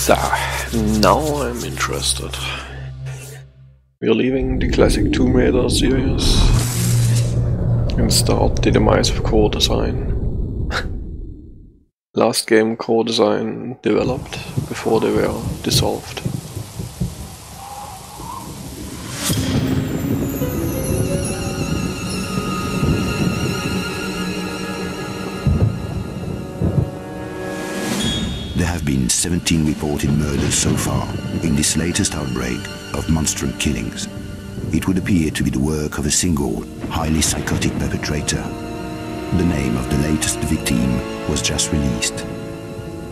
So, now I'm interested. We're leaving the classic Tomb Raider series and start the demise of Core Design. Last game Core Design developed before they were dissolved. There have been 17 reported murders so far in this latest outbreak of monstrous killings. It would appear to be the work of a single, highly psychotic perpetrator. The name of the latest victim was just released.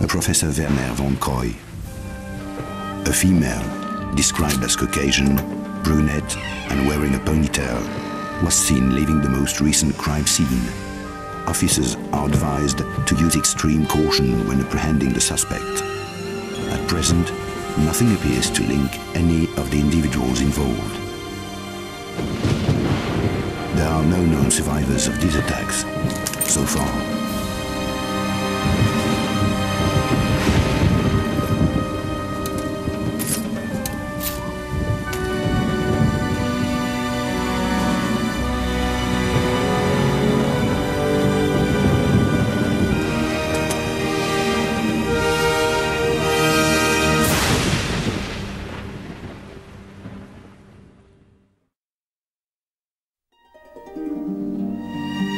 A Professor Werner von Croy. A female, described as Caucasian, brunette and wearing a ponytail, was seen leaving the most recent crime scene. Officers are advised to use extreme caution when apprehending the suspect. At present, nothing appears to link any of the individuals involved. There are no known survivors of these attacks so far.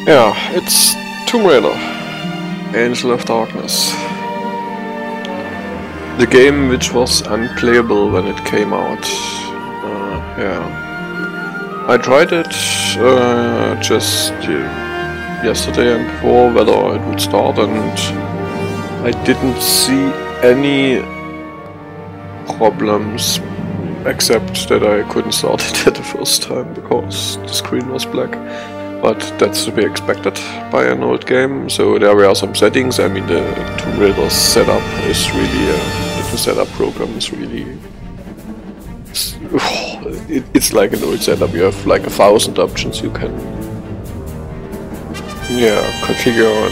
Yeah, it's Tomb Raider, Angel of Darkness. The game which was unplayable when it came out. Yeah, I tried it just yesterday and before whether it would start, and I didn't see any problems except that I couldn't start it at the first time because the screen was black. But that's to be expected by an old game, so there were some settings. I mean, the Tomb Raider setup is really, the setup program is really, it's like an old setup. You have like 1,000 options you can, configure,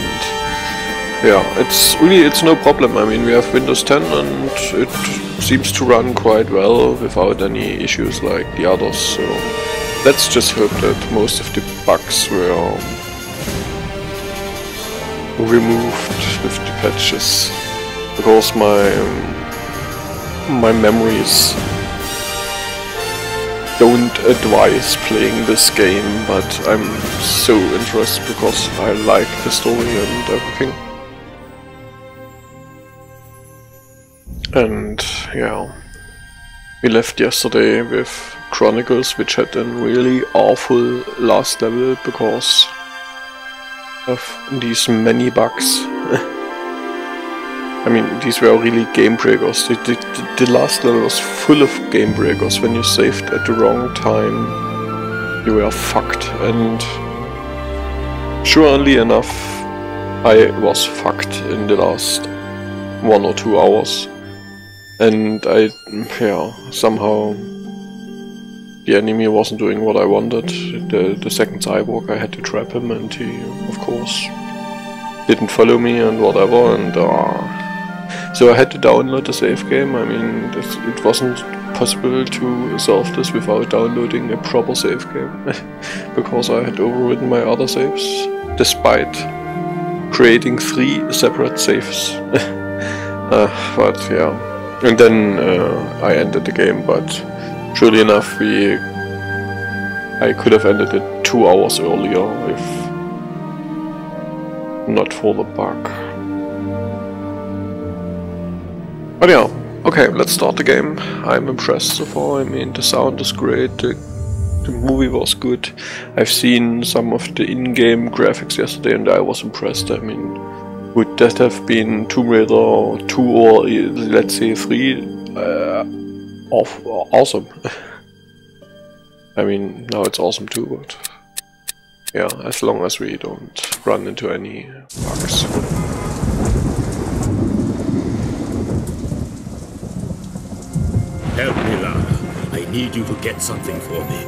and it's no problem. I mean, we have Windows 10 and it seems to run quite well without any issues like the others, so let's just hope that most of the bugs were removed with the patches, because my memories don't advise playing this game, but I'm so interested because I like the story and everything. And yeah, we left yesterday with Chronicles, which had a really awful last level because of these many bugs. I mean, these were really game breakers. The last level was full of game breakers. When you saved at the wrong time, you were fucked. And surely enough, I was fucked in the last 1 or 2 hours. And somehow the enemy wasn't doing what I wanted. The second cyborg, I had to trap him, and he, of course, didn't follow me and whatever, and so I had to download the save game. I mean, it wasn't possible to solve this without downloading a proper save game, because I had overwritten my other saves, despite creating 3 separate saves. But yeah, and then I ended the game, but surely enough, I could have ended it 2 hours earlier if not for the bug. But yeah, okay, let's start the game. I'm impressed so far. I mean, the sound is great, the movie was good. I've seen some of the in-game graphics yesterday and I was impressed. I mean, would that have been Tomb Raider 2 or let's say 3? Awesome. I mean, now it's awesome too, but yeah, as long as we don't run into any bugs. Help me, Lara. I need you to get something for me.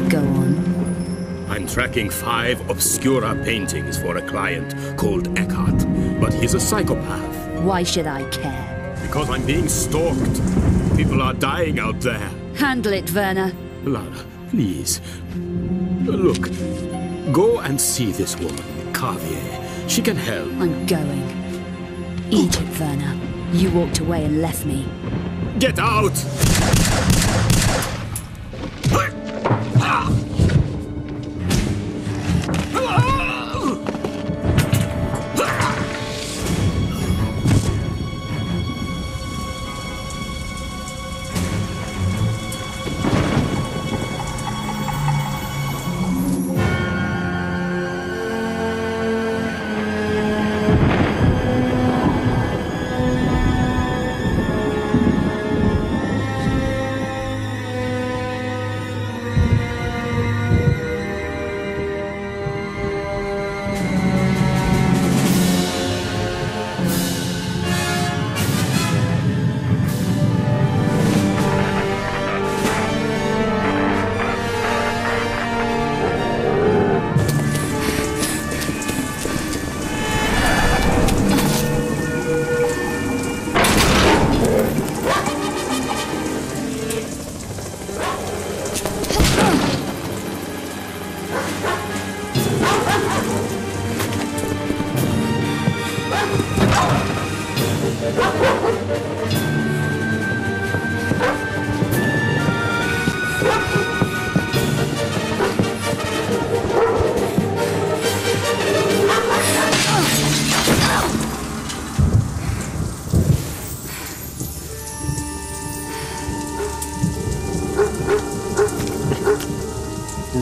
Go on. I'm tracking 5 obscura paintings for a client called Eckhart, but he's a psychopath. Why should I care? because I'm being stalked. People are dying out there. Handle it, Werner. Lara, please. Look, go and see this woman, Carvier. She can help. I'm going. Eat it, Werner. You walked away and left me. Get out!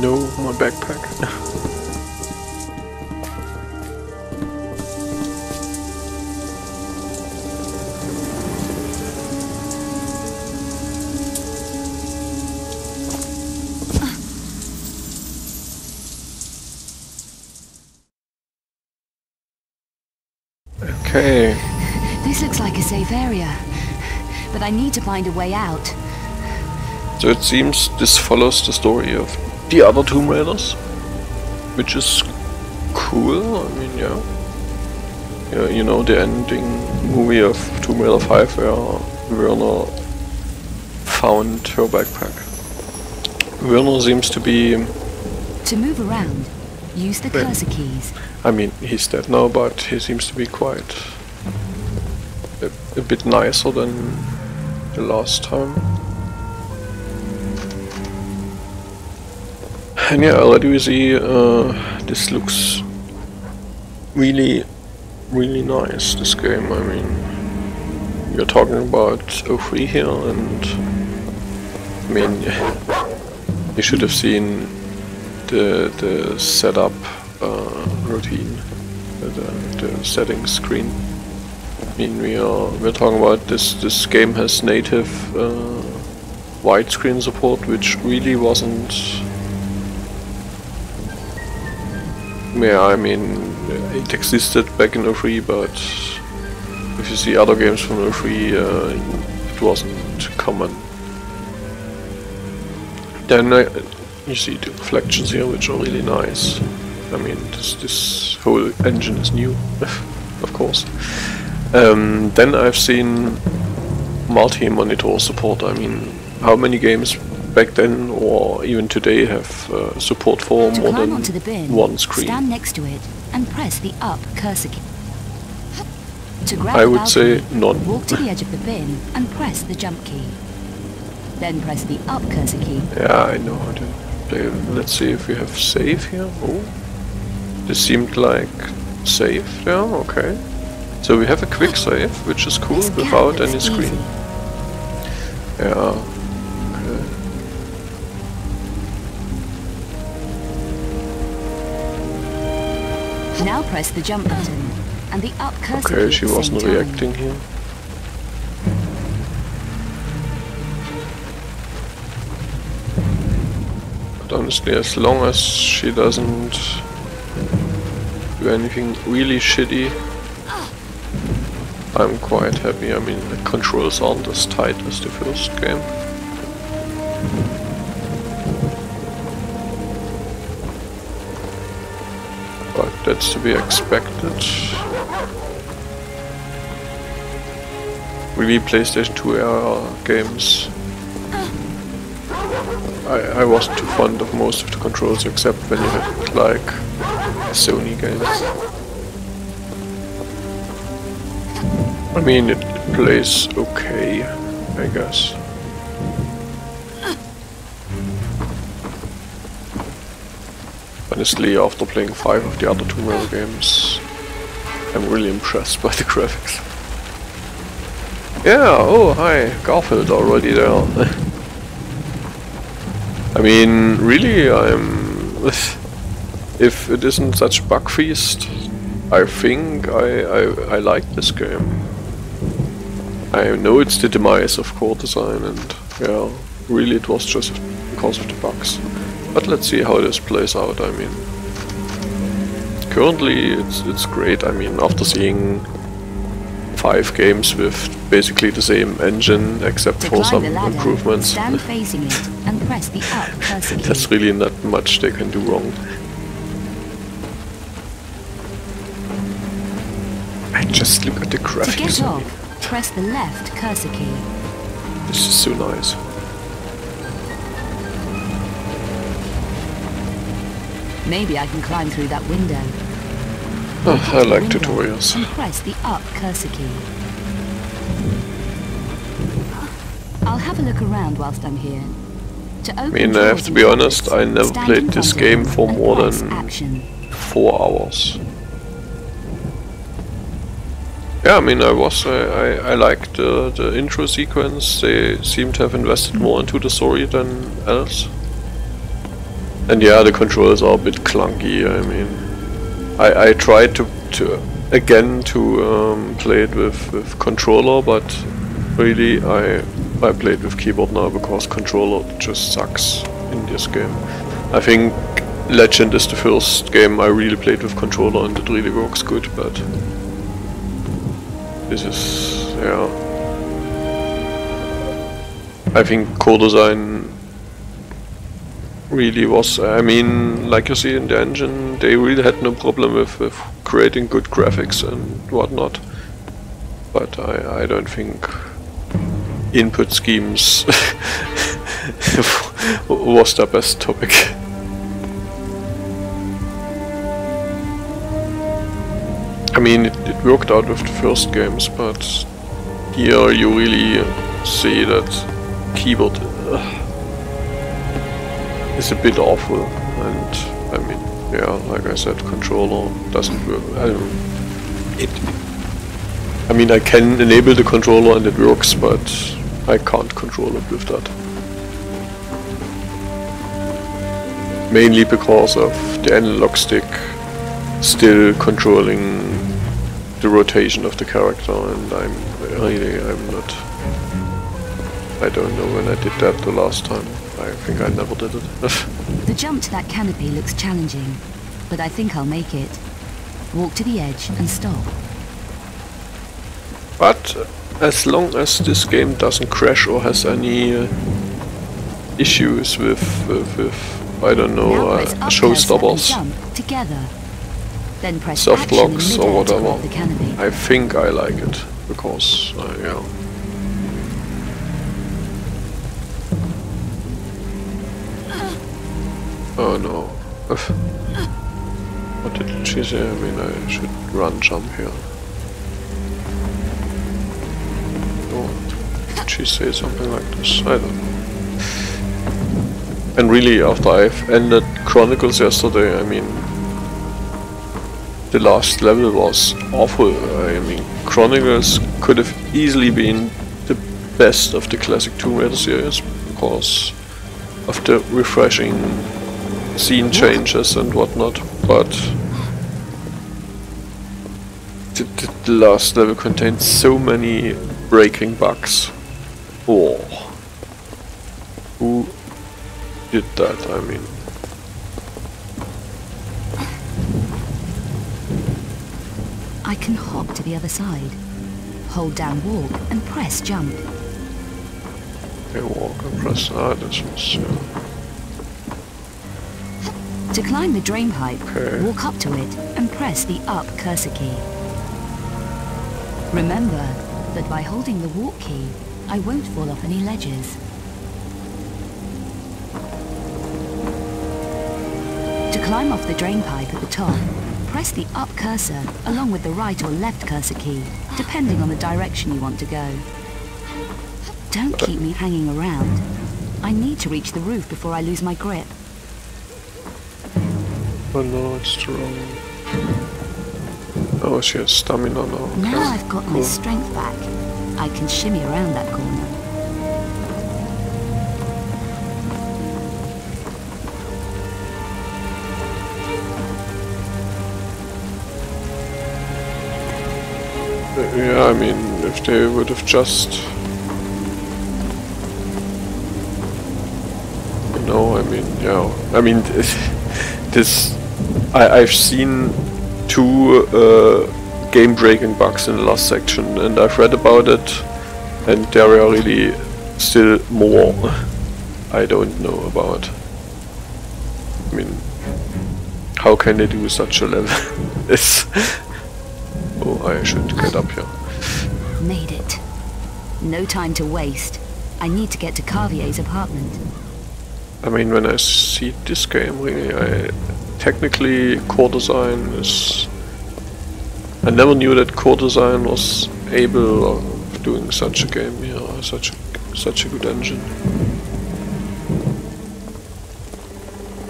No, my backpack. Okay. This looks like a safe area, but I need to find a way out. So it seems this follows the story of the other Tomb Raiders, which is cool. I mean, yeah, you know the ending movie of Tomb Raider 5 where Werner found her backpack. Werner seems to be... To move around, use the cursor keys. I mean, he's dead now, but he seems to be quite a bit nicer than the last time. And yeah, already we see this looks really nice, this game. I mean, we're talking about 03 here, and I mean, you should have seen the setup routine, the settings screen. I mean, we're talking about this game has native widescreen support, which really wasn't. Yeah, I mean, it existed back in 03, but if you see other games from 03, it wasn't common. Then you see the reflections here, which are really nice. I mean, this whole engine is new, of course. Then I've seen multi-monitor support. I mean, how many games back then or even today have support for more than one screen? Stand next to it and press the up cursor key. To grab I would say none. Walk to the edge of the bin and press the jump key. Then press the up cursor key. Yeah, I know how to play. Let's see if we have save here. Oh, this seemed like save. Yeah, okay. So we have a quick save, which is cool, without any screen. Easy. Yeah. Now press the jump button and the up cursor key. Okay, she wasn't reacting here. But honestly, as long as she doesn't do anything really shitty, I'm quite happy. I mean, the controls aren't as tight as the first game. But that's to be expected. really PlayStation 2 era games, I wasn't too fond of most of the controls, except when you had like Sony games. I mean, it plays okay, I guess. Honestly, after playing 5 of the other Tomb Raider games, I'm really impressed by the graphics. Yeah, oh hi, Garfield already there. I mean, really, if it isn't such a bug feast, I think I like this game. I know it's the demise of core design, and yeah, really it was just because of the bugs. But let's see how this plays out. I mean, currently it's great. I mean, after seeing 5 games with basically the same engine except for some improvements, stand facing it and press the up cursor key. That's really not much they can do wrong. And just look at the graphics. To get off, press the left cursor key. This is so nice. Maybe I can climb through that window. Oh, I like tutorials. And press the up cursor key. I'll have a look around whilst I'm here. To open I mean, I have to be honest, I never played this game for more than 4 hours. Yeah, I mean, I liked the intro sequence. They seem to have invested more into the story than else. And yeah, the controls are a bit clunky. I mean, I tried to play it with controller, but really I played with keyboard now because controller just sucks in this game. I think Legend is the first game I really played with controller and it really works good, but this is, yeah. I think core design really was, I mean, like you see in the engine, they really had no problem with creating good graphics and whatnot. But I don't think input schemes was the best topic. I mean, it worked out with the first games, but here you really see that keyboard is a bit awful, and I mean, yeah, like I said, controller doesn't work. I mean, I can enable the controller and it works, but I can't control it with that. Mainly because of the analog stick still controlling the rotation of the character, and I'm not. I don't know when I did that the last time. I think I never did it. The jump to that canopy looks challenging, but I think I'll make it. Walk to the edge and stop. But as long as this game doesn't crash or has any issues with I don't know, showstoppers, together. Then press soft locks or whatever, the I think I like it because yeah. Oh no. What did she say? I mean, I should run jump here. Or did she say something like this? I don't know. And really, after I've ended Chronicles yesterday, I mean, the last level was awful. I mean, Chronicles could have easily been the best of the classic Tomb Raider series because of the refreshing scene changes and whatnot, but the last level contained so many breaking bugs. Oh, who did that? I mean, I can hop to the other side. Hold down walk and press jump. okay, walk and press. This was, yeah. To climb the drain pipe, Okay. walk up to it and press the up cursor key. Remember, but by holding the walk key, I won't fall off any ledges. To climb off the drain pipe at the top, press the up cursor along with the right or left cursor key, depending on the direction you want to go. Don't keep me hanging around. I need to reach the roof before I lose my grip. Oh no, it's strong. Oh, she has stamina now. Okay. Now I've got my strength back. I can shimmy around that corner. Yeah, I mean, if they would have just... You know, I mean, yeah. I mean, this... I've seen 2 game-breaking bugs in the last section, and I've read about it, and there are really still more I don't know about. I mean, how can they do such a level? Oh, I should get up here. Made it. No time to waste. I need to get to Carvier's apartment. I mean, when I see this game, really, technically core design is... I never knew that core design was able of doing such a game, yeah, such a good engine.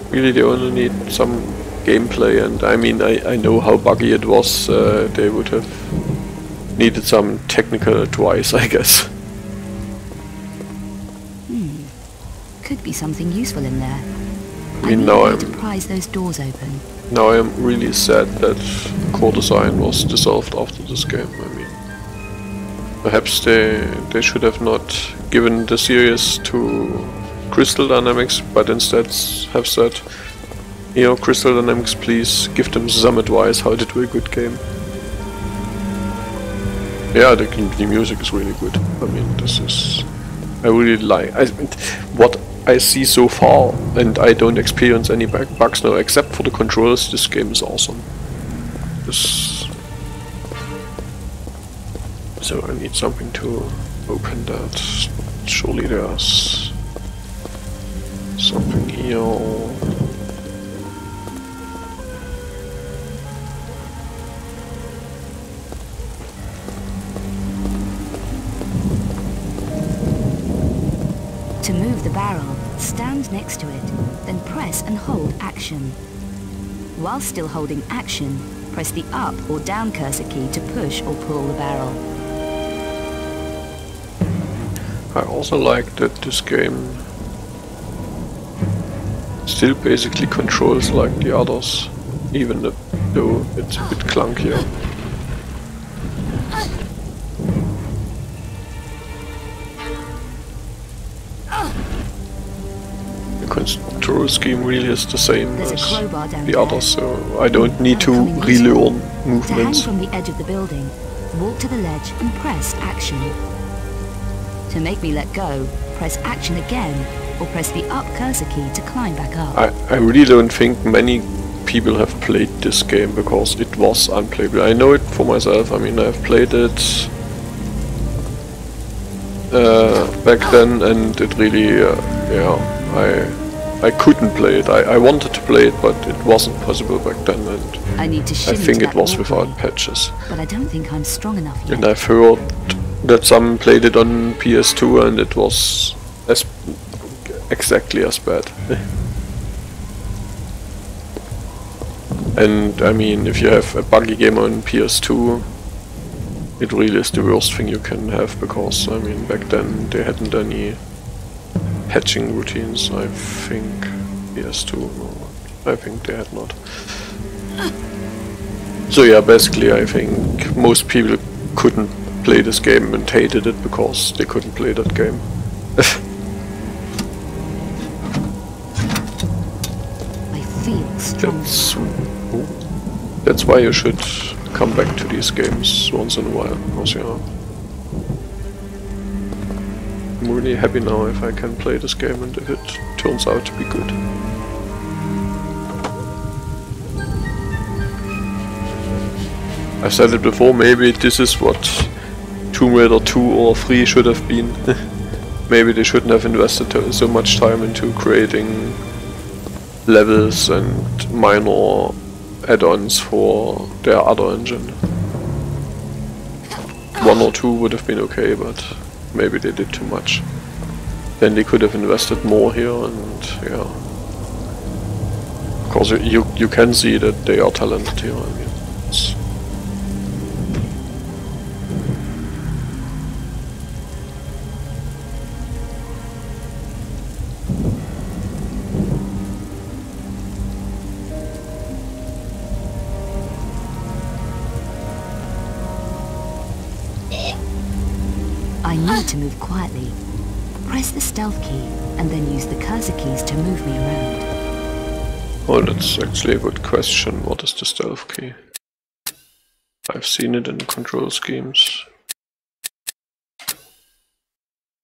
Really, they only need some gameplay, and I mean, I know how buggy it was. They would have needed some technical advice, I guess. Could be something useful in there. I mean, now to prise those doors open. Now I'm really sad that core design was dissolved after this game. I mean, perhaps they should have not given the series to Crystal Dynamics, but instead have said, you know, Crystal Dynamics, please give them some advice how to do a good game. Yeah, the music is really good. I mean, this is... I really like... what I see so far, and I don't experience any bugs now, except for the controls, this game is awesome. So I need something to open that. Surely there's something here. To move the barrel, stand next to it, then press and hold action. While still holding action, press the up or down cursor key to push or pull the barrel. I also like that this game still basically controls like the others, even though it's a bit clunkier. Control scheme really is the same as the others, so I don't need to relearn movements. To hang from the edge of the building, walk to the ledge and press action. To make me let go, press action again, or press the up cursor key to climb back up. I really don't think many people have played this game because it was unplayable. I know it for myself. I mean, I've played it back then, and it really, yeah, I couldn't play it. I wanted to play it, but it wasn't possible back then, and I need to shimmy I think to it was walkway, without patches. but I don't think I'm strong enough yet. And I've heard that some played it on PS2 and it was exactly as bad. And I mean, if you have a buggy game on PS2, it really is the worst thing you can have, because I mean, back then they hadn't any patching routines. I think PS2, no, I think they had not. So yeah, basically I think most people couldn't play this game and hated it because they couldn't play that game. I feel strong. That's why you should come back to these games once in a while, because yeah, I'm really happy now if I can play this game and if it turns out to be good. I said it before, maybe this is what Tomb Raider 2 or 3 should have been. Maybe they shouldn't have invested so much time into creating levels and minor add-ons for their other engine. 1 or 2 would have been okay, but maybe they did too much. Then they could have invested more here, and yeah. Of course, you can see that they are talented here. I mean, it's I need to move quietly. Press the stealth key and then use the cursor keys to move me around. oh, that's actually a good question. What is the stealth key? I've seen it in the control schemes.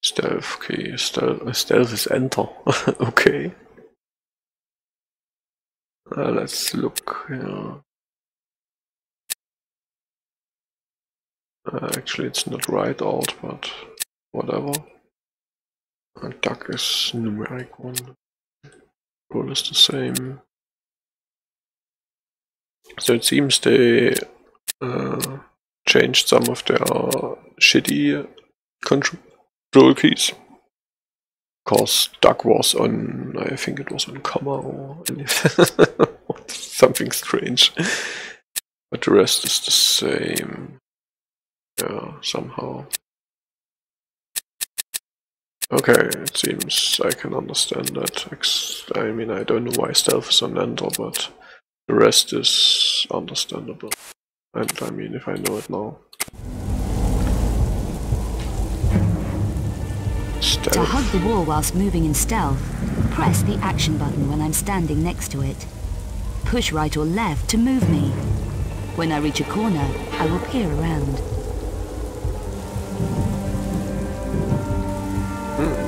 Stealth key, stealth is enter. Okay. Let's look here. Actually, it's not right out, but whatever. Duck is numeric one. Roll is the same. So it seems they changed some of their shitty control keys. Because duck was on, I think it was on comma or anything. Something strange. But the rest is the same. Yeah, somehow. Okay, it seems I can understand that. I mean, I don't know why stealth is on enter, but the rest is understandable. And I mean, if I know it now. Stealth. To hug the wall whilst moving in stealth, press the action button when I'm standing next to it. Push right or left to move me. When I reach a corner, I will peer around.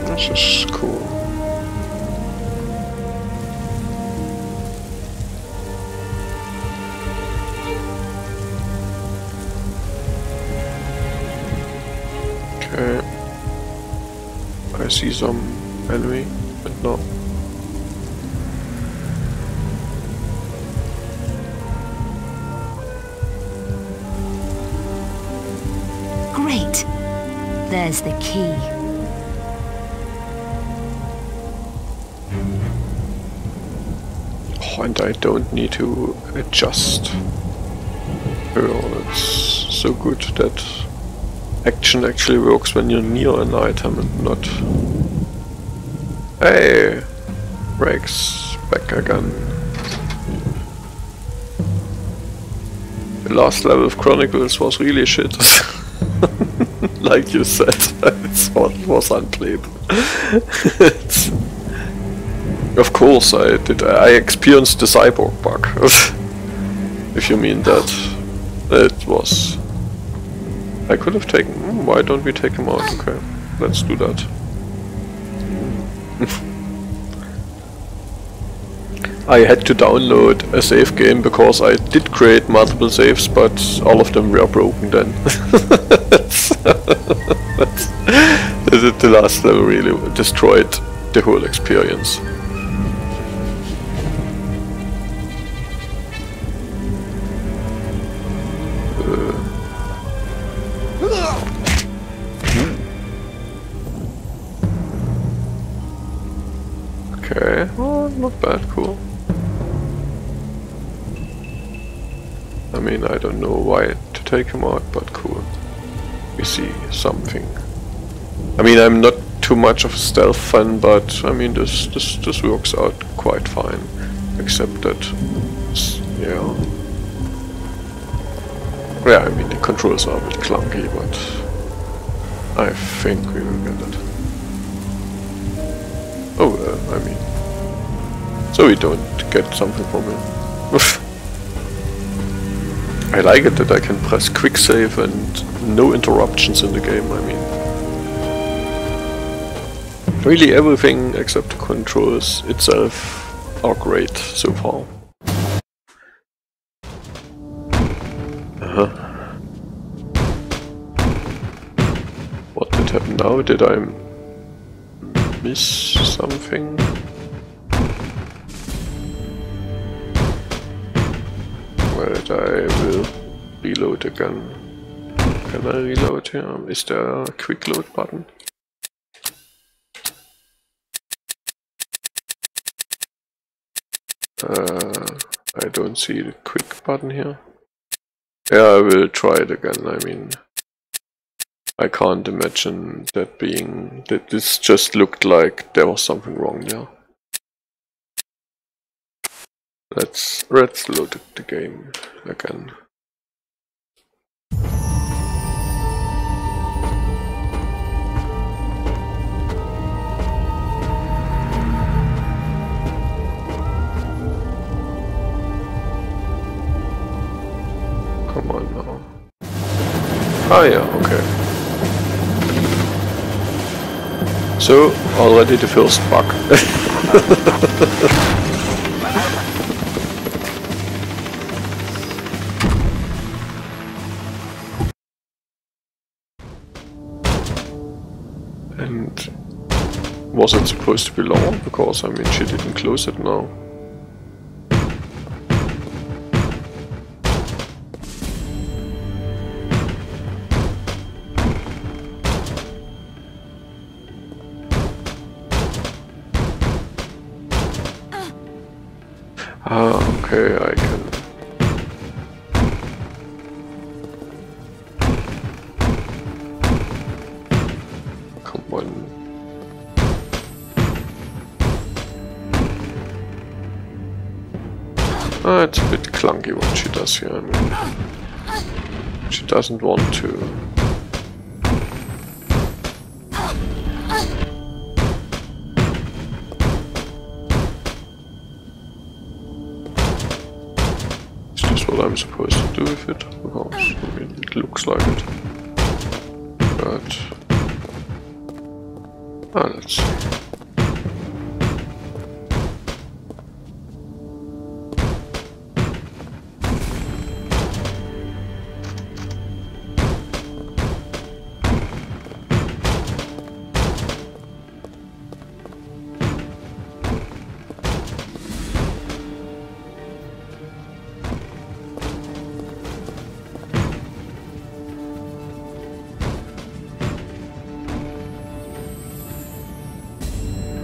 This is cool. Okay. I see some enemy, but no. Great! There's the key. And I don't need to adjust. Oh, it's so good that action actually works when you're near an item and not... Hey! Brakes back again. The last level of Chronicles was really shit. Like you said, it was unplayable. Of course I did. I experienced the cyborg bug. If you mean that. It was... I could have taken... why don't we take him out? Okay, let's do that. I had to download a save game because I did create multiple saves, but all of them were broken then. The last level really destroyed the whole experience. Okay, well, not bad, cool. I mean, I don't know why to take him out, but cool. We see something. I mean, I'm not too much of a stealth fan, but I mean, this works out quite fine. Except that, yeah. Yeah, I mean, the controls are a bit clunky, but I think we will get it. Oh, I mean, so we don't get something from him. I like it that I can press quick save and no interruptions in the game. I mean, really everything except the controls itself are great so far. Now did I miss something? Wait, I will reload again. Can I reload here? Is there a quick load button? I don't see the quick button here. Yeah, I will try it again. I mean, I can't imagine that this just looked like there was something wrong there. Let's load the game again. Come on now. Ah yeah, okay. So, already the first bug. And was it supposed to be lower? Because I mean she didn't close it now. Ah, okay, I can. Come on. Ah, it's a bit clunky what she does here. I mean, she doesn't want to. What I'm supposed to do with it, because I mean it looks like it. But let's see.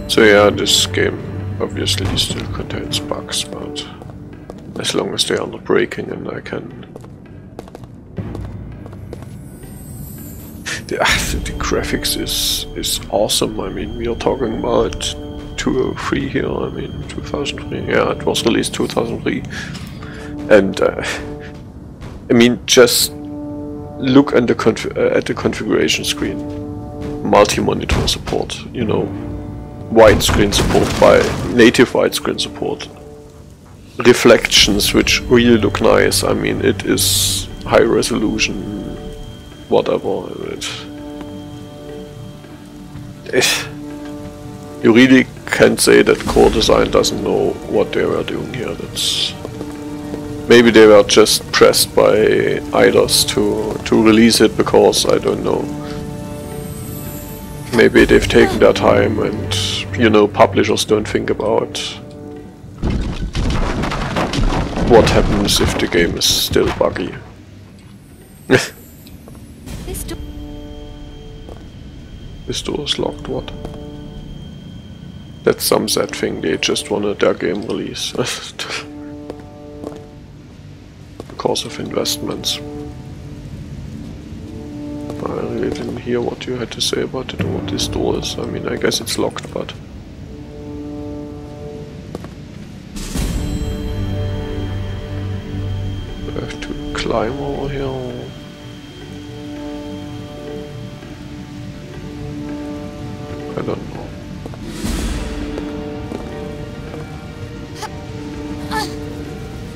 So yeah, this game obviously still contains bugs, but as long as they are not breaking and I can... The graphics is awesome. I mean, we are talking about 2003 here, I mean 2003, yeah, it was released 2003. And I mean, just look at the configuration screen. Multi-monitor support, you know. Widescreen support by native widescreen support. Reflections which really look nice. I mean, it is high resolution, whatever. You really can't say that Core Design doesn't know what they were doing here. That's maybe they were just pressed by IDOS to release it because I don't know. Maybe they've taken their time and, you know, publishers don't think about what happens if the game is still buggy. This door is locked, what? That's some sad thing, they just wanted their game release. Because of investments. I really didn't hear what you had to say about it or what this door is. I mean, I guess it's locked, but... I have to climb over here or... I don't know.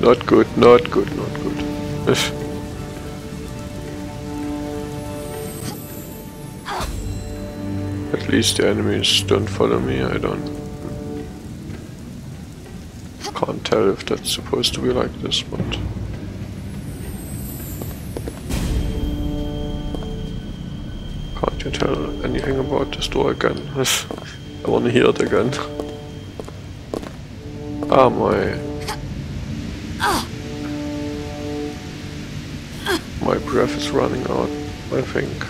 Not good, not good, not good. At least the enemies don't follow me, I can't tell if that's supposed to be like this, but... Can't you tell anything about this door again. I wanna hear it again. Ah, my breath is running out, I think.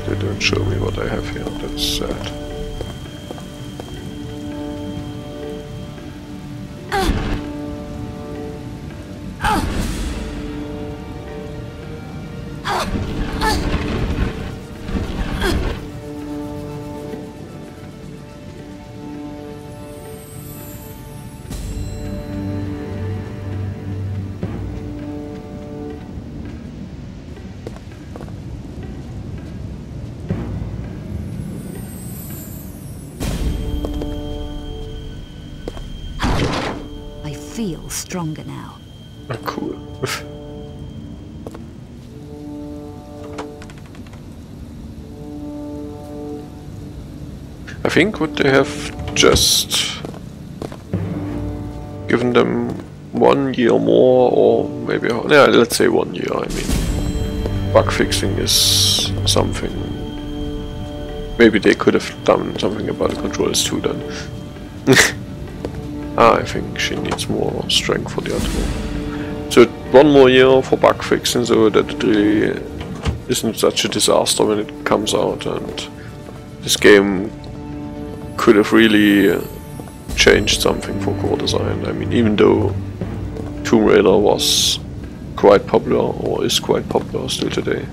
They don't show me what I have here, that's sad. Feel stronger now. Oh, cool. I think would they have just given them 1 year more, or maybe, yeah, let's say 1 year. I mean, bug fixing is something. Maybe they could have done something about the controls too then. I think she needs more strength for the other one. So 1 more year for bug fixing, so that it really isn't such a disaster when it comes out, and this game could have really changed something for core design. I mean, even though Tomb Raider was quite popular, or is quite popular still today,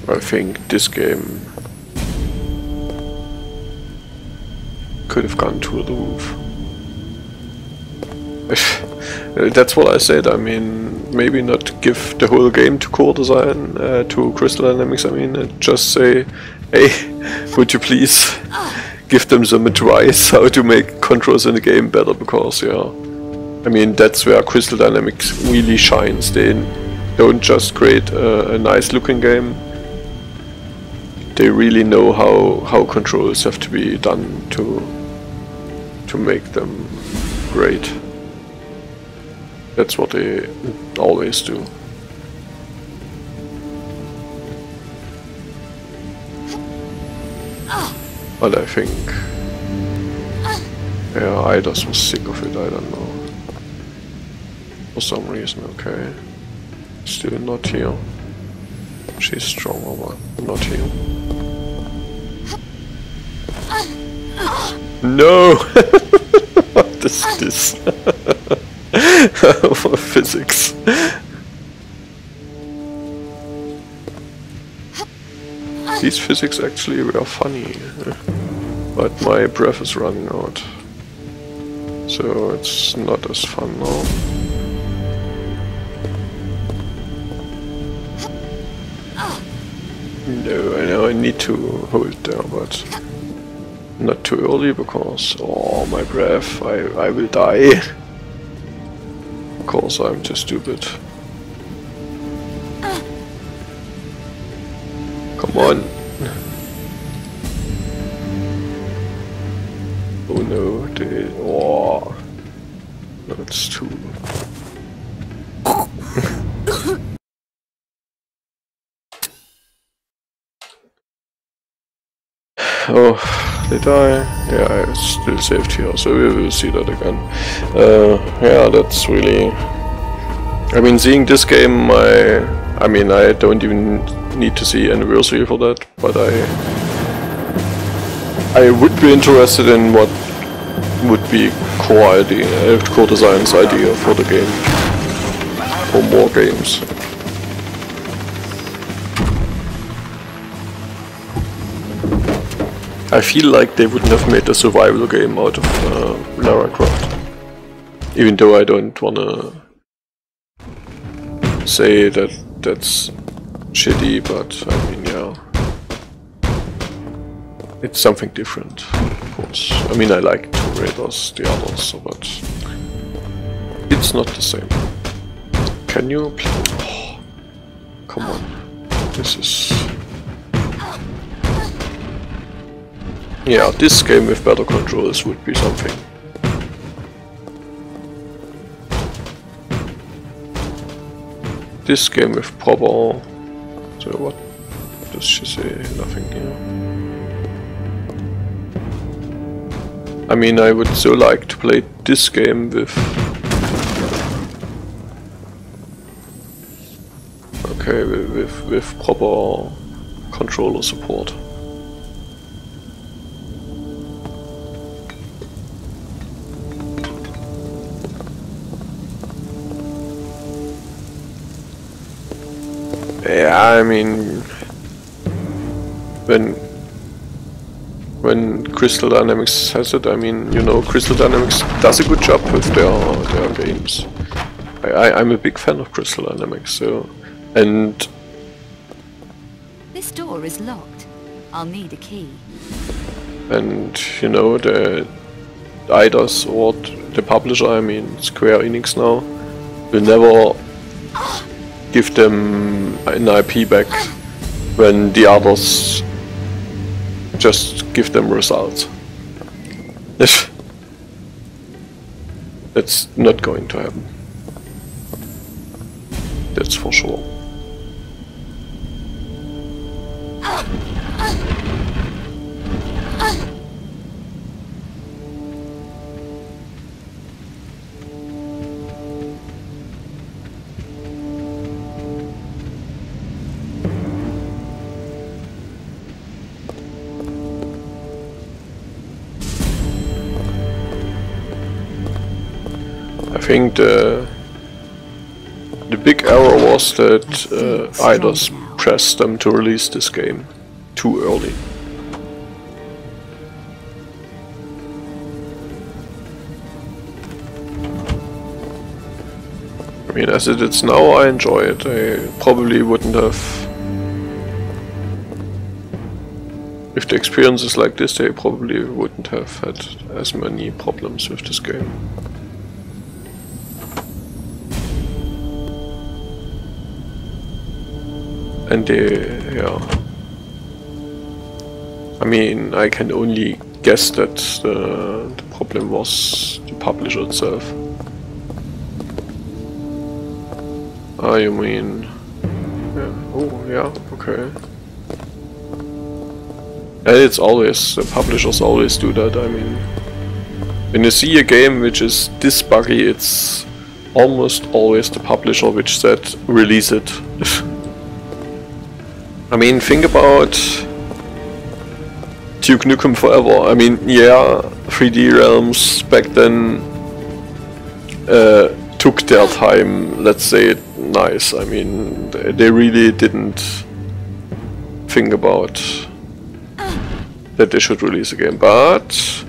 I think this game could have gone to the roof. That's what I said. I mean, maybe not give the whole game to core design, to Crystal Dynamics. I mean, just say, hey, would you please give them some advice how to make controls in the game better? Because, yeah, I mean, that's where Crystal Dynamics really shines. They don't just create a nice looking game. They really know how controls have to be done to make them great. That's what they always do. But I think, yeah, Eidos was sick of it, I don't know. For some reason, okay. Still not here. She's stronger, but not here. No! What is this? For physics. These physics actually were funny, but my breath is running out, so it's not as fun now. No, I know I need to hold there, but not too early, because, oh, my breath, I will die. Of course, I'm too stupid. Come on. Oh no, oh. No, it's too... Oh, did I? Yeah, I still saved here, so we will see that again. Yeah, that's really... I mean, seeing this game, I mean, I don't even need to see Anniversary for that, but I would be interested in what would be core design's idea for the game, for more games. I feel like they wouldn't have made a survival game out of Lara Croft, even though I don't wanna say that that's shitty, but I mean, yeah, it's something different, of course. I mean, I like Tomb Raiders, the others, but it's not the same. Can you play? Oh, come on, this is... Yeah, this game with better controls would be something. this game with proper... So what does she say? Nothing here. I mean, I would so like to play this game with... Okay, with proper controller support. Yeah, I mean, when Crystal Dynamics has it, I mean, you know, Crystal Dynamics does a good job with their games. I'm a big fan of Crystal Dynamics, so, and This door is locked. I'll need a key. And you know, the Eidos or the publisher, I mean Square Enix now, will never give them an IP back when the others just give them results. That's not going to happen. That's for sure. I think the big error was that Eidos pressed them to release this game too early. I mean, as it is now, I enjoy it. I probably wouldn't have... If the experience is like this, I probably wouldn't have had as many problems with this game. And yeah, I mean, I can only guess that the problem was the publisher itself. Ah, you mean, yeah, oh yeah, okay. And it's always, the publishers always do that. I mean, when you see a game which is this buggy, it's almost always the publisher which said, release it. I mean, think about Duke Nukem Forever. I mean, yeah, 3D Realms back then took their time, let's say it nice. I mean, they really didn't think about that they should release a game, but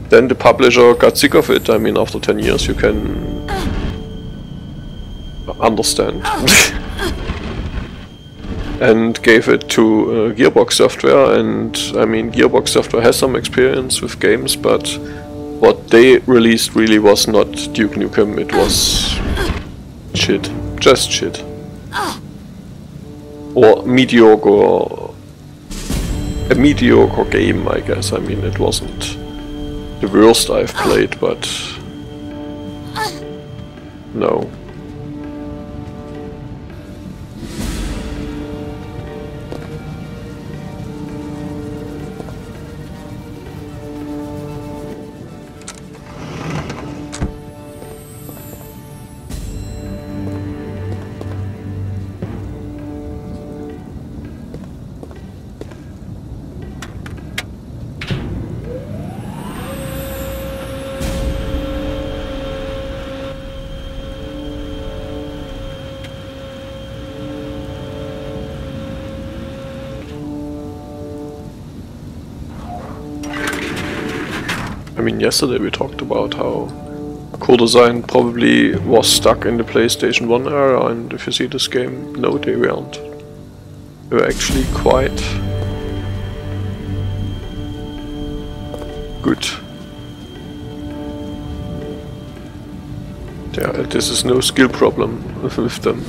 then the publisher got sick of it. I mean, after 10 years you can understand. And gave it to Gearbox Software, and I mean, Gearbox Software has some experience with games, but what they released really was not Duke Nukem, it was shit, just shit. Or mediocre, a mediocre game, I guess. I mean, it wasn't the worst I've played, but no. I mean, yesterday we talked about how co-design probably was stuck in the PlayStation 1 era, and if you see this game, no, they weren't. They were actually quite good. Yeah, this is no skill problem with them.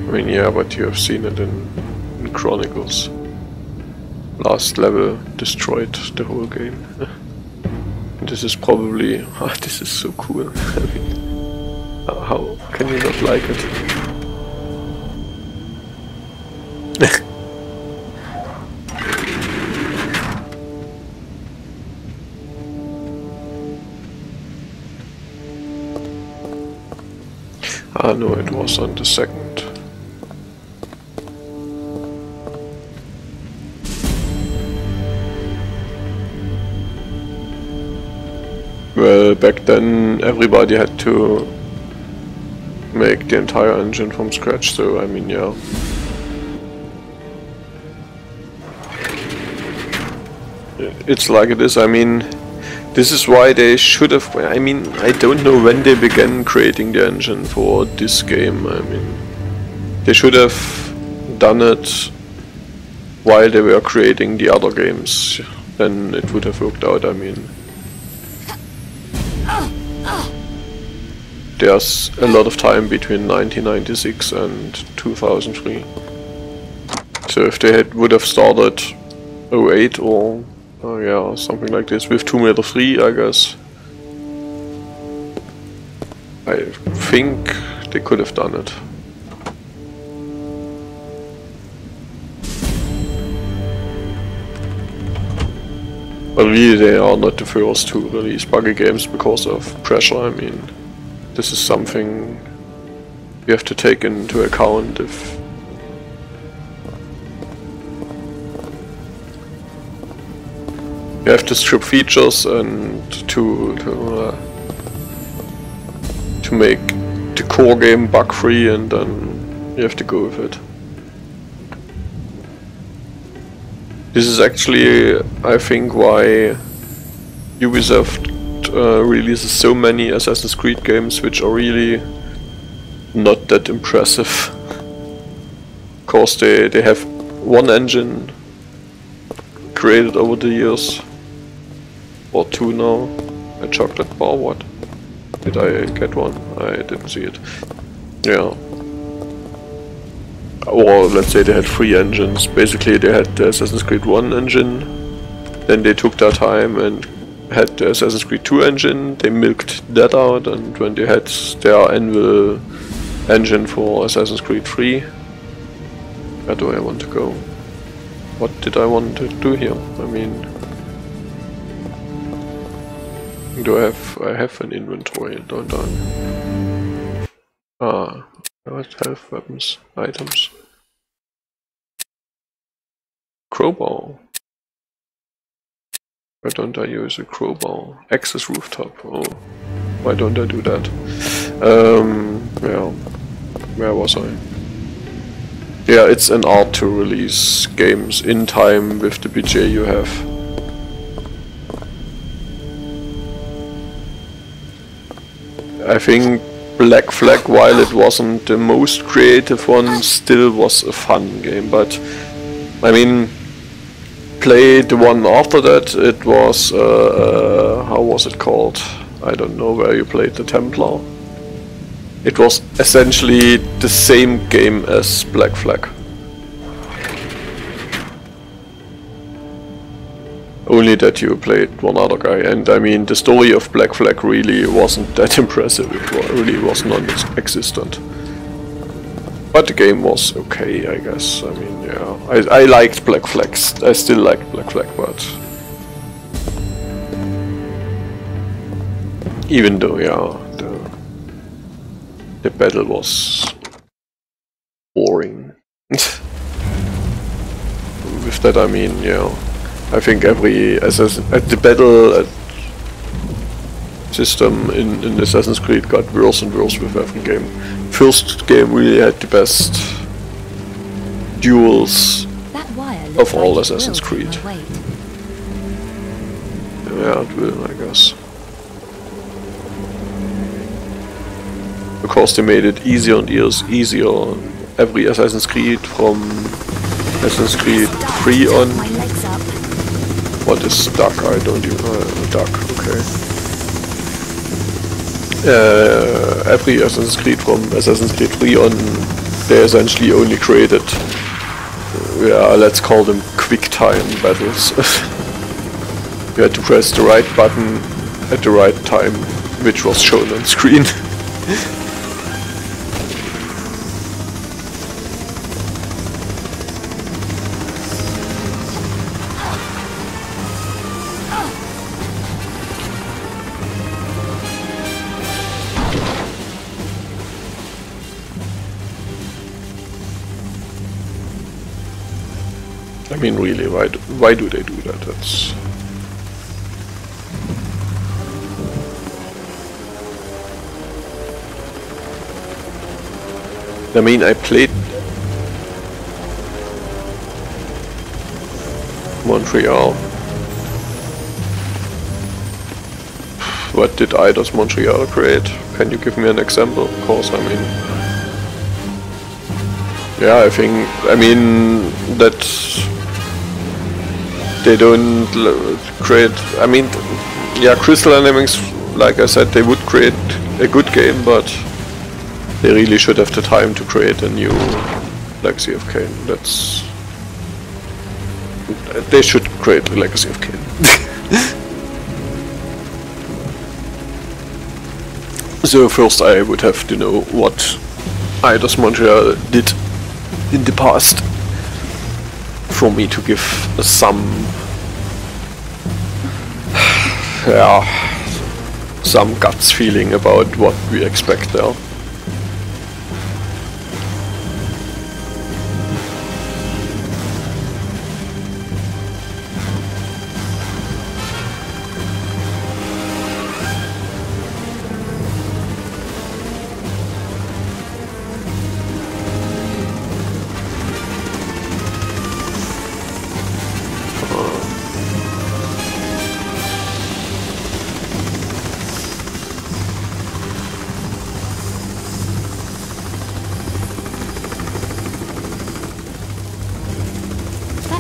I mean, yeah, but you have seen it in Chronicles. Last level destroyed the whole game. This is probably... this is so cool. I mean, how can you not like it? No, it was on the second. Well, back then everybody had to make the entire engine from scratch, so I mean, yeah. It's like it is, I mean, this is why they should have, I mean, I don't know when they began creating the engine for this game. I mean, they should have done it while they were creating the other games, then it would have worked out. I mean, there's a lot of time between 1996 and 2003. So if they would have started 08 or yeah, something like this with Tomb Raider 3, I guess, I think they could have done it. But really, they are not the first to release buggy games because of pressure. I mean, this is something you have to take into account if you have to strip features and to make the core game bug free, and then you have to go with it. This is actually, I think, why Ubisoft releases so many Assassin's Creed games which are really not that impressive. Because they have one engine created over the years. Or two now. A chocolate bar, what? Did I get one? I didn't see it. Yeah. Or let's say they had 3 engines. Basically they had the Assassin's Creed 1 engine, then they took their time and had the Assassin's Creed 2 engine, they milked that out, and when they had their annual engine for Assassin's Creed 3, where do I want to go? What did I want to do here? I mean, I have an inventory, don't I? Ah, what health, weapons, items. Crowbar. Why don't I use a crowbar? Access rooftop. Oh, why don't I do that? Yeah. Where was I? Yeah, it's an art to release games in time with the budget you have. I think Black Flag, while it wasn't the most creative one, still was a fun game, but I mean, play the one after that, it was, how was it called? I don't know, where you played the Templar. It was essentially the same game as Black Flag. Only that you played one other guy, and I mean, the story of Black Flag really wasn't that impressive, it really was non-existent. But the game was okay, I guess. I mean, yeah, I liked Black Flag, I still like Black Flag, but even though, yeah, the battle was boring. With that I mean, yeah, I think every the battle system in Assassin's Creed got worse and worse with every game. First game really had the best duels of all Assassin's Creed. Yeah, it will, I guess. Because they made it easier and easier. Every Assassin's Creed from Assassin's Creed 3 on. What is duck? I don't even know. Duck, okay. Every Assassin's Creed from Assassin's Creed 3 on they essentially only created, let's call them quick time battles. You had to press the right button at the right time, which was shown on screen. I mean, really, why do they do that? That's... I mean, I played Montreal. What did Eidos Montreal create? Can you give me an example? Of course, I mean... Yeah, I mean that they don't create... I mean, yeah, Crystal Dynamics, like I said, they would create a good game, but they really should have the time to create a new Legacy of Kain. That's... They should create a Legacy of Kain. So first I would have to know what Eidos Montreal did in the past for me to give some some guts feeling about what we expect there.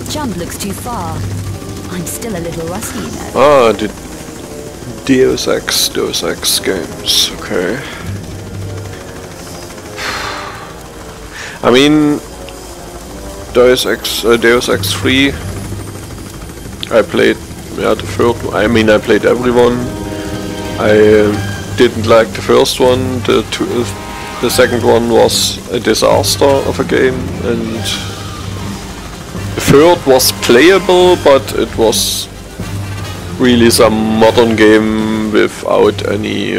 Jump looks too far. I'm still a little rusty, you know. Ah, the Deus Ex games, okay. I mean, Deus Ex 3, I played, the third one. I mean, I played everyone. I didn't like the first one. The second one was a disaster of a game, and the third was playable, but it was really some modern game without any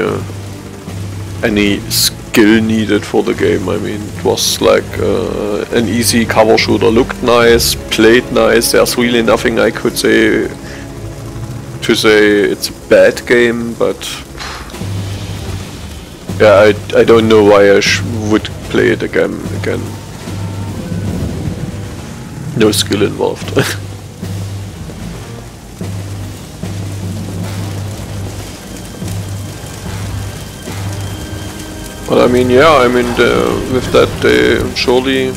skill needed for the game. I mean, it was like an easy cover shooter. Looked nice, played nice. There's really nothing I could say to say it's a bad game, but yeah, I don't know why I would play it again. No skill involved. But I mean, yeah, I mean, with that they surely...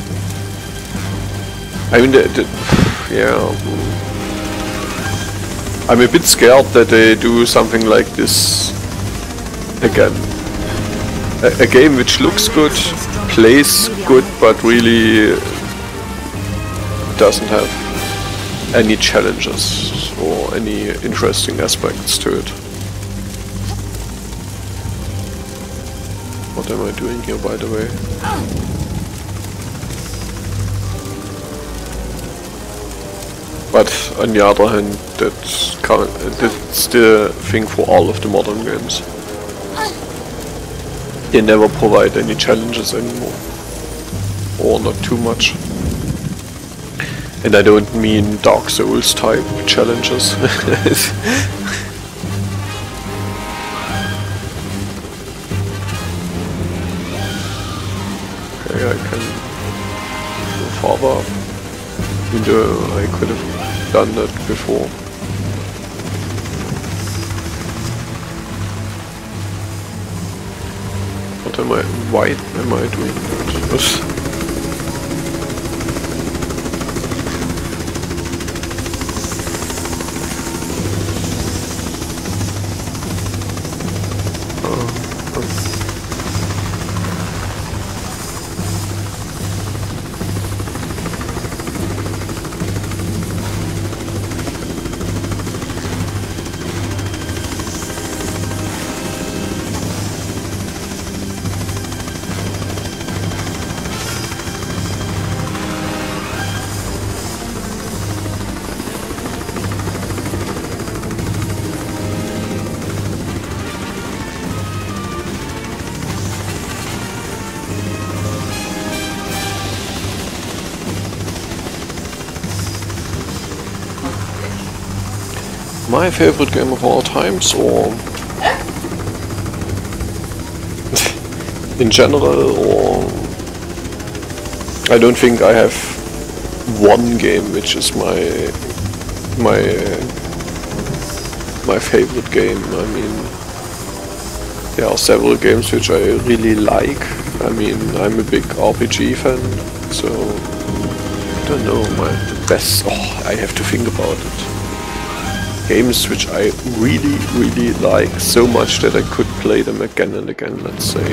I mean, yeah... I'm a bit scared that they do something like this again. A game which looks good, plays good, but really doesn't have any challenges or any interesting aspects to it. What am I doing here, by the way? But on the other hand, that's the thing for all of the modern games. They never provide any challenges anymore, or not too much. And I don't mean Dark Souls type challenges. Okay, I can go farther up. Even though I could have done that before. Why am I doing that? My favorite game of all times, or in general, or I don't think I have one game which is my favorite game. I mean, there are several games which I really like. I mean, I'm a big RPG fan, so I don't know, the best. Oh, I have to think about it. Games which I really, really like so much that I could play them again and again, let's say.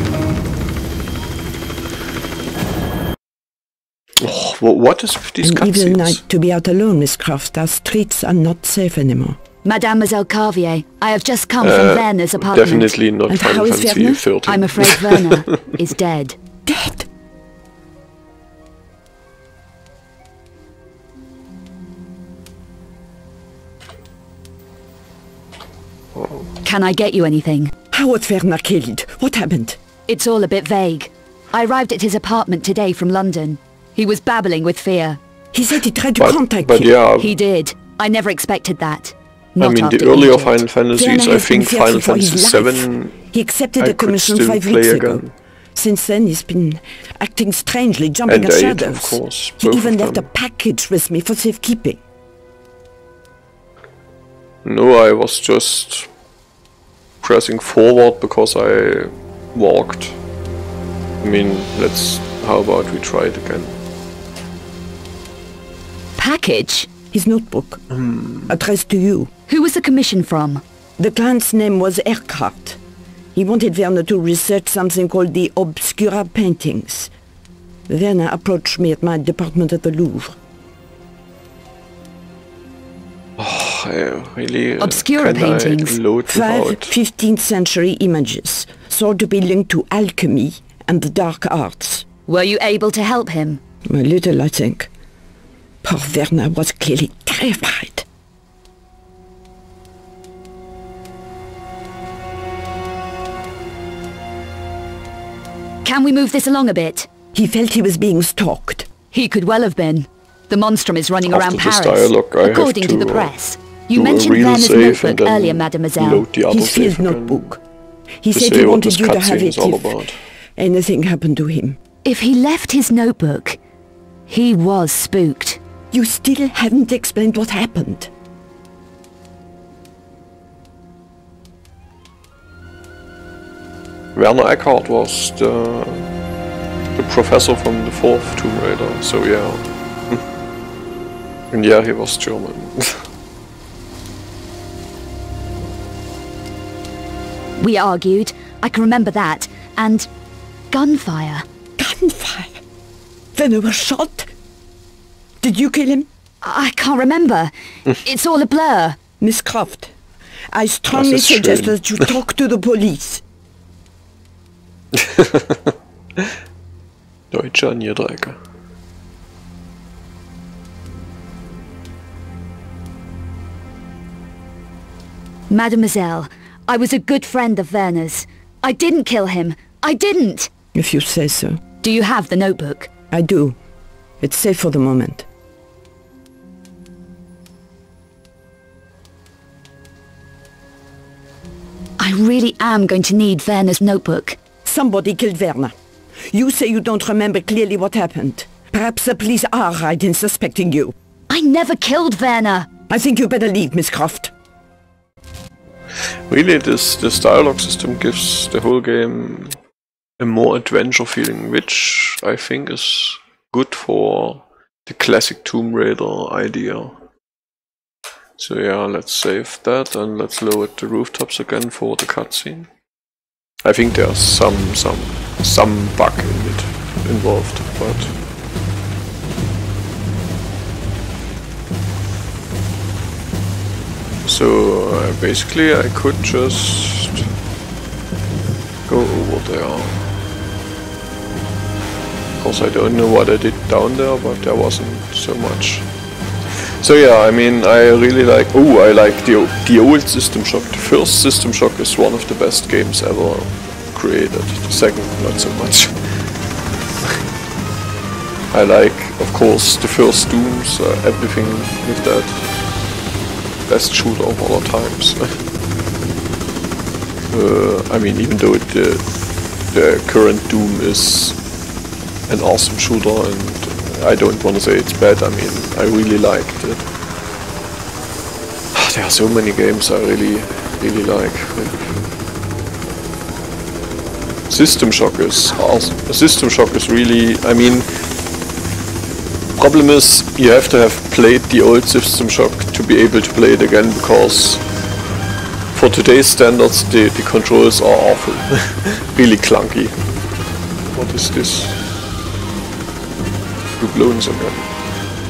Oh, what is with these cutscenes? An evil night to be out alone, Miss Croft. Our streets are not safe anymore. Mademoiselle Carvier, I have just come from Werner's apartment. Definitely not And Final how is Fantasy Werner? 13. I'm afraid Werner is dead. Dead? Can I get you anything? How was Werner killed? What happened? It's all a bit vague. I arrived at his apartment today from London. He was babbling with fear. He said he tried to contact but you. yeah, He did. I never expected that. I Not mean, after the earlier Egypt. Final Fantasies, Werner I has been think fearful Final for his Fantasy life. 7, He accepted I the could commission still 5 play weeks ago. again. Since then, he's been acting strangely, jumping And at 8, shadows. of course, He both even of left a them. package with me for safekeeping. No, I was just pressing forward because I walked. I mean, how about we try it again? Package? His notebook, addressed to you. Who was the commission from? The client's name was Erkhardt. He wanted Werner to research something called the Obscura paintings. Werner approached me at my department at the Louvre. I really Obscura can paintings. I load 5 without? 15th century images, thought to be linked to alchemy and the dark arts. Were you able to help him? A little, I think. Poor Werner was clearly terrified. Can we move this along a bit? He felt he was being stalked. He could well have been. The monstrum is running After around this Paris, dialogue, I have according to the to, press. You do a mentioned real Werner's save and notebook then earlier, mademoiselle. load the other His save field again notebook. He to said say he what wanted this you to have cutscene it is all if about. anything happened to him. If he left his notebook, he was spooked. You still haven't explained what happened. Werner Eckhart was the professor from the 4th Tomb Raider, so yeah. And yeah, he was German. We argued, I can remember that, and gunfire. Gunfire? Werner was shot? Did you kill him? I can't remember. It's all a blur. Miss Croft, I strongly Das ist suggest schön. that you talk to the police. Deutscher Niedrecke. Mademoiselle, I was a good friend of Werner's. I didn't kill him. I didn't. If you say so. Do you have the notebook? I do. It's safe for the moment. I really am going to need Werner's notebook. Somebody killed Werner. You say you don't remember clearly what happened. Perhaps the police are right in suspecting you. I never killed Werner. I think you better leave, Miss Croft. Really, this dialogue system gives the whole game a more adventure feeling, which I think is good for the classic Tomb Raider idea. So yeah, let's save that and let's lower the rooftops again for the cutscene. I think there's some bug in it involved, but so basically I could just go over there. Of course I don't know what I did down there, but there wasn't so much. So yeah, I mean, I really like. Oh, I like the old System Shock. The first System Shock is one of the best games ever created. The second, not so much. I like, of course, the first Dooms, everything with that. best shooter of all times. I mean, even though the current Doom is an awesome shooter, and I don't want to say it's bad, I mean, I really liked it. There are so many games I really like. System Shock is awesome. System Shock is really, I mean, problem is you have to have played the old System Shock to be able to play it again, because for today's standards the controls are awful. Really clunky. What is this? Two balloons again.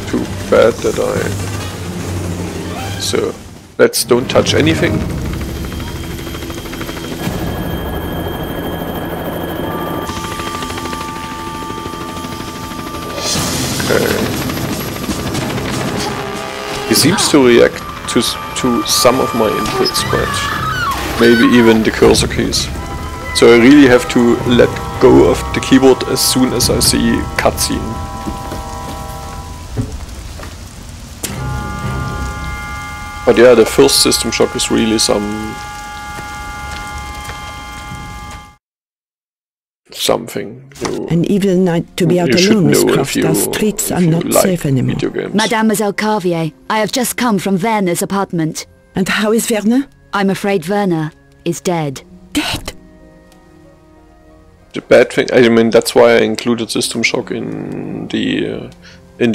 Too bad that I... So, let's don't touch anything. Okay. He seems to react to some of my inputs, but maybe even the cursor keys. So I really have to let go of the keyboard as soon as I see cutscene. But yeah, the first System Shock is really something. An evil night to be out alone, Miss Croft. Our streets are not safe anymore. Mademoiselle Carvier, I have just come from Werner's apartment. And how is Werner? I'm afraid Werner is dead. Dead? The bad thing, I mean, that's why I included System Shock in the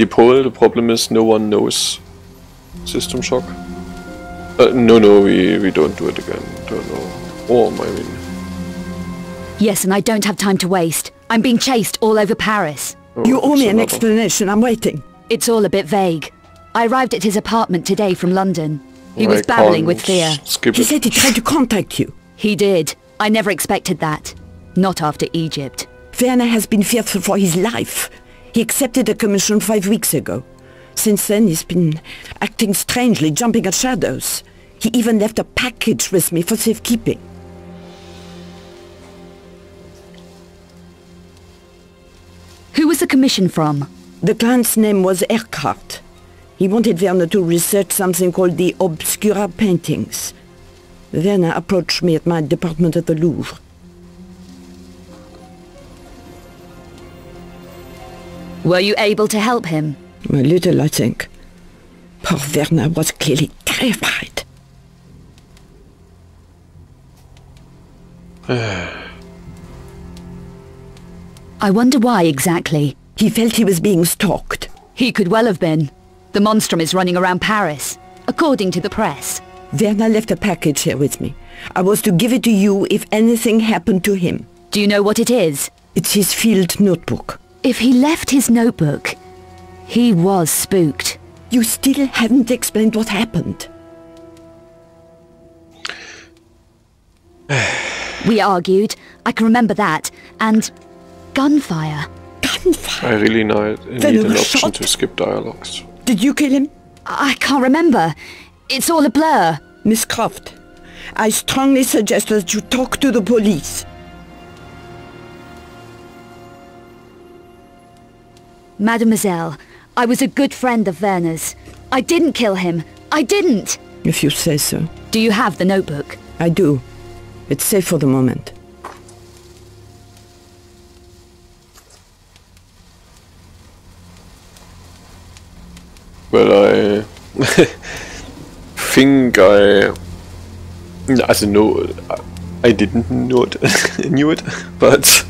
poll. The problem is no one knows System Shock. No, we don't do it again. Don't know. Or I mean. Yes, and I don't have time to waste. I'm being chased all over Paris. Oh, you owe me an explanation. I'm waiting. It's all a bit vague. I arrived at his apartment today from London. He was babbling with fear. He said he tried to contact you. He did. I never expected that. Not after Egypt. Werner has been fearful for his life. He accepted a commission 5 weeks ago. Since then he's been acting strangely, jumping at shadows. He even left a package with me for safekeeping. Who was the commission from? The client's name was Erckhardt. He wanted Werner to research something called the Obscura paintings. Werner approached me at my department at the Louvre. Were you able to help him? A little, I think. Poor Werner was clearly terrified. I wonder why exactly. He felt he was being stalked. He could well have been. The monstrum is running around Paris, according to the press. Werner left a package here with me. I was to give it to you if anything happened to him. Do you know what it is? It's his field notebook. If he left his notebook, he was spooked. You still haven't explained what happened. We argued, I can remember that, and gunfire. Gunfire? I really need an option to skip dialogues. Did you kill him? I can't remember. It's all a blur. Miss Croft, I strongly suggest that you talk to the police. Mademoiselle, I was a good friend of Werner's. I didn't kill him. I didn't! If you say so. Do you have the notebook? I do. It's safe for the moment. Well, I think I didn't know it, knew it, but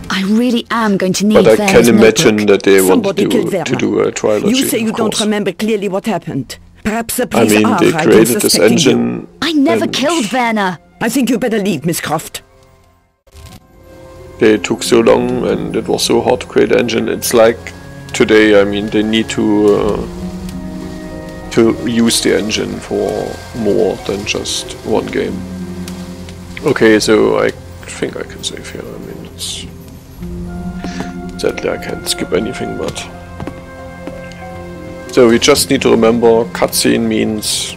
I really am going to need But I Werner's can imagine notebook. that they want Somebody killed Werner. to do a trilogy. You say you don't course. remember clearly what happened. Perhaps the I police mean, are they right in created this suspecting you. engine. I never and killed Werner. I think you better leave, Miss Croft. They took so long, and it was so hard to create an engine. It's like today. I mean, they need to use the engine for more than just one game. Okay, so I think I can save here. I mean, it's sadly I can't skip anything, but so we just need to remember cutscene means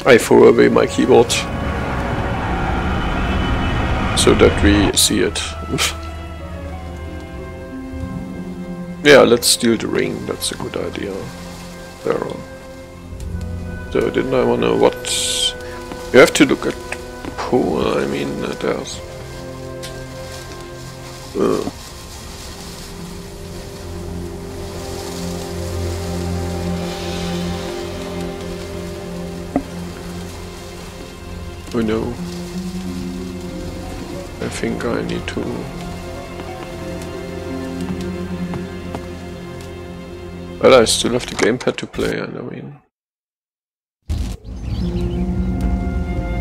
I throw away my keyboard so that we see it. Yeah, let's steal the ring. That's a good idea. There. So didn't I wanna what? You have to look at pool. I mean, there's. Oh no. I think I need to. Well, I still have the gamepad to play, and I mean.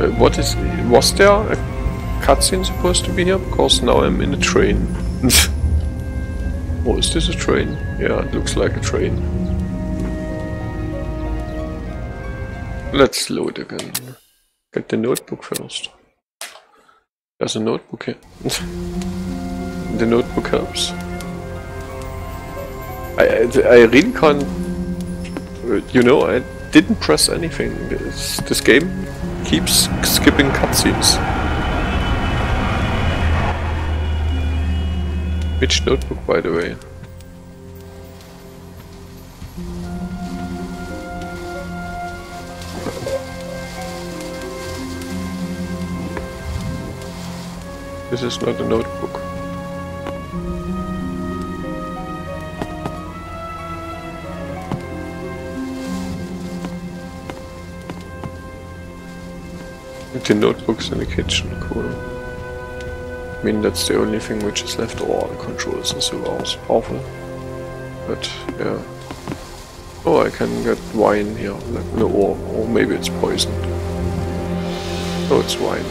Was there a cutscene supposed to be here? Because now I'm in a train. Oh, is this a train? Yeah, it looks like a train. Let's load again. Get the notebook first. There's a notebook here. The notebook helps. I really can't. You know, I didn't press anything. This game keeps skipping cutscenes. Which notebook, by the way? This is not a notebook. The notebook's in the kitchen, cool. I mean, that's the only thing which is left. Oh, the controls are so awful. But, yeah. Oh, I can get wine here. No, or maybe it's poisoned. Oh, it's wine.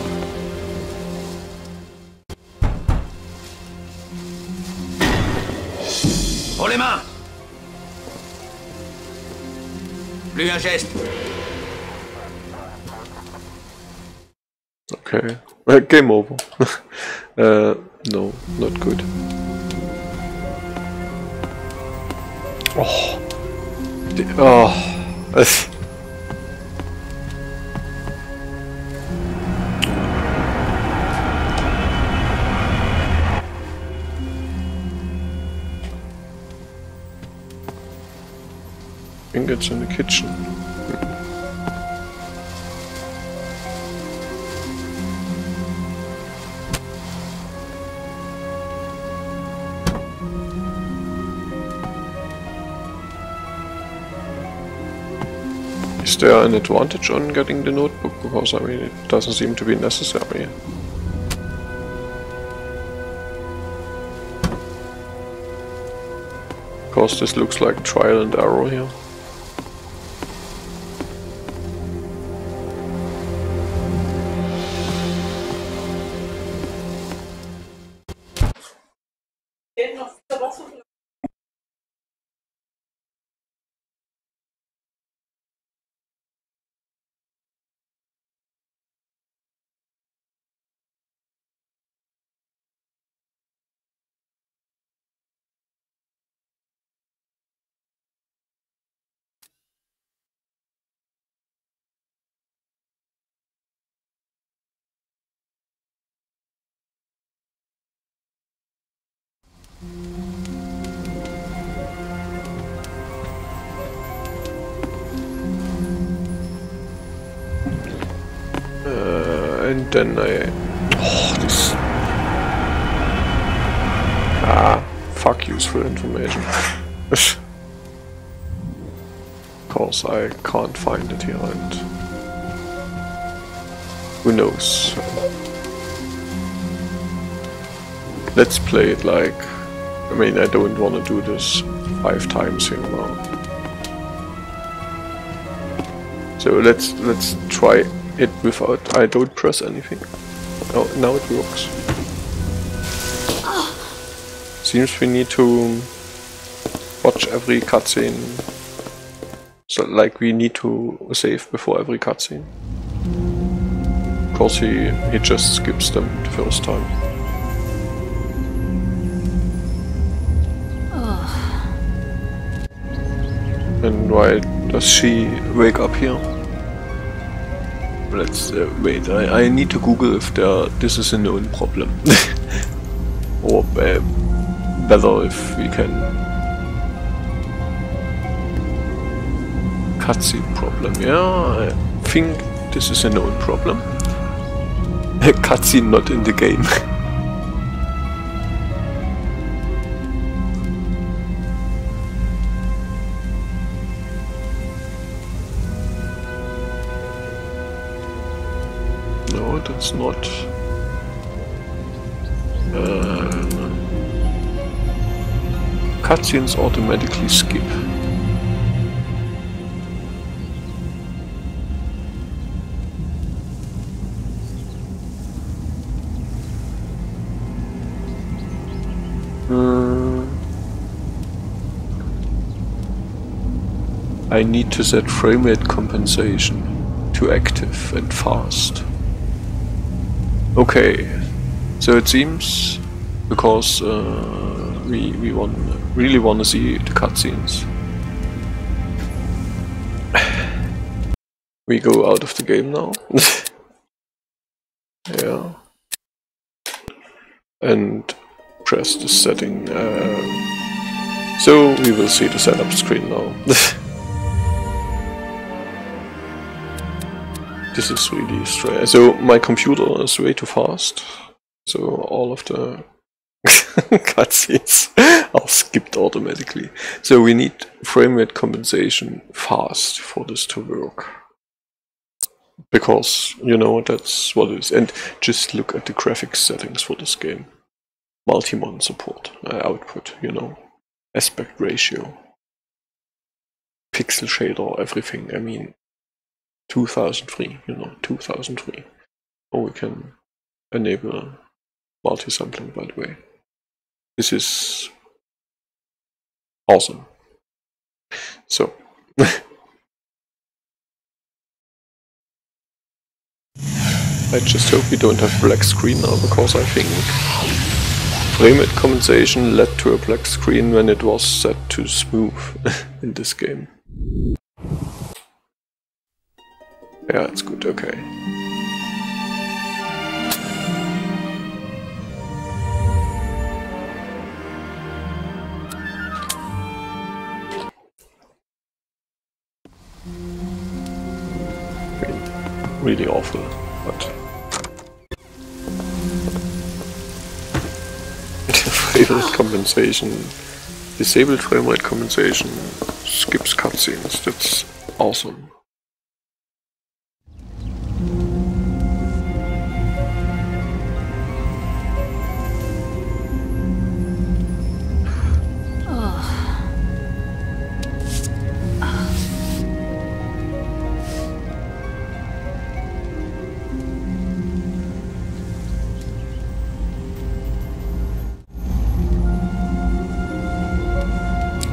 Pour les mains! Plus un geste. Okay. Game over. No, not good. Oh. Oh. I think it's in the kitchen. Is there an advantage on getting the notebook? Because I mean, it doesn't seem to be necessary. Because this looks like trial and error here. And then I... Oh, this... fuck useful information. Cause I can't find it here and... Who knows? Let's play it like... I mean, I don't want to do this 5 times here now. So let's try it without... I don't press anything. Oh, now it works. Seems we need to watch every cutscene. So, like, we need to save before every cutscene. Of course, he just skips them the first time. And why does she wake up here? Let's wait. I need to Google if this is a known problem, or whether if we can cutscene problem. Yeah, I think this is a known problem. A cutscene not in the game. No, that's not. Cutscenes automatically skip. I need to set frame rate compensation to active and fast. Okay, so it seems because we really want to see the cutscenes. We go out of the game now. Yeah, and press the setting. So we will see the setup screen now. This is really strange. So my computer is way too fast. So all of the cutscenes are skipped automatically. So we need frame rate compensation fast for this to work. Because, you know, that's what it is. And just look at the graphics settings for this game. Multi-mon support, output, you know. Aspect ratio. Pixel shader, everything. I mean, 2003, you know, 2003. Or we can enable multi-sampling, by the way. This is awesome. So, I just hope we don't have black screen now, because I think frame rate compensation led to a black screen when it was set to smooth in this game. Yeah, it's good, okay. Really awful, but frame rate compensation, disabled frame rate compensation, skips cutscenes, that's awesome.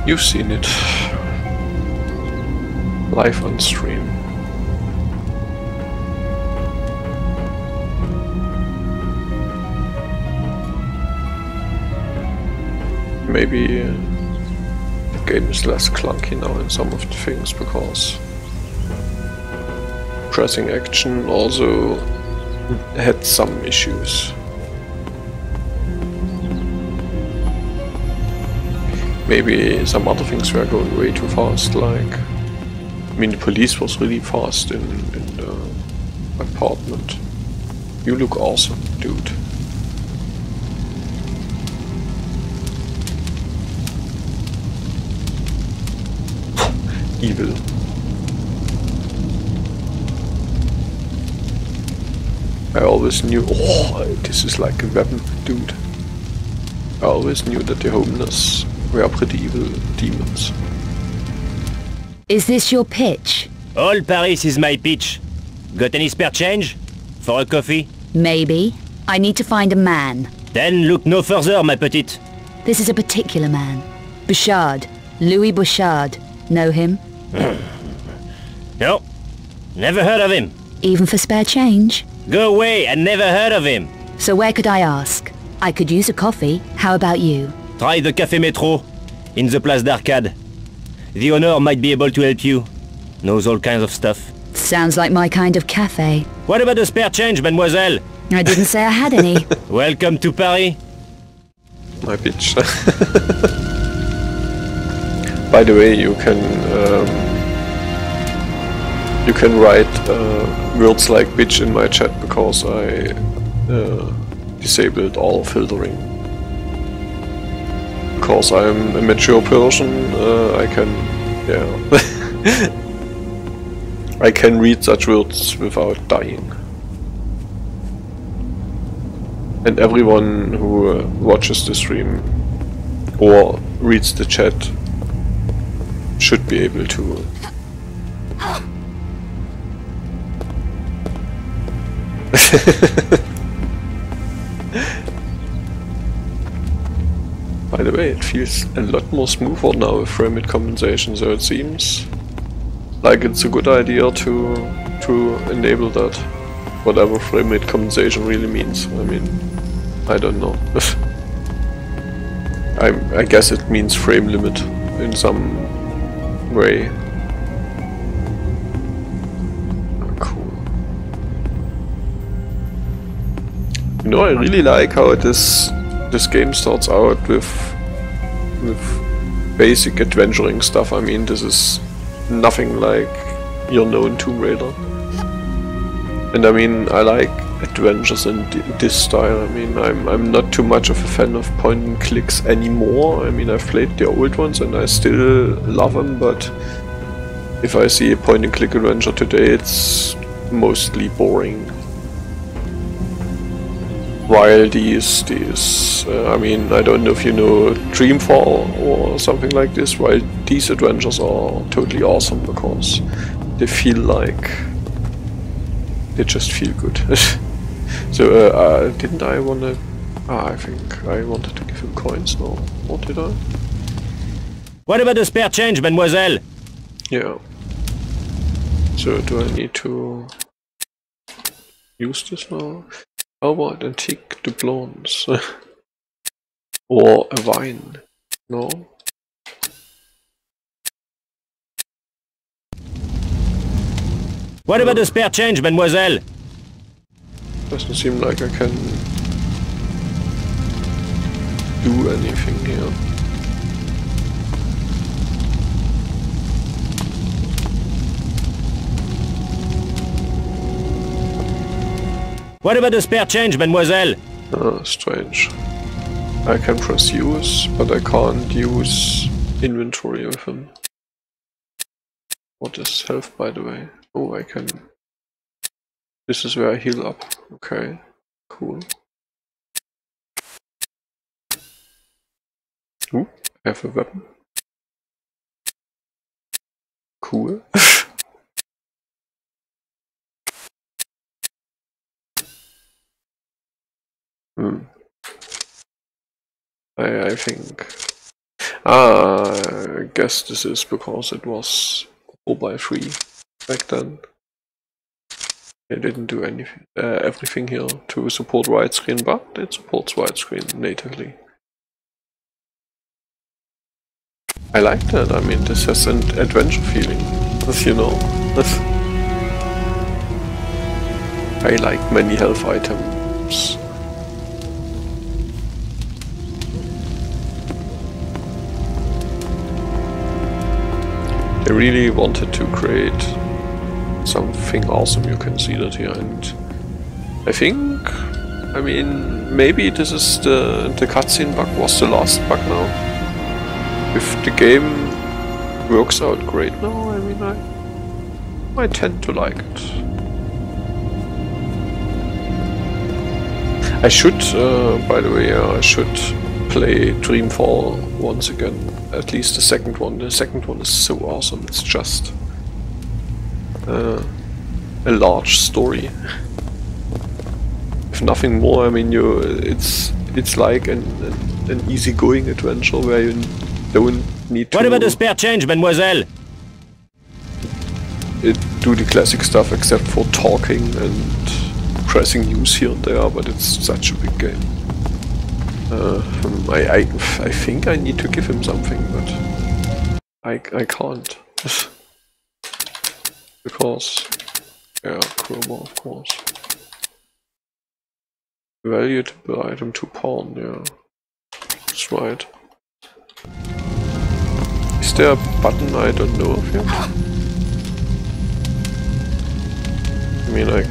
You've seen it live on stream. Maybe the game is less clunky now in some of the things, because pressing action also had some issues. Maybe some other things were going way too fast, like, I mean, the police was really fast in the apartment. You look awesome, dude. Evil. I always knew, oh, this is like a weapon, dude. I always knew that the homeless were pretty evil demons. Is this your pitch? All Paris is my pitch. Got any spare change? For a coffee? Maybe. I need to find a man. Then look no further, ma petite. This is a particular man. Bouchard. Louis Bouchard. Know him? No. Never heard of him. Even for spare change? Go away, I never heard of him. So where could I ask? I could use a coffee. How about you? Try the Café Métro, in the Place d'Arcade. The owner might be able to help you. Knows all kinds of stuff. Sounds like my kind of cafe. What about the spare change, mademoiselle? I didn't say I had any. Welcome to Paris. My bitch. By the way, you can You can write words like bitch in my chat because I disabled all filtering. Because I'm a mature person, I can, yeah, I can read such words without dying. And everyone who watches the stream or reads the chat should be able to. By the way, it feels a lot more smoother now with frame rate compensation, so it seems like it's a good idea to enable that. Whatever frame rate compensation really means. I mean, I don't know. I guess it means frame limit in some way. Cool. You know, I really like how this game starts out with basic adventuring stuff. I mean, this is nothing like your known Tomb Raider. And I mean, I like adventures in this style. I mean, I'm not too much of a fan of point and clicks anymore. I mean, I've played the old ones and I still love them, but if I see a point and click adventure today, it's mostly boring. While these, I mean, I don't know if you know Dreamfall or something like this, while these adventures are totally awesome because they feel like, they just feel good. So, didn't I wanna, I think I wanted to give him coins now, or did I? What about the spare change, mademoiselle? Yeah. So, do I need to use this now? How about antique doubloons? Or a wine? No? What about the spare change, mademoiselle? Doesn't seem like I can do anything here. What about the spare change, mademoiselle? Strange. I can press use, but I can't use inventory with him. What is health, by the way? Oh, I can. This is where I heal up. Okay, cool. Ooh, I have a weapon. Cool. I think. I guess this is because it was 4x3 back then. They didn't do anything, everything here to support widescreen, but it supports widescreen natively. I like that. I mean, this has an adventure feeling, as you know. I like many health items. They really wanted to create something awesome, you can see that here, and I think, I mean, maybe this is the cutscene bug was the last bug now. If the game works out great now, I mean, I tend to like it. I should, by the way, I should play Dreamfall once again. At least the second one. The second one is so awesome. It's just a large story. If nothing more, I mean, it's like an easygoing adventure where you don't need to. What about the spare change, mademoiselle? Do the classic stuff except for talking and pressing use here and there, but it's such a big game. I think I need to give him something, but I can't. Because, yeah, Chroma, of course. Valuable item to pawn, yeah. That's right. Is there a button I don't know of yet? mean, I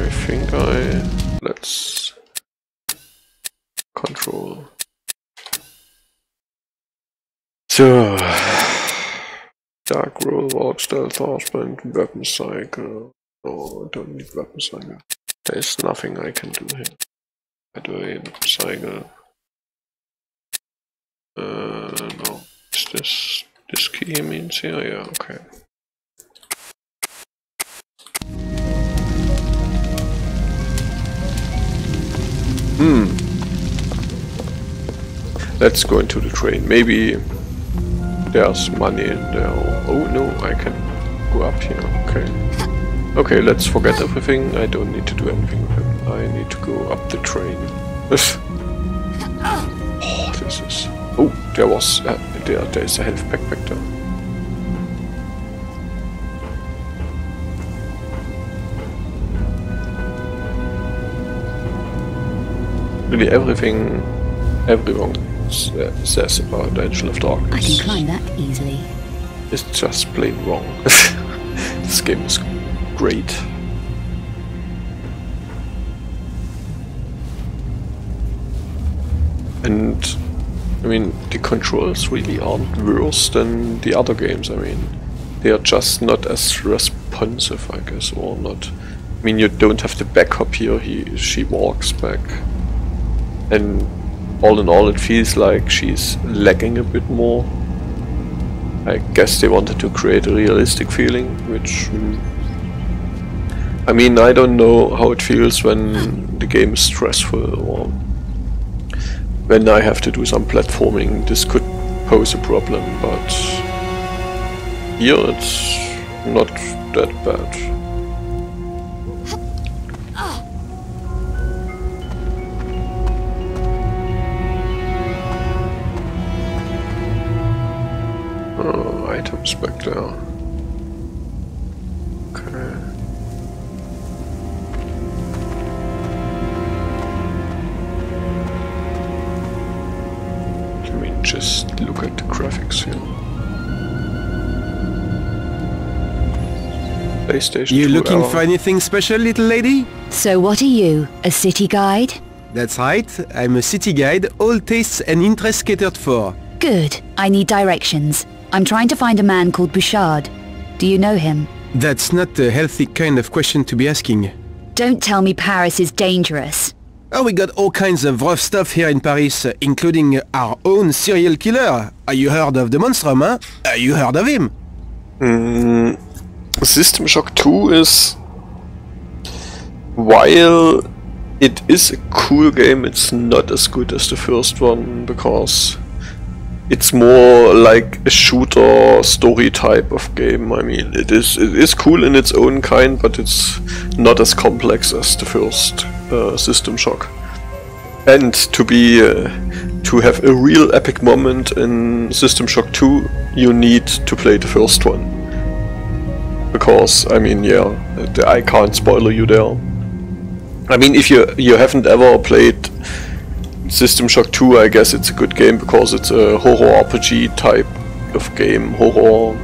think let's control. So, dark roll, walk, stealth, harassment, weapon cycle. Oh, I don't need weapon cycle. There's nothing I can do here. By the way, weapon cycle. No. Is this key means here? Yeah, okay. Let's go into the train. Maybe there's money in there. Oh no, I can go up here. Okay. Okay, let's forget everything. I don't need to do anything with him. I need to go up the train. Oh, this is... Oh, there was... there's a health backpack there. Really everything... everyone says about Angel of Darkness. I can climb that easily. It's just plain wrong. This game is great. And I mean, the controls really aren't worse than the other games. I mean, they are just not as responsive, I guess, or not. I mean, you don't have the backup here. She walks back, and all in all, it feels like she's lagging a bit more. I guess they wanted to create a realistic feeling, which... I mean, I don't know how it feels when the game is stressful, or when I have to do some platforming. This could pose a problem, but here it's not that bad. Items back there. Okay. Let me just look at the graphics here. PlayStation. You looking for anything special, little lady? So what are you, a city guide? That's right, I'm a city guide, all tastes and interests catered for. Good. I need directions. I'm trying to find a man called Bouchard. Do you know him? That's not a healthy kind of question to be asking. Don't tell me Paris is dangerous. Oh, we got all kinds of rough stuff here in Paris, including our own serial killer. You heard of the Monstrum, huh? You heard of him? System Shock 2 is... While it is a cool game, it's not as good as the first one, because it's more like a shooter story type of game. I mean, it is cool in its own kind, but it's not as complex as the first System Shock. And to have a real epic moment in System Shock 2, you need to play the first one. Because, I mean, yeah, I can't spoiler you there. I mean, if you haven't ever played System Shock 2, I guess it's a good game because it's a horror RPG type of game, horror,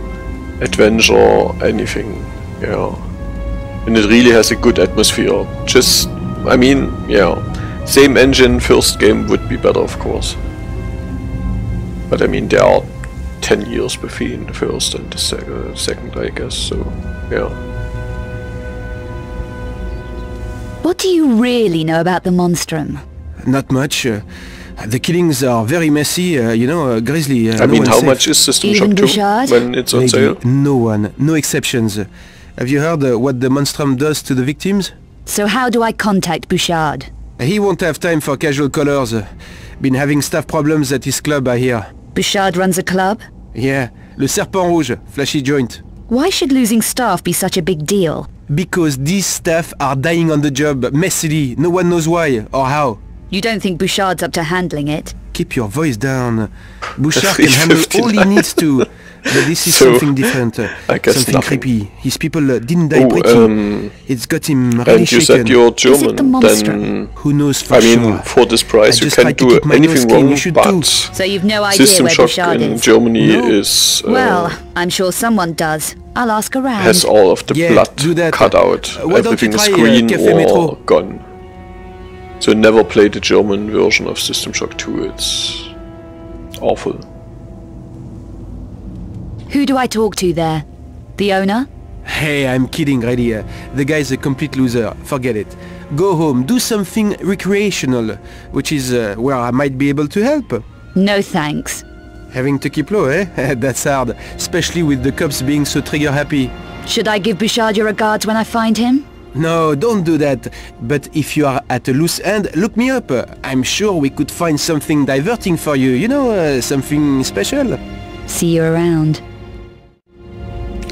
adventure, anything, yeah. And it really has a good atmosphere. Just, I mean, yeah, same engine, first game would be better, of course. But I mean, there are 10 years between the first and the second, I guess, so, yeah. What do you really know about the Monstrum? Not much. The killings are very messy, you know, grisly. I mean, how much is System Shock 2 when it's on sale? No one, no exceptions. Have you heard what the Monstrum does to the victims? So how do I contact Bouchard? He won't have time for casual callers. Been having staff problems at his club, I hear. Bouchard runs a club? Yeah, Le Serpent Rouge, flashy joint. Why should losing staff be such a big deal? Because these staff are dying on the job, messily. No one knows why or how. You don't think Bouchard's up to handling it? Keep your voice down. Bouchard can handle all he needs to. But this is So, something different. I guess something nothing. creepy. His people didn't die Oh, pretty. It's got him really and you shaken. said you're Is it the German, monster? then Who knows for I mean, sure? for this price I you just can't tried to do keep my nose anything clean, wrong, you should but too. So you've no idea System where Shock Bouchard in is? Germany No. is Well, I'm sure someone does. I'll ask around. has all of the Yeah, blood do that. cut out. Why don't you Everything is try, green Café or Metro? gone. So never play the German version of System Shock 2, it's awful. Who do I talk to there? The owner? Hey, I'm kidding, really. The guy's a complete loser. Forget it. Go home, do something recreational, which is where I might be able to help. No thanks. Having to keep low, eh? That's hard, especially with the cops being so trigger happy. Should I give Bouchard your regards when I find him? No, don't do that. But if you are at a loose end, look me up. I'm sure we could find something diverting for you, you know, something special. See you around.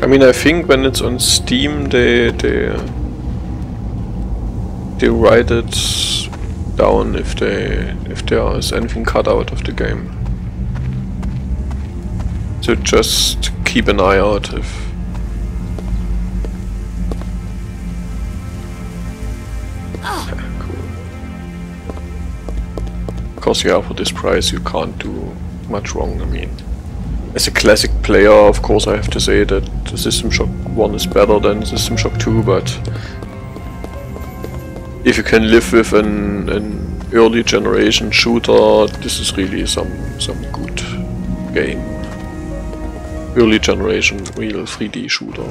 I mean, I think when it's on Steam, they write it down if there is anything cut out of the game. So just keep an eye out if. Yeah, cool. Of course, yeah, for this price you can't do much wrong. I mean, as a classic player, of course, I have to say that the System Shock 1 is better than System Shock 2, but if you can live with an early generation shooter, this is really some good game. Early generation real 3D shooter.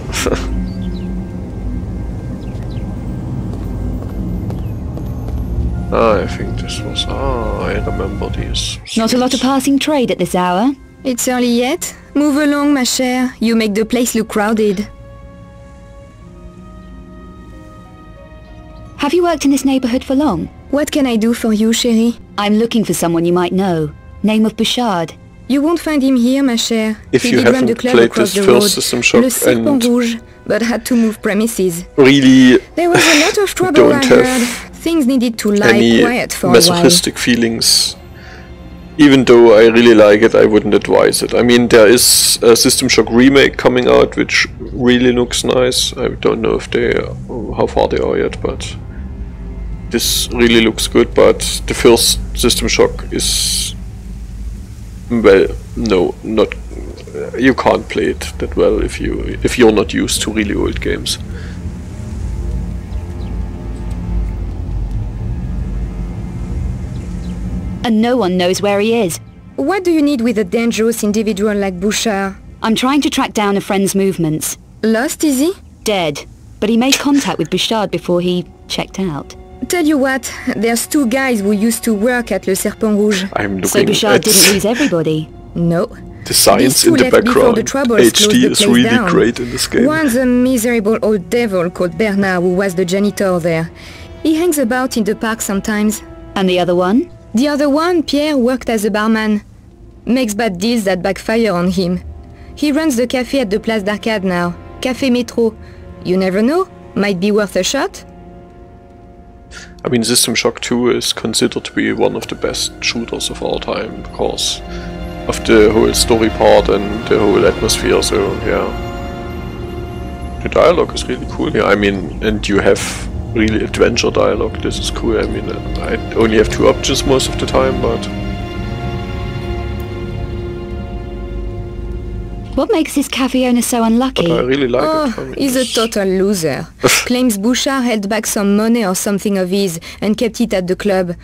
I think this was... I remember these. Not a lot of passing trade at this hour. It's early yet. Move along, ma chère. You make the place look crowded. Have you worked in this neighborhood for long? What can I do for you, chérie? I'm looking for someone you might know. Name of Bouchard. You won't find him here, ma chère. If he you did run haven't the club played across this the first road, System Shock Le Serpent and Rouge, but had to move premises. really There was a lot of trouble, don't I have heard. Things needed to lie any quiet for a while. masochistic feelings, even though I really like it, I wouldn't advise it. I mean, there is a System Shock remake coming out which really looks nice. I don't know if how far they are yet, but this really looks good. But the first System Shock is, well, no, not. You can't play it that well if you're not used to really old games. And no one knows where he is. What do you need with a dangerous individual like Bouchard? I'm trying to track down a friend's movements. Lost, is he? Dead. But he made contact with Bouchard before he checked out. Tell you what, there's two guys who used to work at Le Serpent Rouge. I'm So looking Bouchard at didn't lose everybody. No. the science These two in the left before the background. troubles closed HD the is place really down. great in this game. One's a miserable old devil called Bernard who was the janitor there. He hangs about in the park sometimes. And the other one? The other one, Pierre, worked as a barman. Makes bad deals that backfire on him. He runs the cafe at the Place d'Arcade now. Café Metro. You never know. Might be worth a shot. I mean, System Shock 2 is considered to be one of the best shooters of all time because of the whole story part and the whole atmosphere, so yeah. The dialogue is really cool. Yeah, I mean, and you have really adventure dialogue, this is cool. I mean, I only have two options most of the time, but... What makes this cafe owner so But unlucky? I really like it. I Oh, mean, he's a it's- total loser. Claims Bouchard held back some money or something of his and kept it at the club.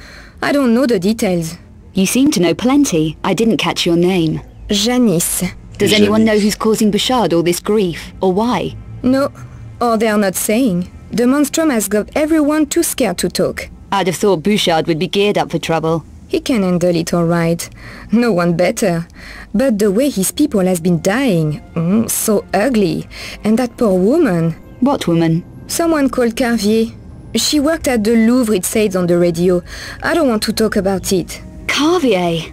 I don't know the details. You seem to know plenty. I didn't catch your name. Janice. Does anyone know Janice. who's causing Bouchard all this grief? Or why? No. Or they're not saying. The monstrum has got everyone too scared to talk. I'd have thought Bouchard would be geared up for trouble. He can handle it all right. No one better. But the way his people has been dying, so ugly. And that poor woman. What woman? Someone called Carvier. She worked at the Louvre, it says on the radio. I don't want to talk about it. Carvier!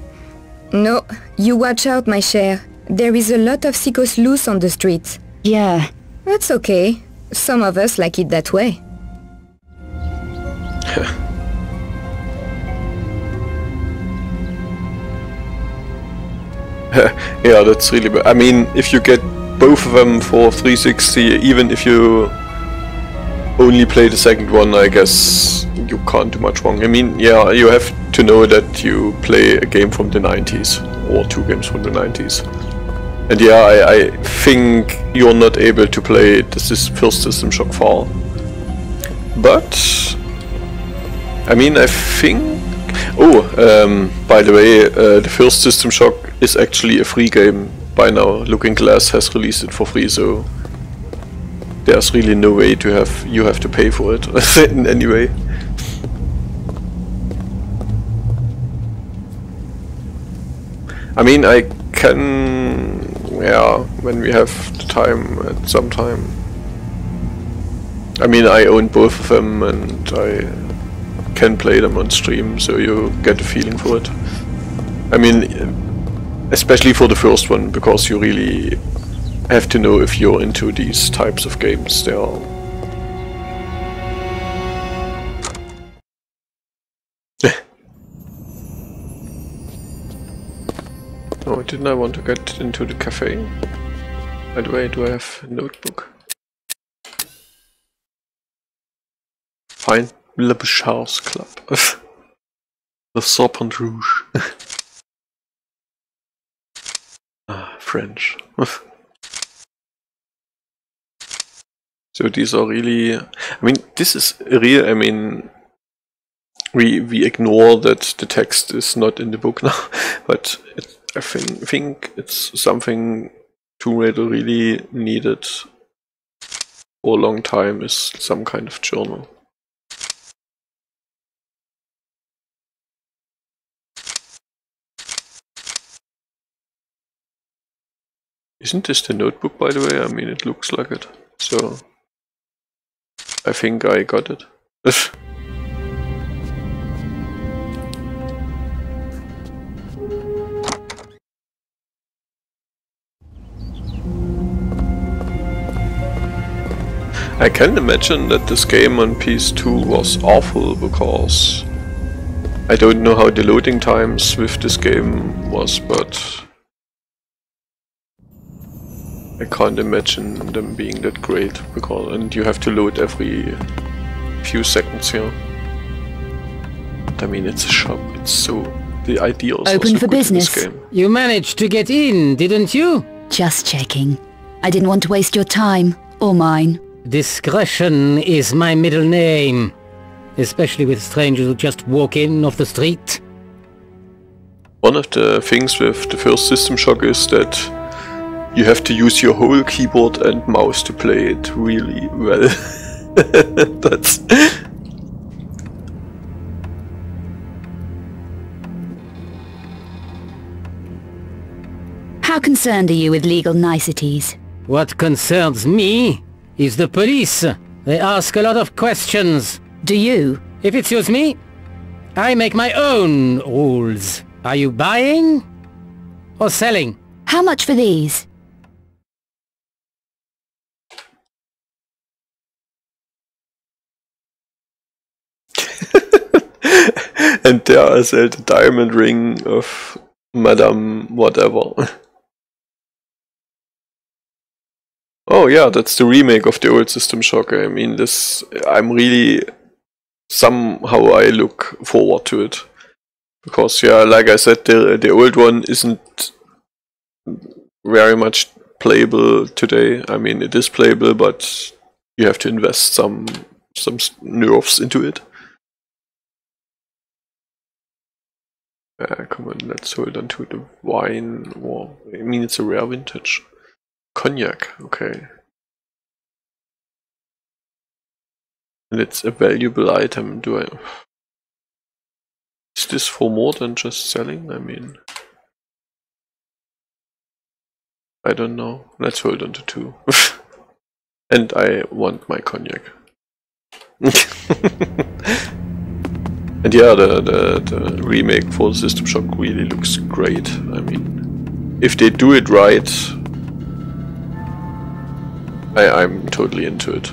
No, you watch out, my chère. There is a lot of sickos loose on the streets. Yeah. That's okay. Some of us like it that way. Yeah, that's really bad. I mean, if you get both of them for 360, even if you only play the second one, I guess you can't do much wrong. I mean, yeah, you have to know that you play a game from the 90s, or 2 games from the 90s. And yeah, I think you're not able to play this first System Shock 4. But I mean, I think... Oh, by the way, the first System Shock is actually a free game by now. Looking Glass has released it for free, so there's really no way to you have to pay for it in any way. I mean, I can, yeah, when we have the time at some time. I mean, I own both of them and I can play them on stream, so you get a feeling for it. I mean, especially for the first one, because you really have to know if you're into these types of games. They are... Oh, didn't I want to get into the cafe? By the way, do I have a notebook? Fine. Le Bouchard's Club. The Serpent Rouge. Ah, French. So these are really... I mean, this is real... I mean... We ignore that the text is not in the book now, but I think it's something Tomb Raider really needed for a long time, is some kind of journal. Isn't this the notebook, by the way? I mean, it looks like it, so I think I got it. I can imagine that this game on PS2 was awful, because I don't know how the loading times with this game was, but I can't imagine them being that great, and you have to load every few seconds here. But I mean, it's a shop, it's so... the idea is open for business. You managed to get in, didn't you? Just checking. I didn't want to waste your time, or mine. Discretion is my middle name, especially with strangers who just walk in off the street. One of the things with the first System Shock is that you have to use your whole keyboard and mouse to play it really well. That's... How concerned are you with legal niceties? What concerns me is the police. They ask a lot of questions. Do you? If it suits me, I make my own rules. Are you buying or selling? How much for these? And there I sell the diamond ring of Madame whatever. Oh yeah, that's the remake of the old System Shock. I mean, this... I'm really... somehow I look forward to it. Because, yeah, like I said, the old one isn't very much playable today. I mean, it is playable, but you have to invest some nerves into it. Come on, let's hold on to the wine. Or, I mean, it's a rare vintage. Cognac, okay. And it's a valuable item. Is this for more than just selling? I mean, I don't know. Let's hold on to 2. And I want my cognac. And yeah, the remake for the System Shock really looks great. I mean, if they do it right, I'm totally into it.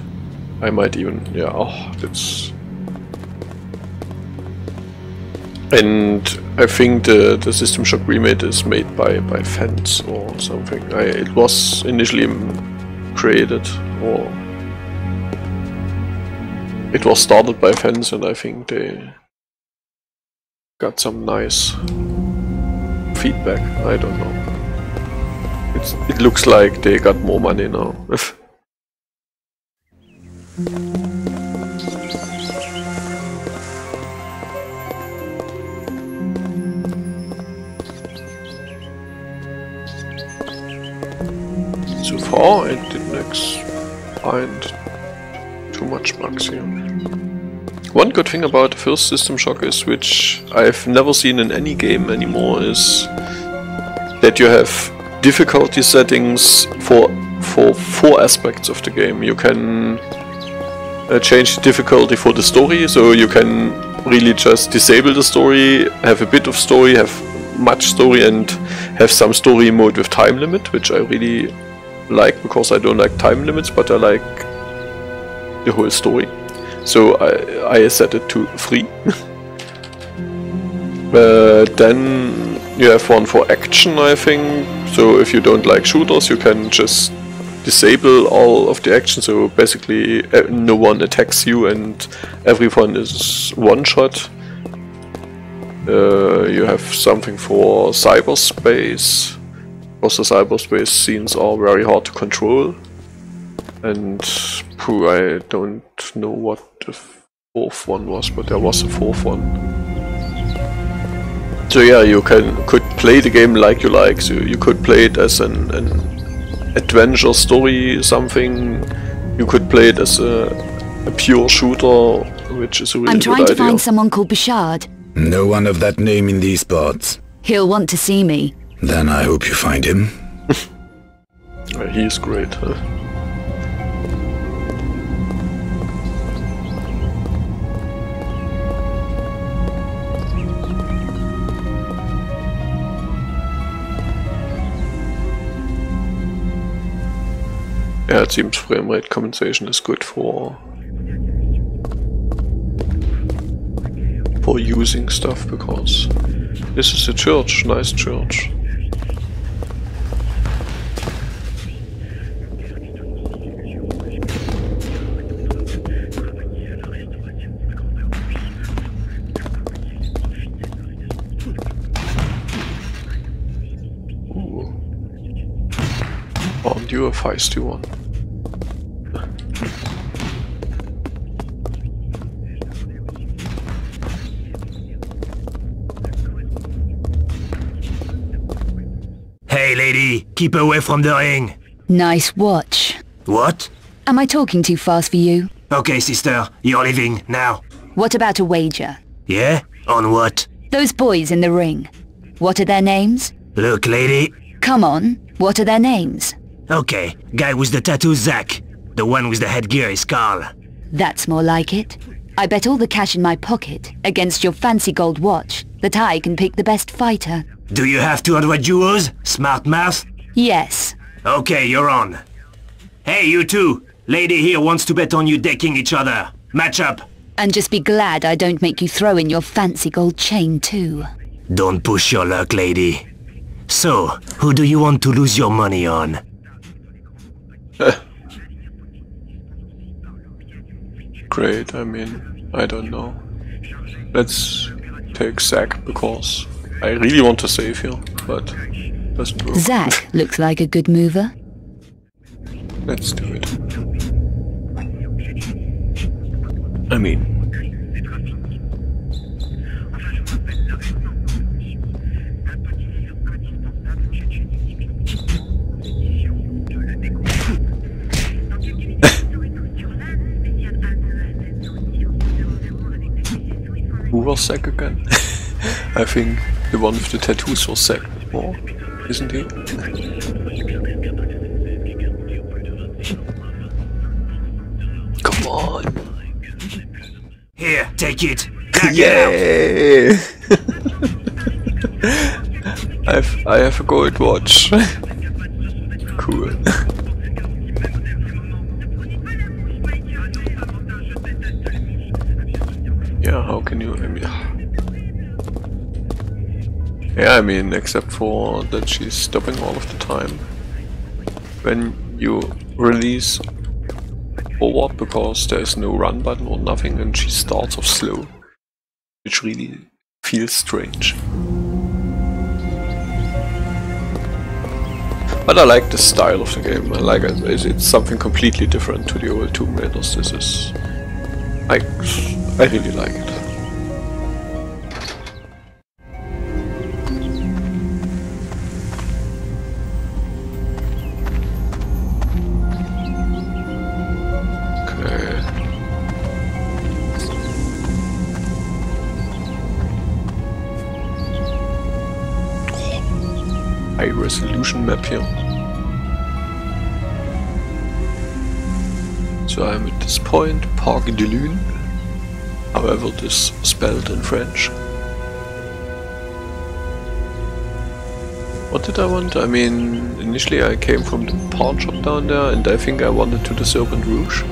I might even, yeah, oh, that's... And I think the System Shock remake is made by Fans or something. It was initially created, or it was started by Fans, and I think they got some nice feedback. I don't know. It looks like they got more money now. So far, I didn't find too much bugs here. One good thing about the first System Shock is, which I've never seen in any game anymore, is that you have difficulty settings for 4 aspects of the game. You can change the difficulty for the story, so you can really just disable the story, have a bit of story, have much story, and have some story mode with time limit, which I really like, because I don't like time limits, but I like the whole story. So I set it to 3. Then you have one for action, I think. So if you don't like shooters, you can just disable all of the action. So basically no one attacks you and everyone is one shot. You have something for cyberspace, because the cyberspace scenes are very hard to control. And I don't know what the 4th one was, but there was a 4th one. So yeah, you could play the game like you like. So you could play it as an adventure story, something. You could play it as a pure shooter, which is a really good idea. I'm trying to find someone called Bouchard. No one of that name in these parts. He'll want to see me. Then I hope you find him. He's great, huh? Yeah, it seems framerate compensation is good for using stuff, because this is a church, nice church. Ooh. Aren't you a feisty one? Hey lady, keep away from the ring. Nice watch. What? Am I talking too fast for you? Okay sister, you're leaving, now. What about a wager? Yeah? On what? Those boys in the ring. What are their names? Look lady. Come on, what are their names? Okay, guy with the tattoo, Zach. The one with the headgear is Carl. That's more like it. I bet all the cash in my pocket against your fancy gold watch that I can pick the best fighter. Do you have 200 euros? Smart mouth? Yes. Okay, you're on. Hey, you two. Lady here wants to bet on you decking each other. Match up. And just be glad I don't make you throw in your fancy gold chain too. Don't push your luck, lady. So, who do you want to lose your money on? Great, I mean, I don't know. Let's take Zach, because I really want to save here, but doesn't work. Zach looks like a good mover. Let's do it. I mean... Who was Zack again? I think the one with the tattoos was Zack before, isn't he? Come on! Here, take it! Yay! I have a gold watch. Cool. Yeah, how can you... I mean, Yeah, I mean, except for that she's stopping all of the time when you release forward, because there's no run button or nothing, and she starts off slow, which really feels strange. But I like the style of the game. I like it. It's something completely different to the old Tomb Raiders. This is... I really like it. High resolution map here. So I'm at this point, Parc de Lune, however this is spelled in French. What did I want? I mean, initially I came from the pawn shop down there, and I think I wanted to the Serpent Rouge.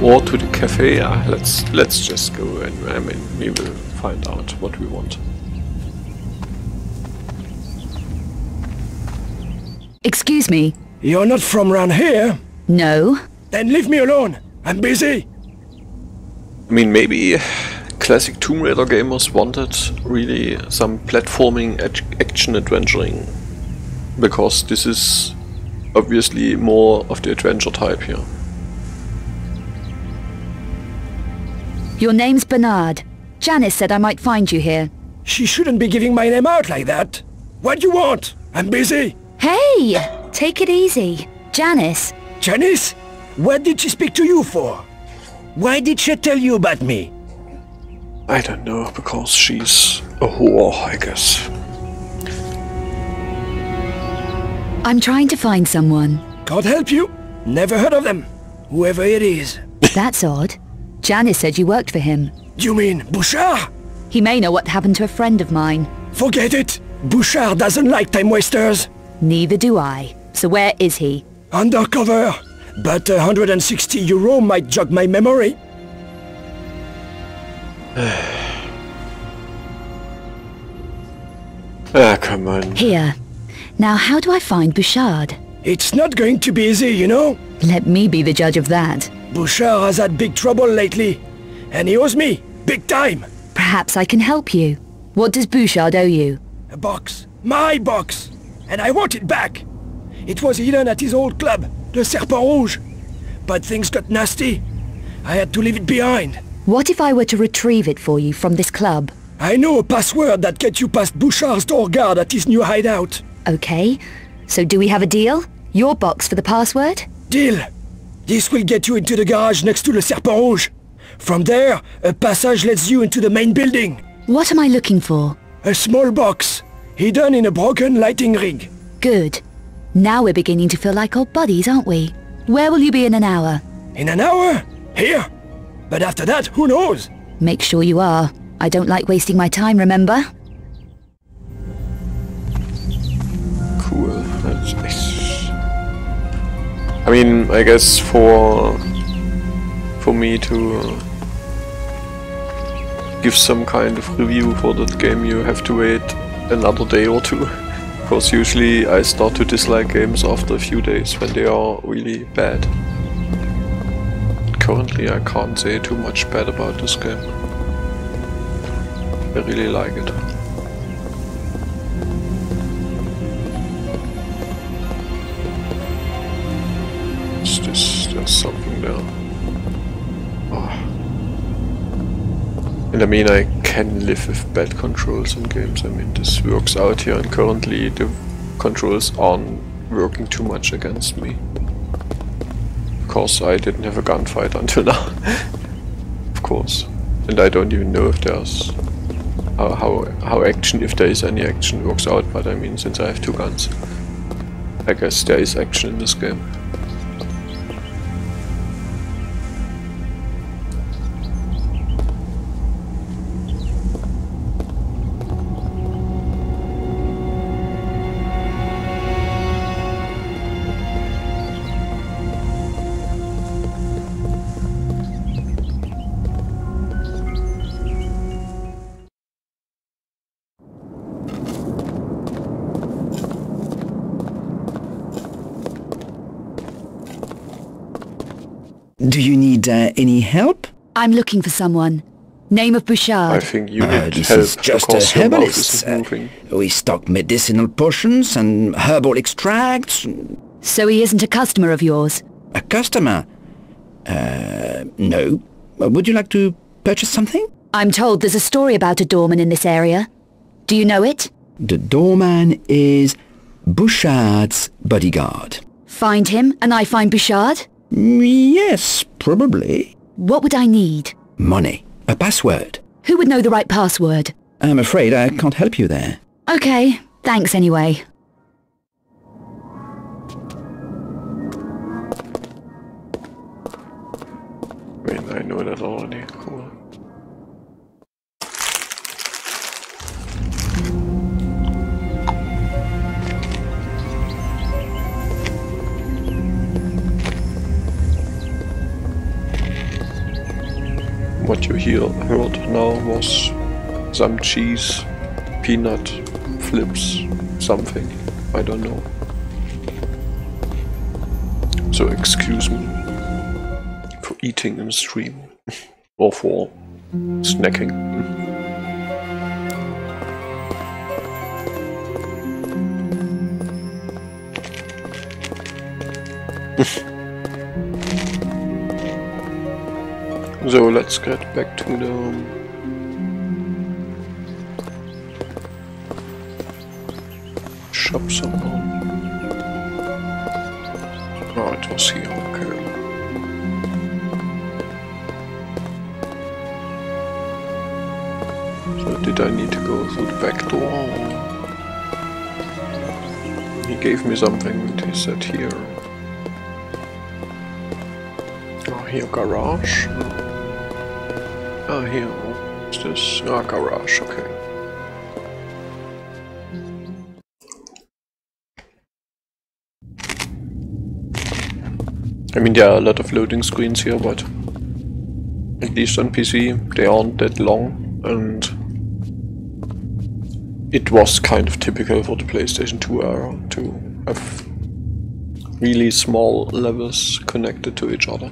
Or to the cafe. Yeah, let's just go, and I mean, we will find out what we want. Excuse me? You're not from around here? No. Then leave me alone. I'm busy. I mean, maybe classic Tomb Raider gamers wanted really some platforming action adventuring, because this is obviously more of the adventure type here. Your name's Bernard. Janice said I might find you here. She shouldn't be giving my name out like that. What do you want? I'm busy. Hey! Take it easy. Janice. Janice? What did she speak to you for? Why did she tell you about me? I don't know, because she's a whore, I guess. I'm trying to find someone. Can't help you. Never heard of them. Whoever it is. That's odd. Janice said you worked for him. You mean Bouchard? He may know what happened to a friend of mine. Forget it. Bouchard doesn't like time wasters. Neither do I. So where is he? Undercover. But 160 euro might jog my memory. Ah, come on. Here. Now how do I find Bouchard? It's not going to be easy, you know? Let me be the judge of that. Bouchard has had big trouble lately. And he owes me. Big time. Perhaps I can help you. What does Bouchard owe you? A box. My box. And I want it back. It was hidden at his old club, the Serpent Rouge. But things got nasty. I had to leave it behind. What if I were to retrieve it for you from this club? I know a password that gets you past Bouchard's door guard at his new hideout. Okay. So do we have a deal? Your box for the password? Deal. This will get you into the garage next to the Serpent Rouge. From there, a passage lets you into the main building. What am I looking for? A small box, hidden in a broken lighting rig. Good. Now we're beginning to feel like old buddies, aren't we? Where will you be in an hour? In an hour? Here. But after that, who knows? Make sure you are. I don't like wasting my time, remember? Cool. That's nice. I mean, I guess for me to give some kind of review for that game, you have to wait another day or two. Because usually I start to dislike games after a few days when they are really bad. Currently I can't say too much bad about this game. I really like it. There's something there. Oh. And I mean, I can live with bad controls in games. I mean, this works out here, and currently the controls aren't working too much against me. Because I didn't have a gunfight until now. Of course. And I don't even know if there's... how action, if there is any action, works out, but I mean, since I have two guns, I guess there is action in this game. Do you need any help? I'm looking for someone. Name of Bouchard. I think you need This help is just a because your mouth herbalist. isn't moving. We stock medicinal potions and herbal extracts. So he isn't a customer of yours? A customer? No. Would you like to purchase something? I'm told there's a story about a doorman in this area. Do you know it? The doorman is Bouchard's bodyguard. Find him and I find Bouchard? Yes, probably. What would I need? Money. A password. Who would know the right password? I'm afraid I can't help you there. Okay, thanks anyway. I mean, I know that already. Cool. What you heard now was some cheese, peanut, flips, something. I don't know. So excuse me for eating in stream or for snacking. So let's get back to the shop somehow. Oh, it was here, okay. So did I need to go through the back door? He gave me something and he said here. Oh, here garage. Oh, here, what's this? Ah, garage, okay. I mean, there are a lot of loading screens here, but at least on PC they aren't that long, and it was kind of typical for the PlayStation 2 era to have really small levels connected to each other.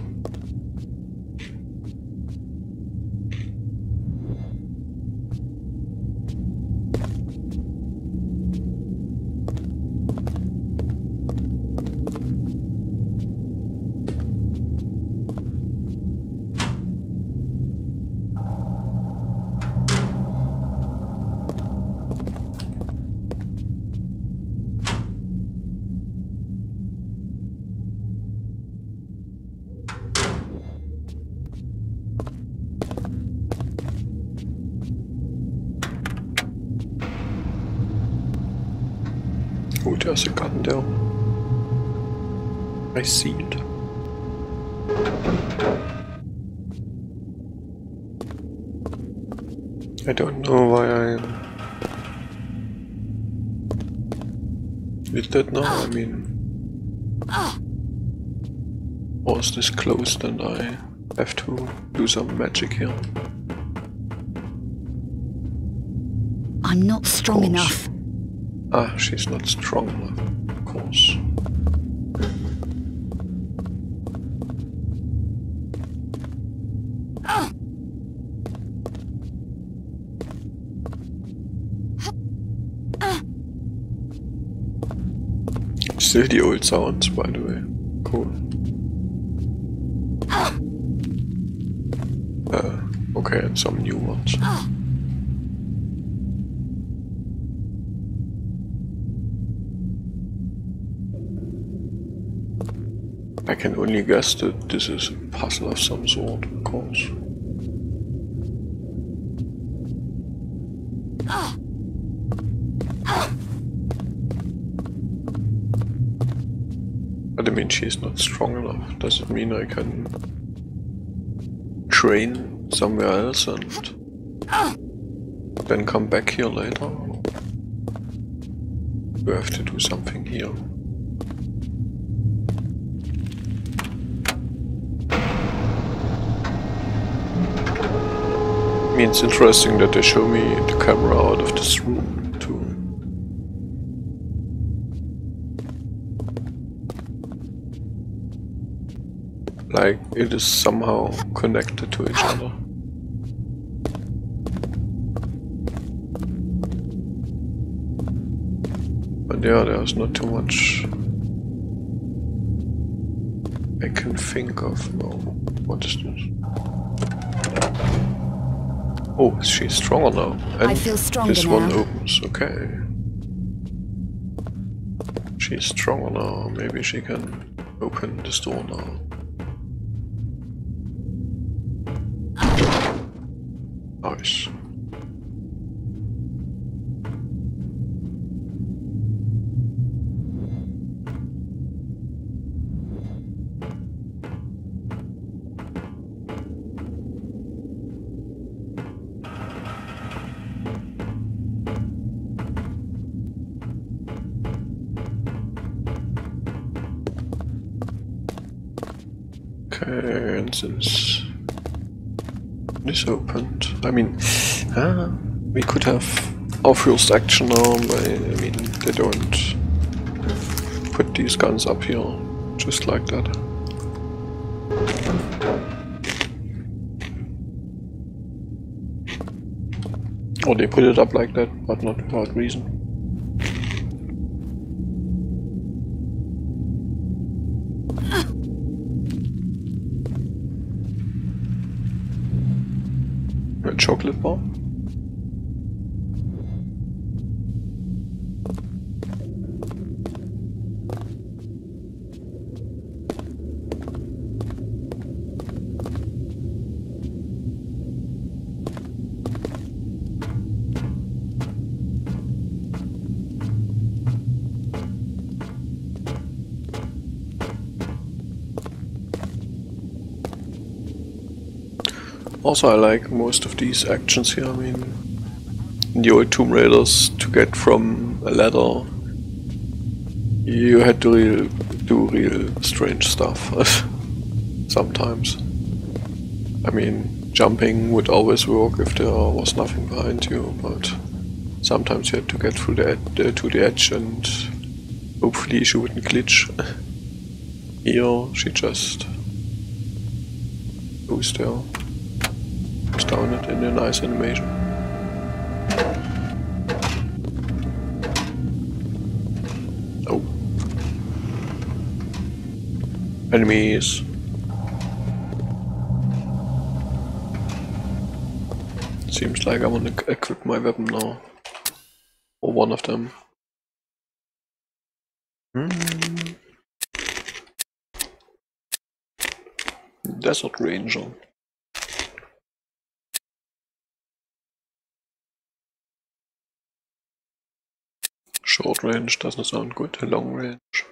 Oh, there's a gun there. I see it. I don't know why I did that now, I mean... Or is this closed and I have to do some magic here? I'm not strong enough. Ah, she's not strong enough, of course. Still the old sounds, by the way. Cool. Okay, and some new ones. I can only guess that this is a puzzle of some sort, of course. But I mean, she's not strong enough. Does it mean I can train somewhere else and then come back here later? Do I have to do something here? I mean, it's interesting that they show me the camera out of this room too. Like it is somehow connected to each other. But yeah, there's not too much I can think of. No, what is this? Oh, she's stronger now. And I feel stronger this now. one opens, okay. She's stronger now, maybe she can open this door now. Nice. Okay, and since this opened, I mean, we could have our first action now. I mean, they don't put these guns up here just like that. Or they put it up like that, but not without reason. A chocolate bar? Also, I like most of these actions here. I mean, in the old Tomb Raiders, to get from a ladder, you had to do real strange stuff. Sometimes. I mean, jumping would always work if there was nothing behind you, but sometimes you had to get through to the edge and hopefully she wouldn't glitch. Here, she just goes there. Down it in a nice animation. Oh. Enemies. Seems like I want to equip my weapon now. Or one of them. Desert Ranger. Short range doesn't sound good, long range.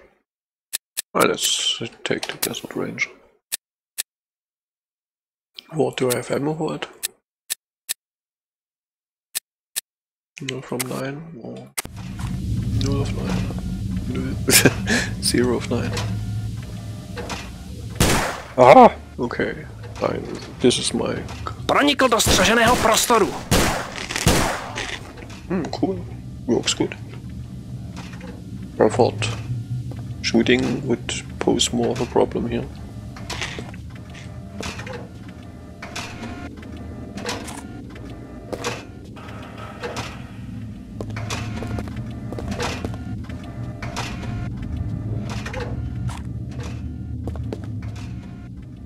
Well, let's take the Desert Ranger. What do I have ammo for it? No, from 9 or 0 of 9. 0 of 9. Ah! Okay, fine. This is my... Pronikl do střeženého prostoru. Cool. Works good. I thought shooting would pose more of a problem here.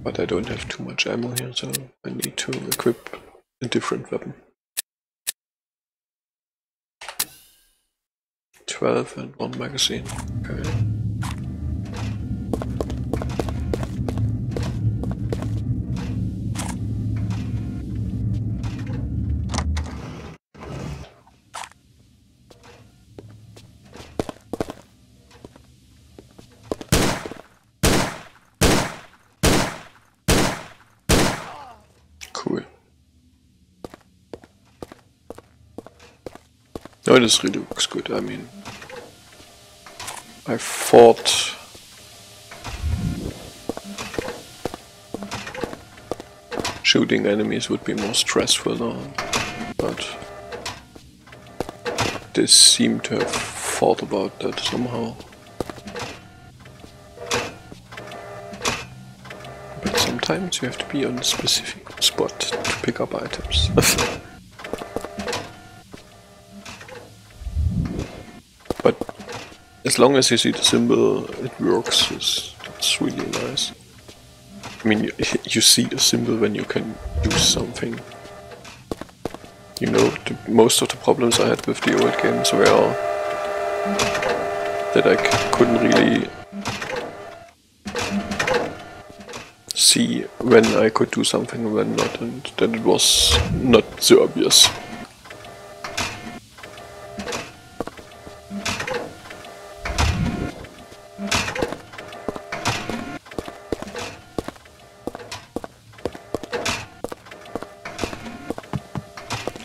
But I don't have too much ammo here, so I need to equip a different weapon. 12 and 1 magazine. Okay. Cool. No, this really looks good. I mean, I thought shooting enemies would be more stressful now, but they seem to have thought about that somehow. sometimes you have to be on a specific spot to pick up items. But as long as you see the symbol, it works. It's really nice. I mean, you see a symbol when you can use something. You know, most of the problems I had with the old games were that I couldn't really see when I could do something and when not, and that it was not so obvious.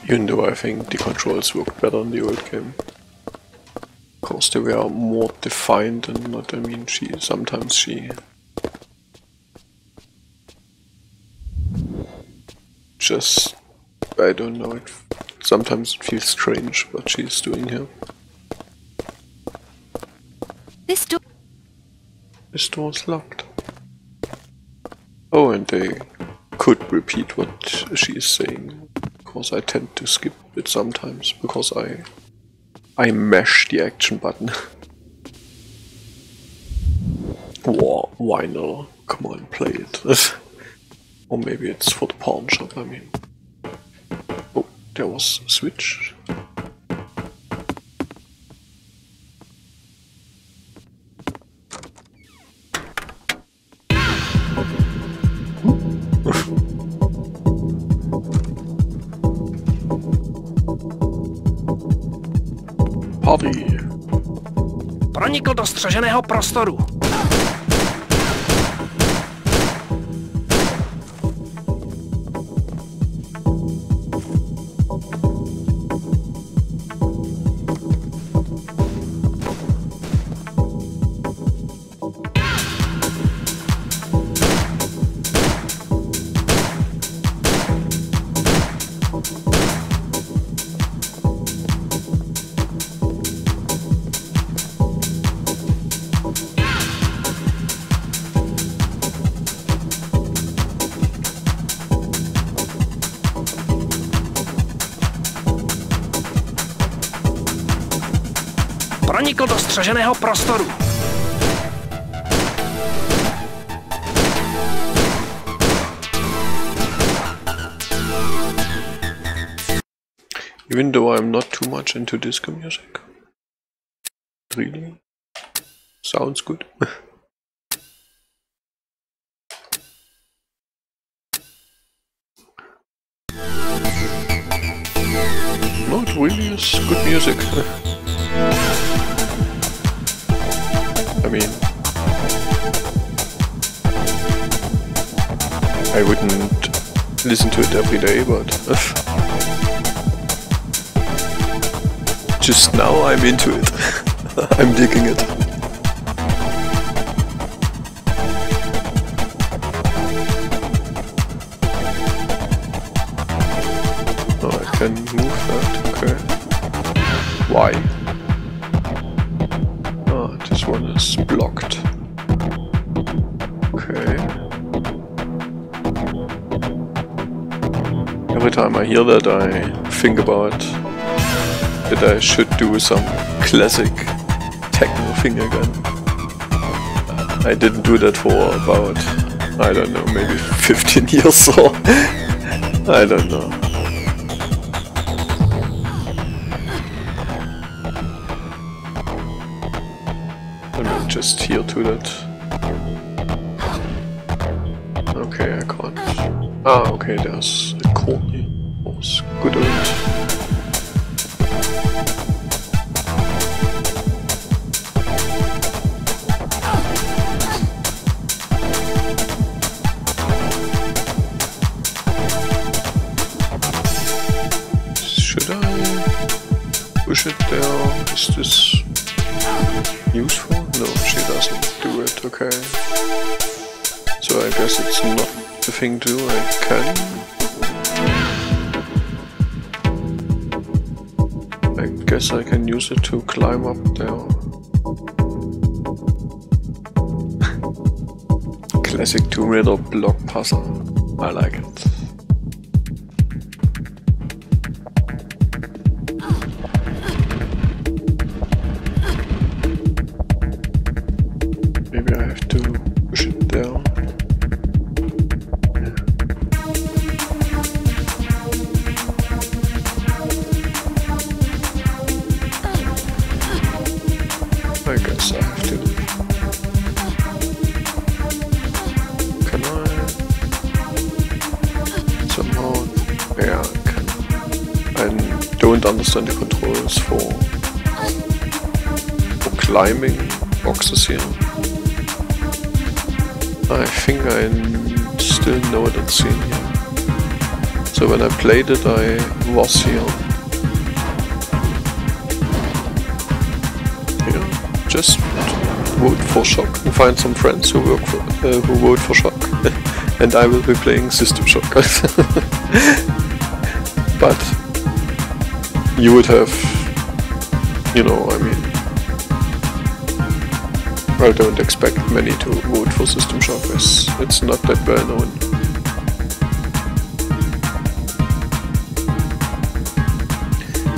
Even though I think the controls worked better in the old game. Because they were more defined and not, I mean, sometimes she just, I don't know, sometimes it feels strange what she's doing here. This door's locked. Oh, and they could repeat what she's saying. Because I tend to skip it sometimes, because I mash the action button. Why not? Come on, play it. Or maybe it's for the pawn shop, I mean. Oh, there was a switch. Party. Pronikl do střeženého prostoru. Pronikl do střeženého prostoru. Even though I'm not too much into disco music. Really? Sounds good. No, it really is good music. I mean, I wouldn't listen to it every day, but just now I'm into it. I'm digging it. Oh, I can move that, okay. Why? Oh, this one is blocked. Okay. Every time I hear that, I think about that I should do some classic techno thing again. I didn't do that for about, I don't know, maybe 15 years or I don't know. Let me just hear to that. Okay, I can't. Ah, okay, there's a corner. Oh, it's good old. Should I push it there? Is this useful? No, she doesn't do it, okay. So I guess it's not the thing to do. I can. I guess I can use it to climb up there. Classic Tomb Raider block puzzle. I like it. Maybe I have to push it there. I guess I have to. Can I? Somehow? Yeah, I can. I don't understand the controls for climbing boxes here. I think I still know that scene here. So when I played it, I was here. Just vote for Shock and find some friends who work for who vote for Shock, and I will be playing System Shock. But you would have, you know, I mean, I don't expect many to vote for System Shock as it's not that well known.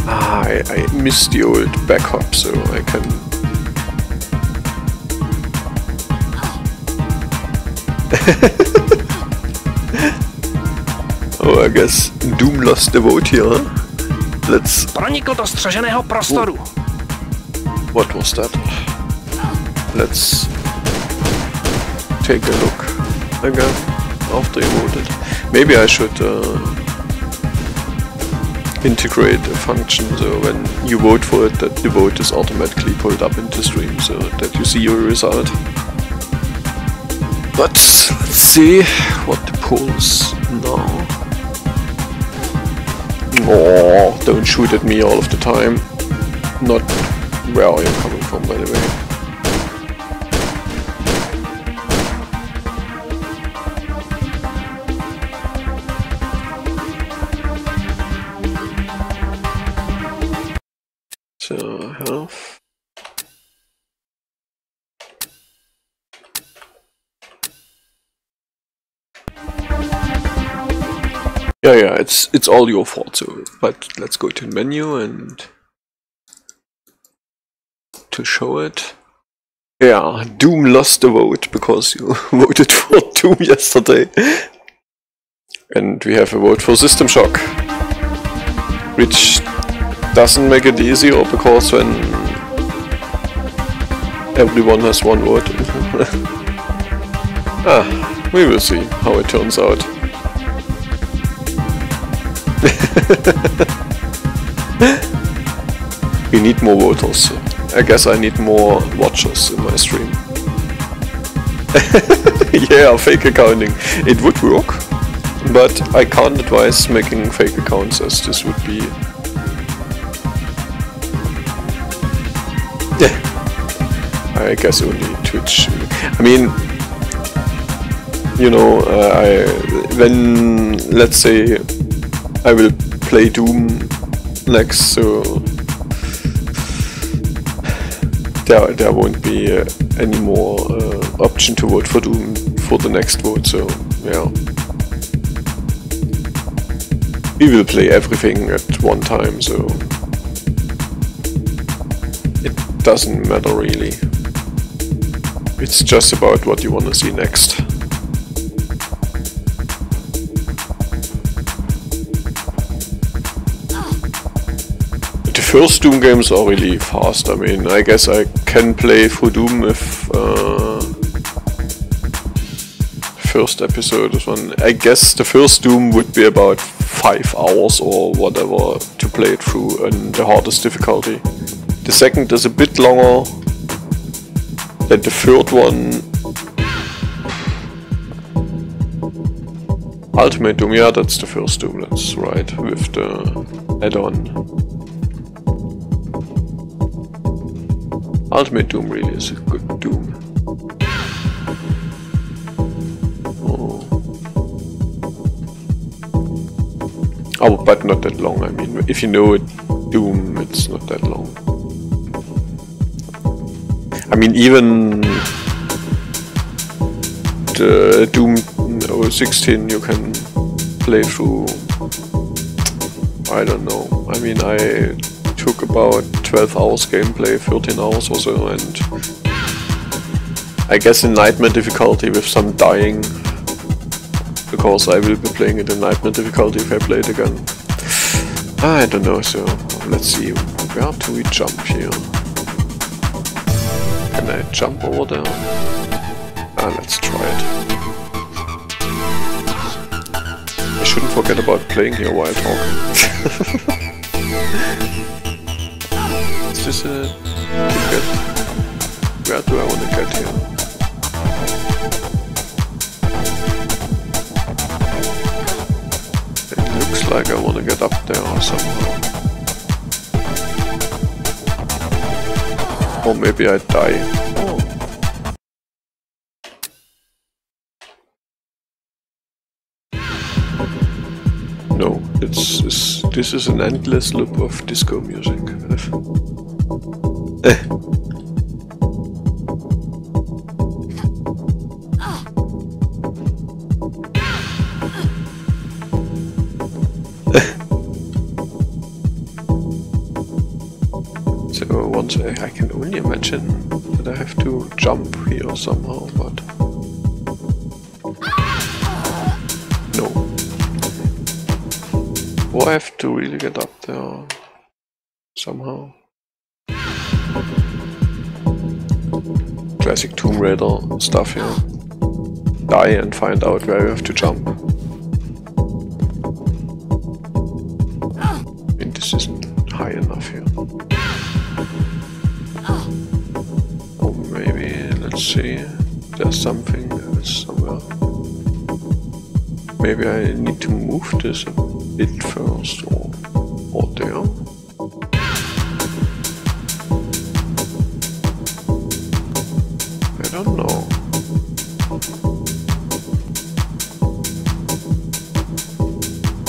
I miss the old backup, so I can. Oh, I guess Doom lost the vote here, huh? Let's... Pronikl do střeženého prostoru. What was that? Let's take a look again after you voted. Maybe I should integrate a function so when you vote for it that the vote is automatically pulled up into stream so that you see your result. But let's see what the poll is now. Oh, don't shoot at me all of the time. Not where are you coming from, by the way. So, health. Yeah, it's all your fault, so, but let's go to menu and to show it. Yeah, Doom lost the vote because you voted for Doom yesterday. And we have a vote for System Shock, which doesn't make it easier because when everyone has one vote. We will see how it turns out. We need more voters. I guess I need more watchers in my stream. Yeah, fake accounting. It would work, but I can't advise making fake accounts as this would be... Yeah, I guess only Twitch. I mean, you know, when, let's say, I will play Doom next, so there won't be any more option to vote for Doom for the next vote, so yeah. We will play everything at one time, so it doesn't matter really. It's just about what you want to see next. The first Doom games are really fast. I mean, I guess I can play through Doom if first episode is one. I guess the first Doom would be about 5 hours or whatever to play it through in the hardest difficulty. The second is a bit longer than the third one. Ultimate Doom, yeah, that's the first Doom, that's right, with the add-on. Ultimate Doom really is a good Doom. Oh, but not that long. I mean, if you know it, Doom, it's not that long. I mean, even Doom 016 you can play through, I don't know, I mean I took about 12 hours gameplay, 13 hours or so, and I guess in nightmare difficulty with some dying, because I will be playing it in nightmare difficulty if I play it again. I don't know, so let's see, where do we jump here? Can I jump over there? Let's try it. I shouldn't forget about playing here while talking. Is this a ticket? Where do I want to get here? It looks like I want to get up there somehow. Or maybe I die. Oh. No, this is an endless loop of disco music. So once I can only imagine that I have to jump here somehow, but no. Or I have to really get up there somehow. Classic Tomb Raider stuff here. Die and find out where you have to jump. And this isn't high enough here. Or maybe, let's see, there's something else somewhere. Maybe I need to move this a bit first, or there. I don't know.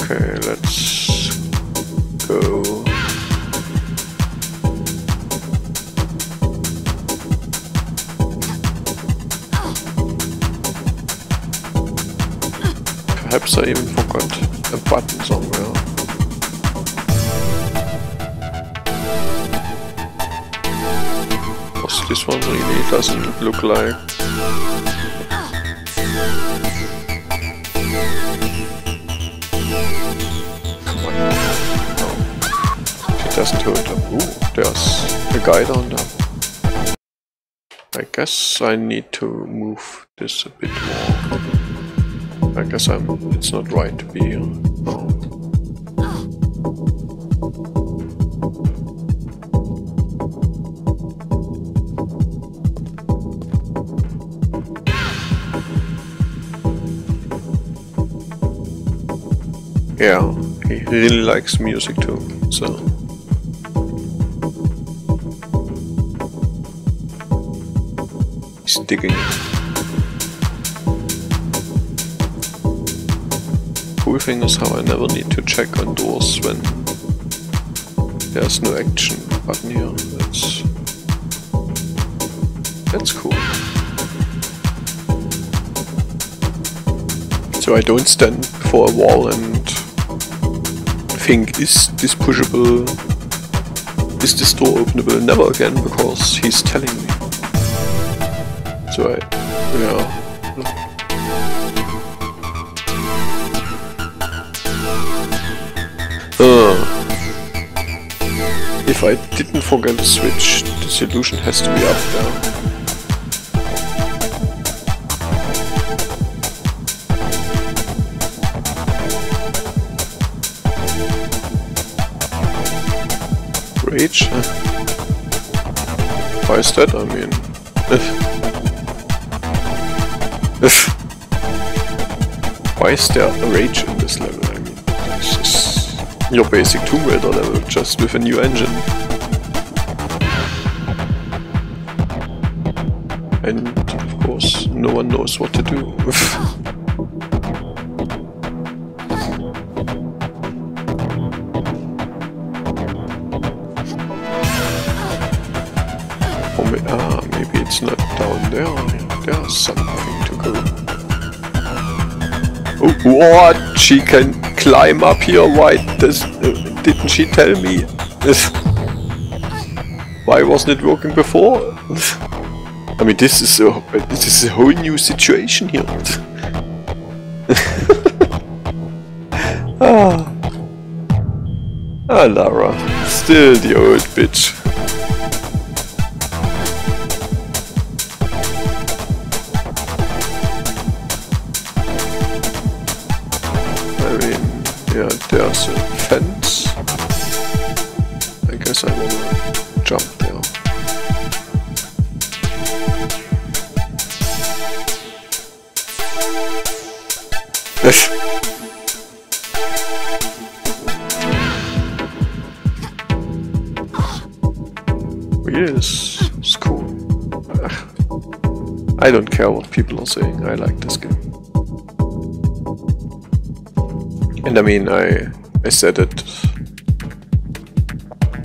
Okay, let's go. Perhaps I even forgot a button somewhere. Because this one really doesn't look like. Come on. No. It doesn't hold up. Ooh, there's a guy down there. I guess I need to move this a bit more. I guess it's not right to be here. No. Yeah, he really likes music too, so. He's digging it. Cool thing is how I never need to check on doors when there's no action button here. That's cool. So I don't stand before a wall and think, is this pushable? Is this door openable? Never again, because he's telling me. So yeah. If I didn't forget to switch, the solution has to be up there. Rage? Why is that? I mean... Why is there a rage in this level? I mean, this is your basic Tomb Raider level, just with a new engine. And of course, no one knows what to do. Maybe it's not down there. There's something to go. What? She can climb up here? Why didn't she tell me? Why wasn't it working before? I mean, this is a whole new situation here. Lara, still the old bitch. Yeah, there's a fence. I guess I wanna jump there. Yes, it's cool. I don't care what people are saying, I like this game. And I mean, I said it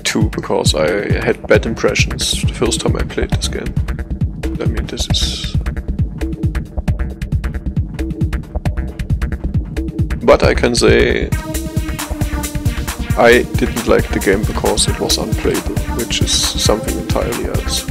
too because I had bad impressions the first time I played this game. I mean, this is... But I can say I didn't like the game because it was unplayable, which is something entirely else.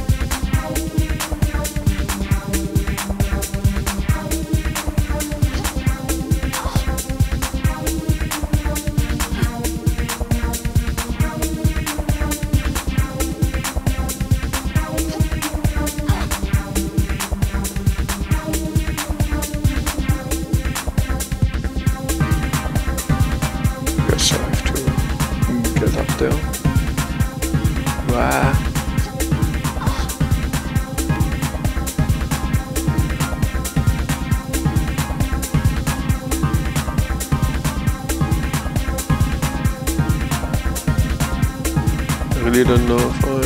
I don't know if I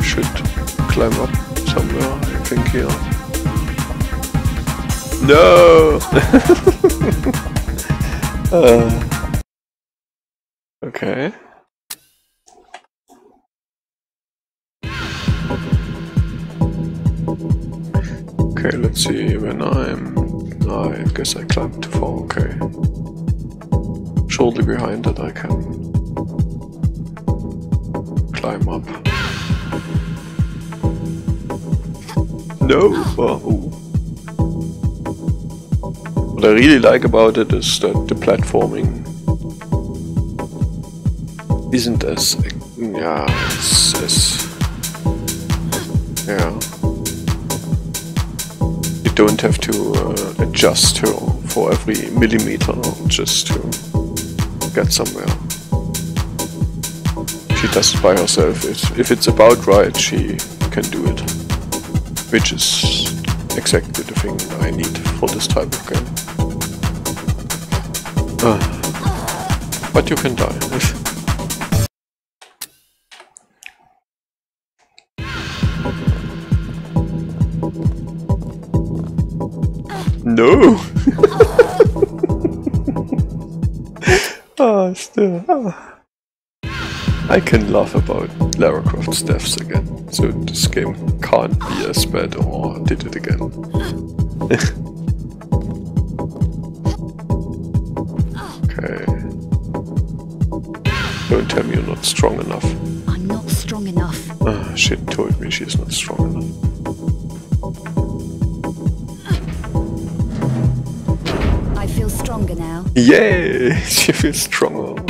should climb up somewhere. I think here. No! Okay. Okay, let's see when I guess I climbed too far. Okay. Shortly behind it I can climb up. No! What I really like about it is that the platforming isn't as... yeah, you don't have to adjust her for every millimeter just to get somewhere. She does it by herself. If it's about right, she can do it. Which is exactly the thing I need for this type of game. But you can die. No! Still. I can laugh about Lara Croft's deaths again, so this game can't be as bad or did it again. Okay. Don't tell me you're not strong enough. I'm not strong enough. She told me she's not strong enough. I feel stronger now. Yay! She feels stronger.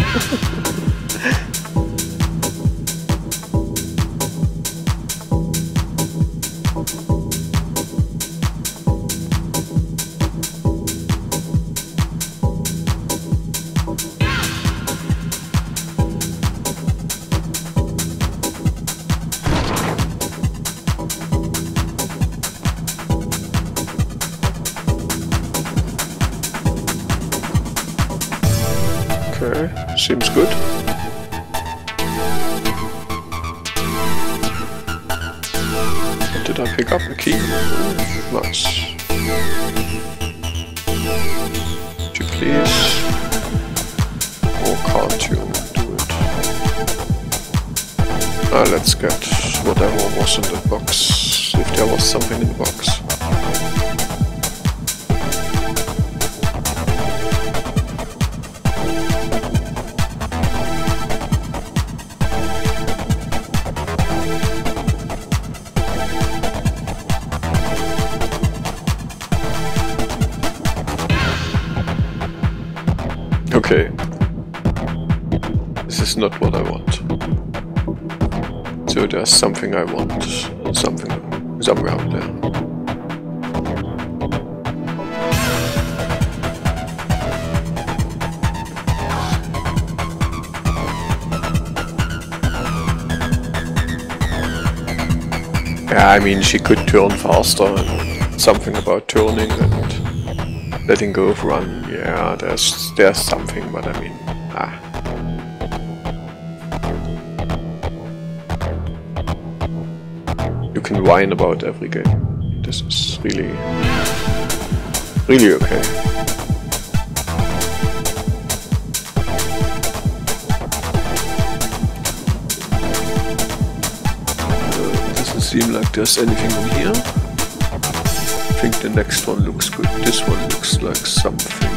Okay, seems good. Did I pick up a key? Nice. Would you please? Or can't you do it? Let's get whatever was in the box, if there was something in the box. Okay. This is not what I want. So there's something I want. Something somewhere out there. Yeah, I mean, she could turn faster and something about turning and letting go of run. Yeah, there's something, but I mean, You can whine about every game. This is really okay. Doesn't seem like there's anything in here. I think the next one looks good. This one looks like something.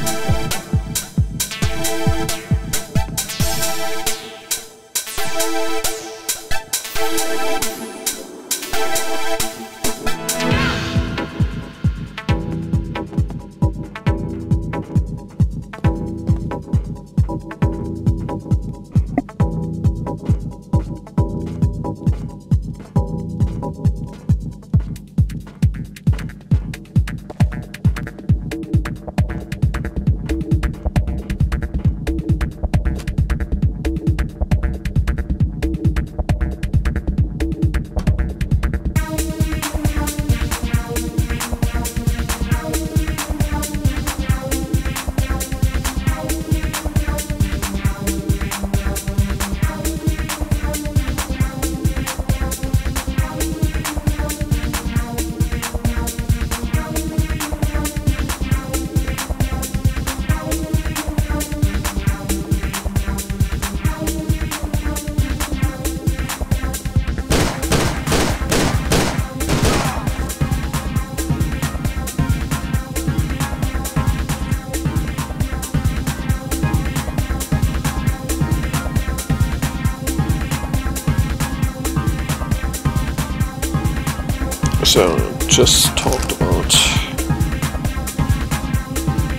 So, just talked about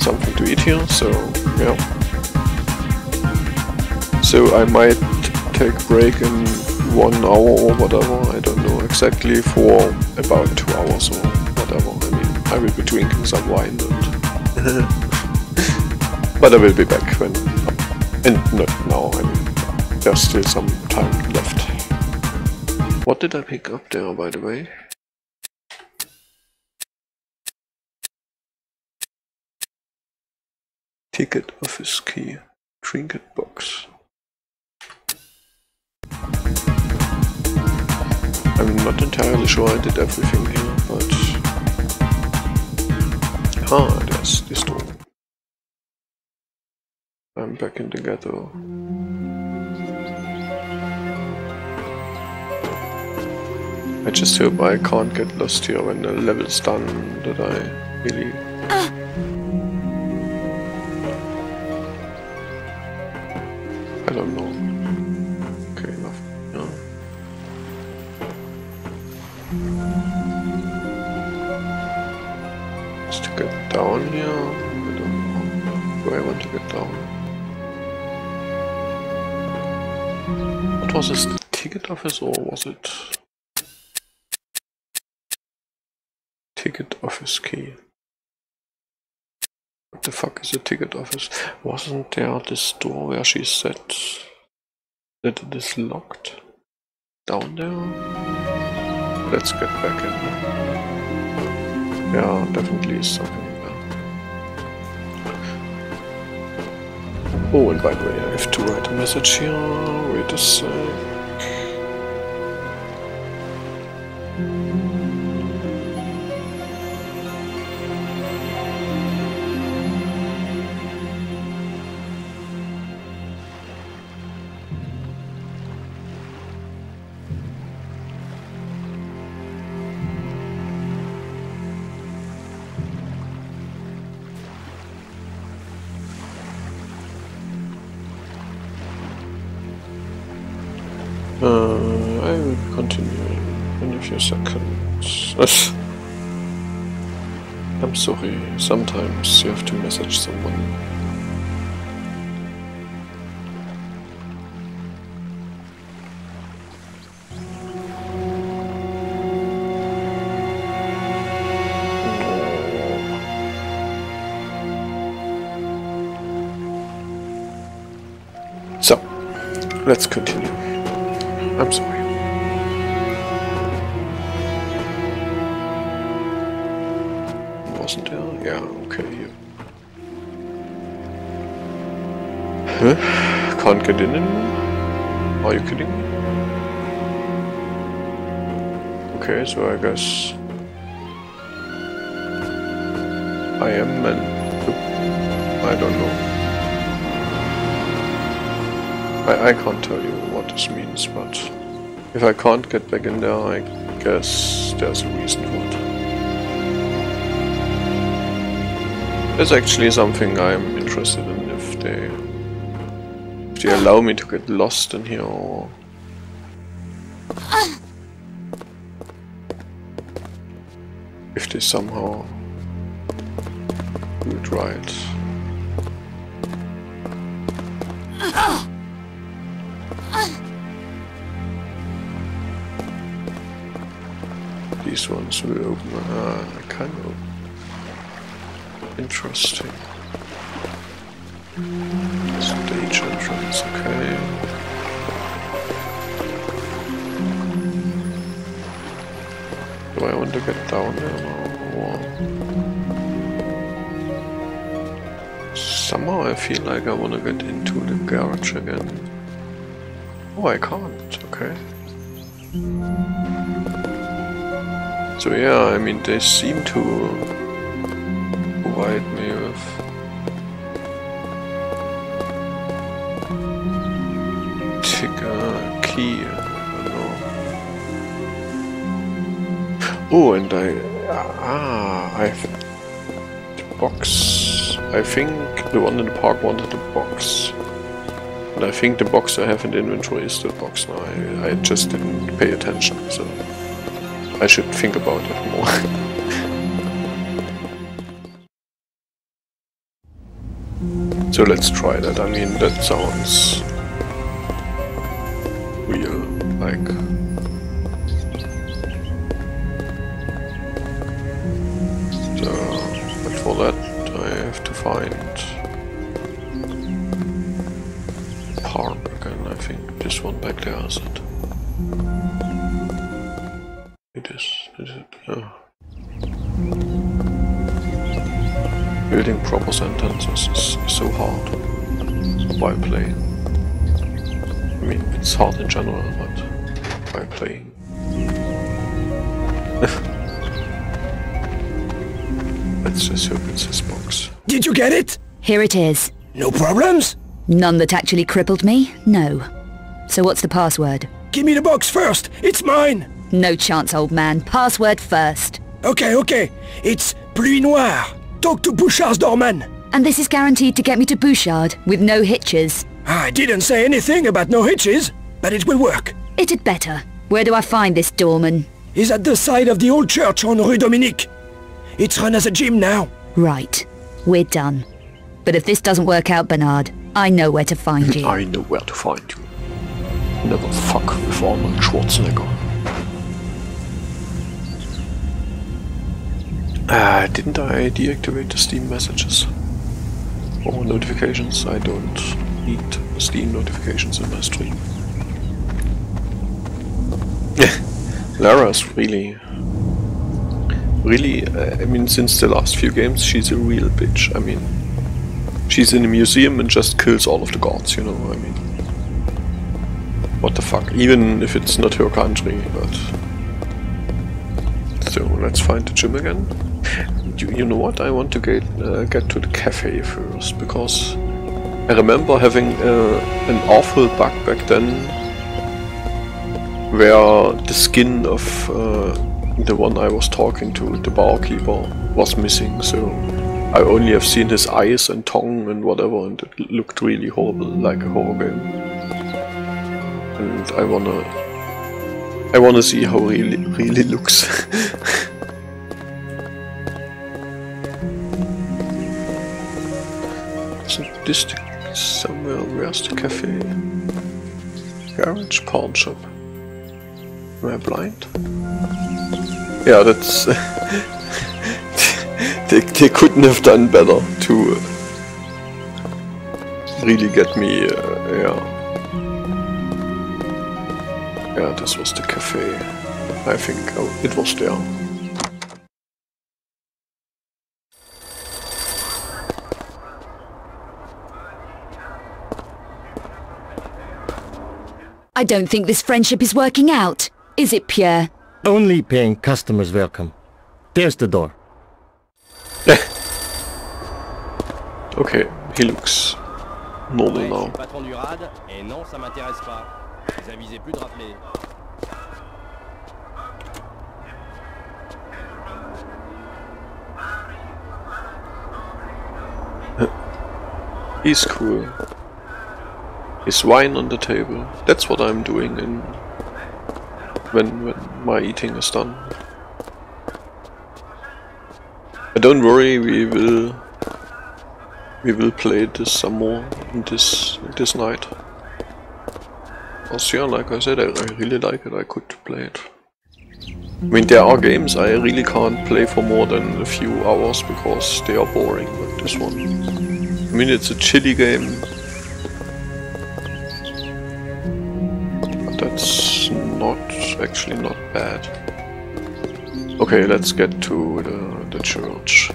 something to eat here, so yeah. So I might take a break in 1 hour or whatever, I don't know exactly, for about 2 hours or whatever. I mean, I will be drinking some wine and but I will be back when, and not now, I mean, there's still some time left. What did I pick up there, by the way? Ticket office key, trinket box. I'm not entirely sure I did everything here, but... there's this door. I'm back in the ghetto. I just hope I can't get lost here when the level's done, that I really... I don't know. Okay, enough. No. Just to get down here. I don't know where I want to get down. What was this? The ticket office, or was it ticket office key? What the fuck is a ticket office? Wasn't there this door where she said that it is locked? Down there? Let's get back in. Yeah, definitely is something there. Oh, and by the way, I have to write a message here. Wait a sec. I will continue in a few seconds. I'm sorry, sometimes you have to message someone let's continue. I'm sorry. Wasn't there? Yeah, okay. Huh? Can't get in anymore? Are you kidding me? Okay, so I guess I am meant to... I don't know. I can't tell you what this means, but if I can't get back in there, I guess there's a reason for it. It's actually something I'm interested in, if they allow me to get lost in here, or if they somehow do it right. These ones will open, kind of interesting. Stage entrance, okay. Do I want to get down there now? Or... somehow I feel like I want to get into the garage again. Oh, I can't, okay. So yeah, I mean, they seem to provide me with key, I don't know. Oh, and I have the box. I think the one in the park wanted the box. And I think the box I have in the inventory is the box now. I just didn't pay attention, so I should think about it more. So let's try that. I mean, that sounds real, like... So, but for that I have to find park again. I think this one back there is it. It is it? Yeah. Building proper sentences is so hard while playing. I mean, it's hard in general, but while playing. Let's just hope it's this box. Did you get it? Here it is. No problems? None that actually crippled me? No. So what's the password? Give me the box first. It's mine. No chance, old man. Password first. Okay. It's Pluie Noire. Talk to Bouchard's doorman. And this is guaranteed to get me to Bouchard, with no hitches. I didn't say anything about no hitches, but it will work. It'd better. Where do I find this doorman? He's at the side of the old church on Rue Dominique. It's run as a gym now. Right. We're done. But if this doesn't work out, Bernard, I know where to find you. I know where to find you. Never fuck with Arnold Schwarzenegger. Didn't I deactivate the Steam messages? Or notifications? I don't need Steam notifications in my stream. Lara's really, I mean, since the last few games, she's a real bitch. I mean, she's in a museum and just kills all of the guards, you know, I mean. What the fuck, even if it's not her country, but... So, let's find the gym again. You know what, I want to get to the cafe first, because I remember having an awful bug back then, where the skin of the one I was talking to, the barkeeper, was missing, so I only have seen his eyes and tongue and whatever, and it looked really horrible, like a horror game. And I wanna see how it really looks. Isn't this somewhere? Where's the cafe? Garage, pawn shop. Am I blind? Yeah, that's... they couldn't have done better to really get me, yeah. Yeah, this was the cafe. I think it was there. I don't think this friendship is working out, is it, Pierre? Only paying customers welcome. There's the door. Okay, he looks normal now. Patron du RAD, et non, ça m'intéresse pas. Vous avisez plus de rappeler. He's cool. His wine on the table. That's what I'm doing in when my eating is done. But don't worry, we will play this some more in this night. Also, yeah, like I said, I really like it. I could play it. I mean, there are games I really can't play for more than a few hours because they are boring, but this one, I mean, it's a chilly game. But that's actually not bad. Okay, let's get to the church.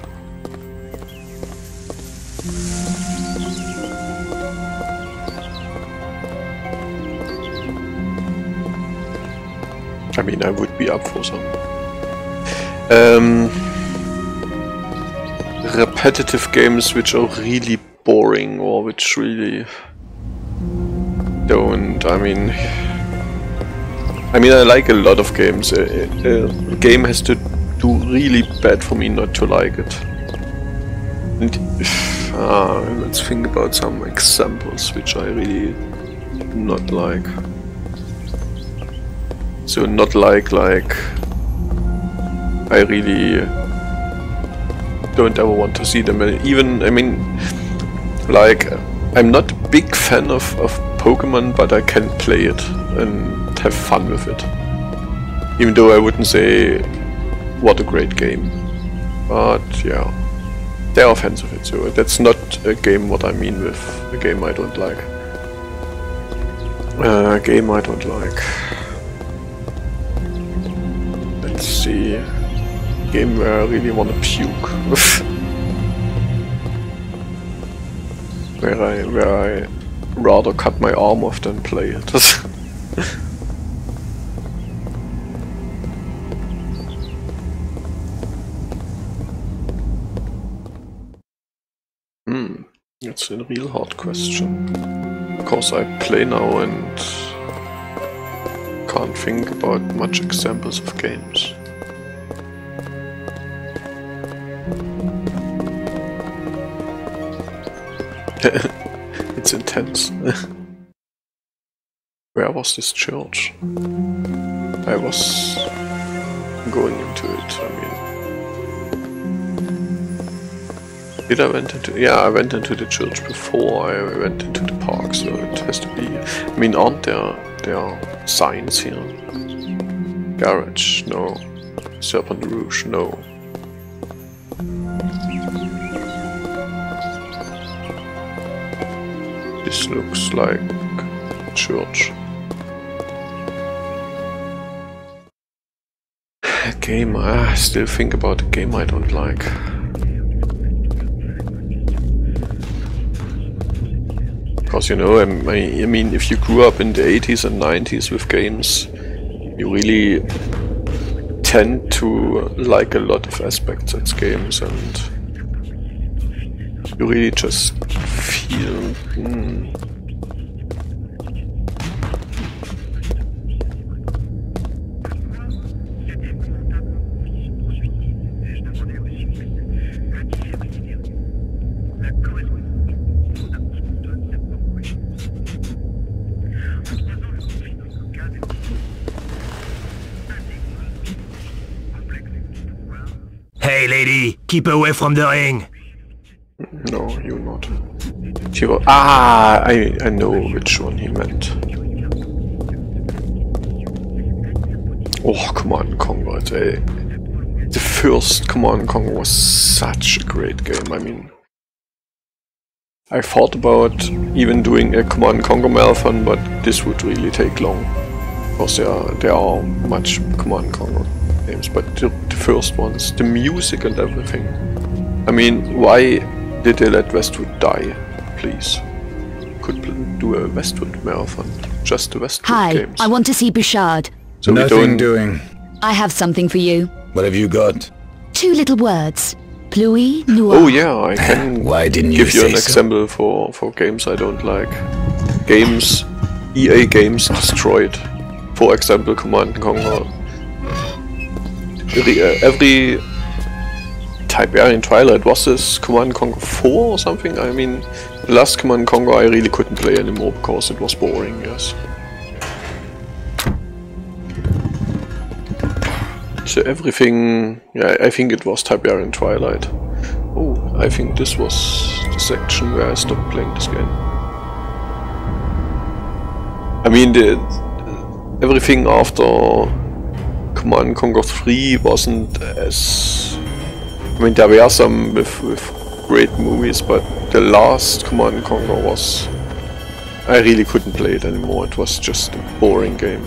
I mean, I would be up for some repetitive games which are really boring or which really don't. I mean, I like a lot of games. A game has to do really bad for me not to like it. And, let's think about some examples which I really not like. So not like I really don't ever want to see them. Even, I mean, like, I'm not a big fan of Pokemon, but I can play it and have fun with it. Even though I wouldn't say what a great game. But yeah, there are fans of it, so that's not a game what I mean with a game I don't like. A game I don't like. Let's see. Game where I really want to puke. where I rather cut my arm off than play it. That's a real hard question. Because I play now and can't think about much examples of games. It's intense. Where was this church? I was going into it, I mean. Did I went into... yeah, I went into the church before I went into the park, so it has to be... I mean, aren't there are signs here? Garage, no. Serpent Rouge, no. This looks like a church. A game, I still think about a game I don't like. Because, you know, I mean, if you grew up in the 80s and 90s with games, you really tend to like a lot of aspects of games, and you really just feel... Hey lady, keep away from the ring! No, you not. I know which one he meant. Oh, Command & Conquer, the first Command & Conquer was such a great game. I mean, I thought about even doing a Command & Conquer marathon, but this would really take long. Because there are much Command & Conquer games, but the first ones, the music and everything. I mean, why did they let Westwood die? Please. Could do a Westwood marathon. Just the Westwood games. Hi, I want to see Bouchard. So nothing doing. I have something for you. What have you got? 2 little words. Pluie Noir. Oh yeah, I can Why didn't give you an say example for games I don't like. Games, EA games destroyed. For example, Command & Conquer. Every Tiberian Twilight, was this Command & Conquer 4 or something? I mean, the last Command & Conquer I really couldn't play anymore because it was boring, yes. So everything, yeah, I think it was Tiberian Twilight. Oh, I think this was the section where I stopped playing this game. I mean, everything after Command & Conquer 3 wasn't as... I mean, there were some with great movies, but the last Command & Conquer was... I really couldn't play it anymore, it was just a boring game.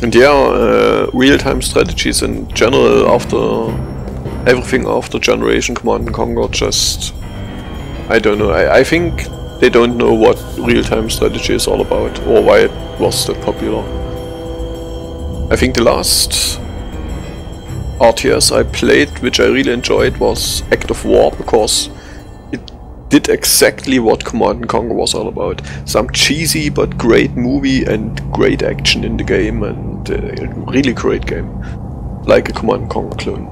And yeah, real-time strategies in general everything after Generation Command & Conquer just... I don't know, I think they don't know what real-time strategy is all about, or why it was that popular. I think the last RTS I played, which I really enjoyed, was Act of War, because it did exactly what Command & Conquer was all about. Some cheesy but great movie and great action in the game, and a really great game. Like a Command & Conquer clone.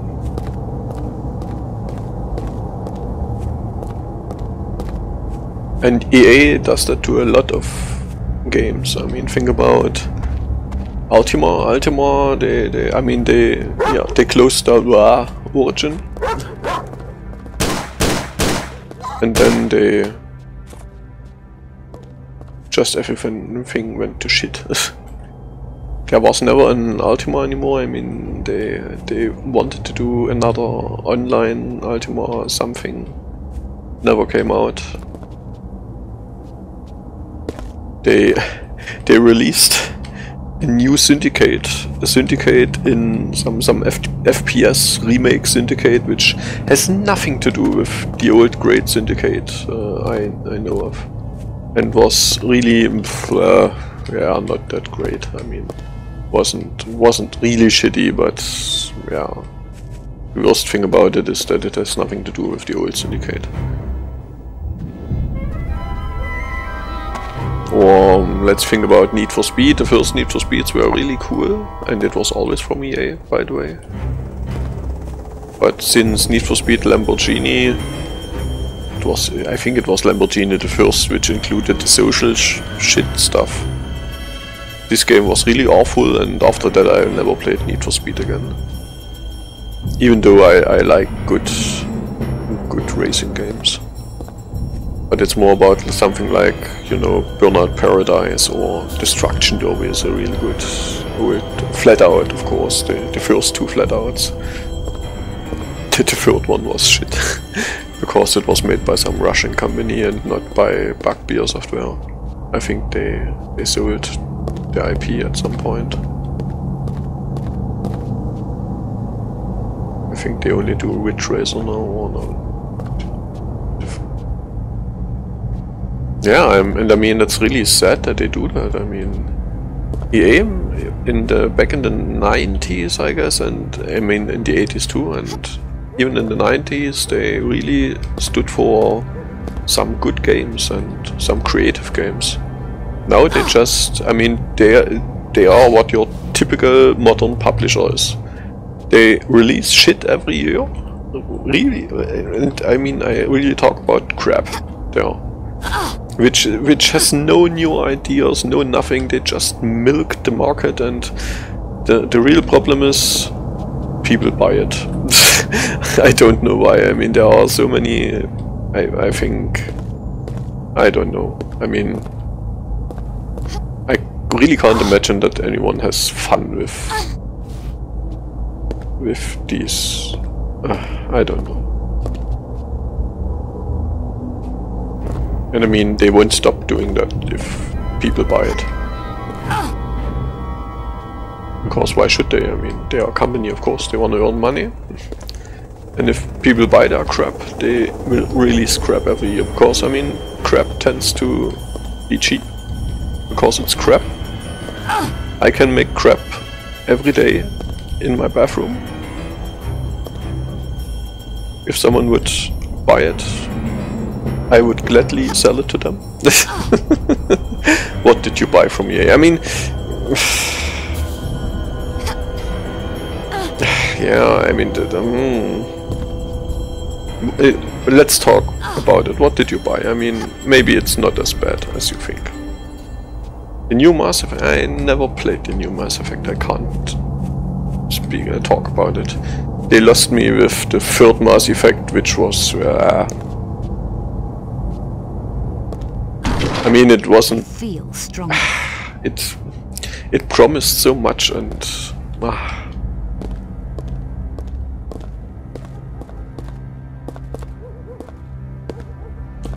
And EA does that to a lot of games. I mean, think about Ultima, they closed down Origin. And then everything went to shit. There was never an Ultima anymore. I mean, they wanted to do another online Ultima or something. Never came out. They released a new Syndicate, a Syndicate in some FPS remake Syndicate, which has nothing to do with the old great Syndicate I know of, and was really yeah, not that great. I mean, wasn't really shitty, but yeah, the worst thing about it is that it has nothing to do with the old Syndicate. Or let's think about Need for Speed. The first Need for Speeds were really cool, and it was always from EA, by the way. But since Need for Speed Lamborghini, I think it was Lamborghini the first, which included the social shit stuff. This game was really awful, and after that I never played Need for Speed again. Even though I like good racing games. But it's more about something like, you know, Burnout Paradise or Destruction Derby is a really good Flatout, of course, the first 2 Flatouts. The third one was shit, because it was made by some Russian company and not by Bugbear Software. I think they sold the IP at some point. I think they only do Ridge Racer now, or no. Yeah, and I mean, it's really sad that they do that. I mean, EA back in the 90s, I guess, and I mean in the 80s too, and even in the 90s, they really stood for some good games and some creative games. Now they just, I mean, they are what your typical modern publisher is. They release shit every year, really, and I mean, I really talk about crap there. Which has no new ideas, no nothing. They just milk the market, and the real problem is people buy it. I don't know why. I mean, there are so many. I think, I don't know. I mean, I really can't imagine that anyone has fun with these. I don't know. And I mean, they won't stop doing that if people buy it. Because why should they? I mean, they are a company, of course, they want to earn money. And if people buy their crap, they will release crap every year. Because, I mean, crap tends to be cheap. Because it's crap. I can make crap every day in my bathroom. If someone would buy it, I would gladly sell it to them. What did you buy from EA? I mean... yeah, I mean... let's talk about it. What did you buy? I mean, maybe it's not as bad as you think. The new Mass Effect... I never played the new Mass Effect. I can't talk about it. They lost me with the third Mass Effect, which was... I mean, it wasn't... Feel strong. It promised so much and...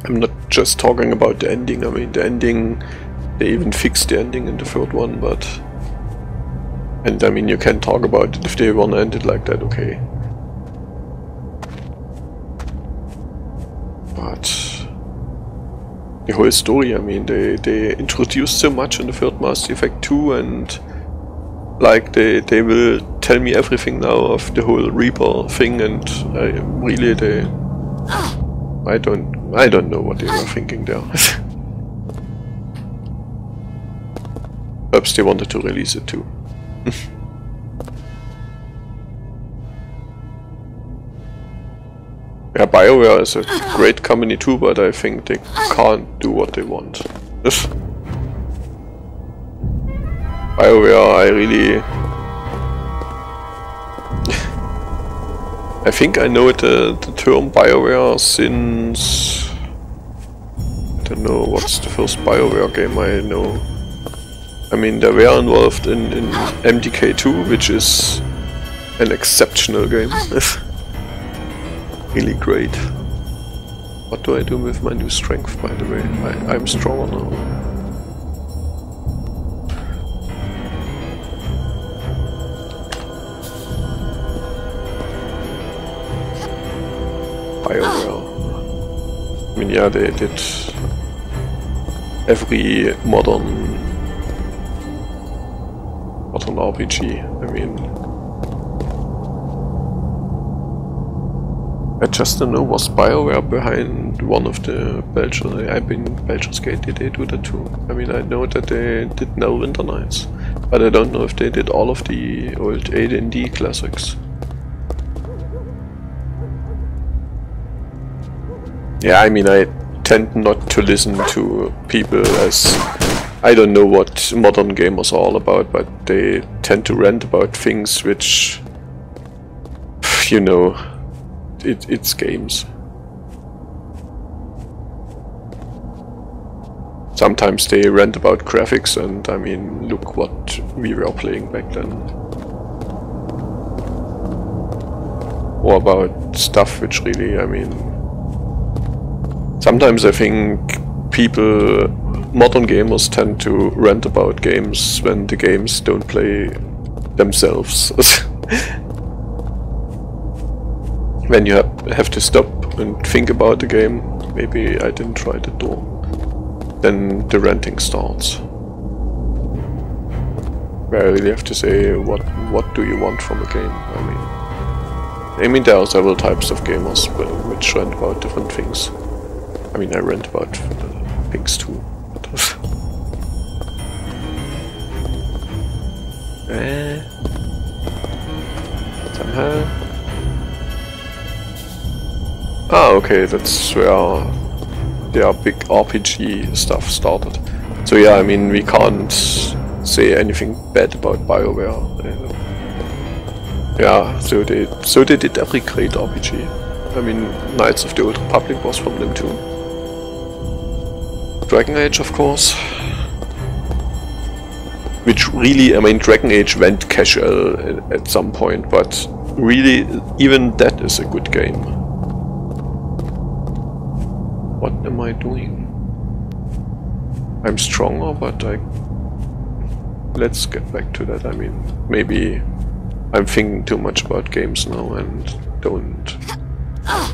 I'm not just talking about the ending. I mean, the ending... They even fixed the ending in the third one, but... And I mean, you can talk about it if they want to end it like that, okay. But... The whole story, I mean, they introduced so much in the third Mass Effect 2, and... Like, they will tell me everything now of the whole Reaper thing, and really they... I don't know what they were thinking there. Perhaps they wanted to release it too. Yeah, BioWare is a great company too, but I think they can't do what they want. BioWare, I really... I think I know the term BioWare since... I don't know, what's the first BioWare game I know? I mean, they were involved in MDK2, which is an exceptional game. Really great. What do I do with my new strength, by the way? I'm stronger now. BioWare. I mean, yeah, they did every modern RPG. I mean, I just don't know, was BioWare behind one of the Baldur's Gate, did they do that too? I mean, I know that they did Neverwinter Nights, but I don't know if they did all of the old AD&D classics. Yeah, I mean, I tend not to listen to people as... I don't know what modern gamers are all about, but they tend to rant about things which... You know... It's games. Sometimes they rant about graphics, and I mean, look what we were playing back then. Or about stuff which really, I mean... Sometimes I think people, modern gamers, tend to rant about games when the games don't play themselves. When you have to stop and think about the game, maybe I didn't try the door, then the ranting starts. Where I really have to say, what do you want from a game? I mean there are several types of gamers which rant about different things. I mean, I rant about things too. Somehow. Ah, okay, that's where their big RPG stuff started. So yeah, I mean, we can't say anything bad about BioWare. Yeah, so they did every great RPG. I mean, Knights of the Old Republic was from them too. Dragon Age, of course. Which really, I mean, Dragon Age went casual at some point, but really, even that is a good game. What am I doing? I'm stronger, but let's get back to that. I mean, maybe I'm thinking too much about games now and don't... I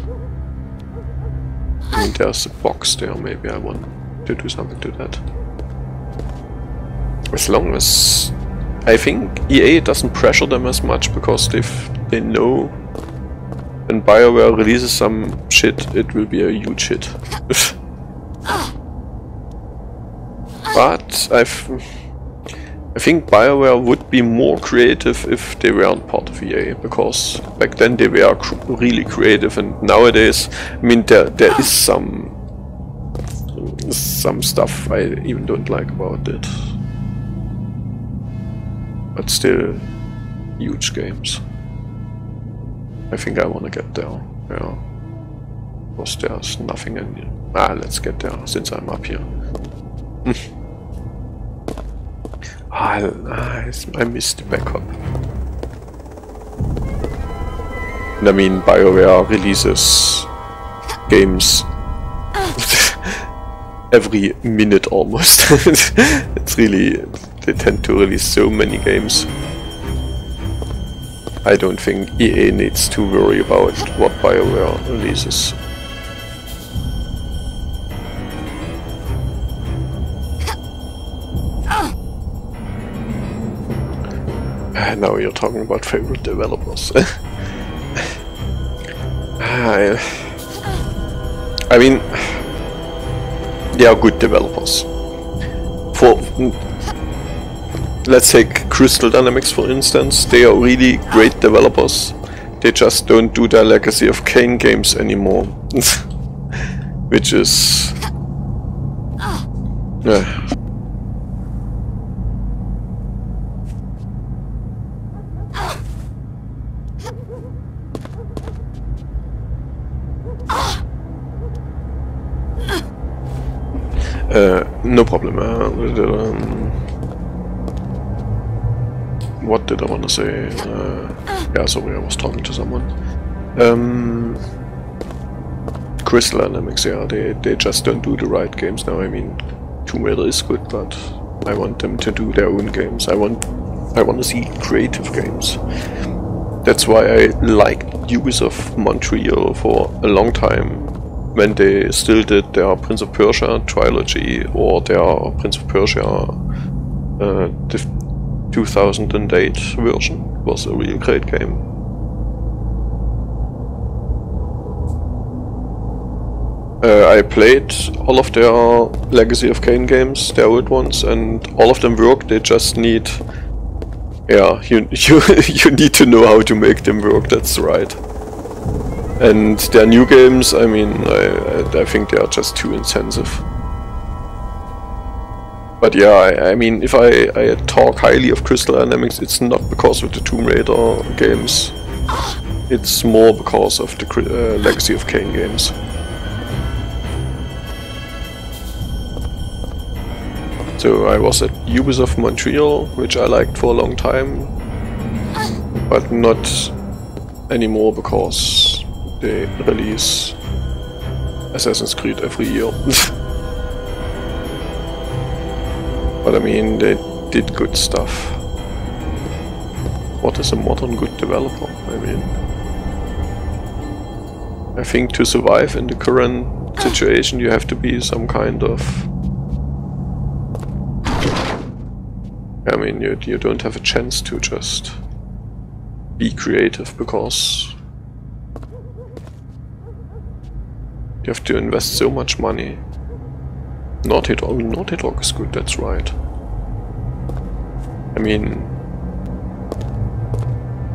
mean, there's a box there, maybe I want to do something to that. As long as... I think EA doesn't pressure them as much because they know when BioWare releases some shit, it will be a huge hit. But I think BioWare would be more creative if they weren't part of EA, because back then they were really creative, and nowadays, I mean, there is some stuff I even don't like about it. But still, huge games. I think I want to get there, yeah. Because there's nothing in here. Let's get there, since I'm up here. I missed the backup. And I mean, BioWare releases games every minute almost. It's really... They tend to release so many games. I don't think EA needs to worry about what BioWare releases. Now you're talking about favorite developers. I mean, they are good developers. Let's take Crystal Dynamics for instance. They are really great developers. They just don't do their Legacy of Kain games anymore. Which is... no problem. What did I want to say? Yeah, sorry, I was talking to someone. Crystal Dynamics, yeah, they just don't do the right games now. I mean, Tomb Raider is good, but I want them to do their own games. I want to see creative games. That's why I liked Ubisoft Montreal for a long time, when they still did their Prince of Persia trilogy or their Prince of Persia 2008 version. Was a real great game. I played all of their Legacy of Kain games, their old ones, and all of them work. They just need, yeah, you need to know how to make them work. That's right. And their new games, I mean, I think they are just too intensive. But yeah, I mean, if I talk highly of Crystal Dynamics, it's not because of the Tomb Raider games. It's more because of the Legacy of Kain games. So I was at Ubisoft Montreal, which I liked for a long time, but not anymore because they release Assassin's Creed every year. But I mean, they did good stuff. What is a modern good developer? I mean, I think to survive in the current situation you have to be some kind of... I mean, you don't have a chance to just be creative because you have to invest so much money. Naughty Dog is good, that's right. I mean,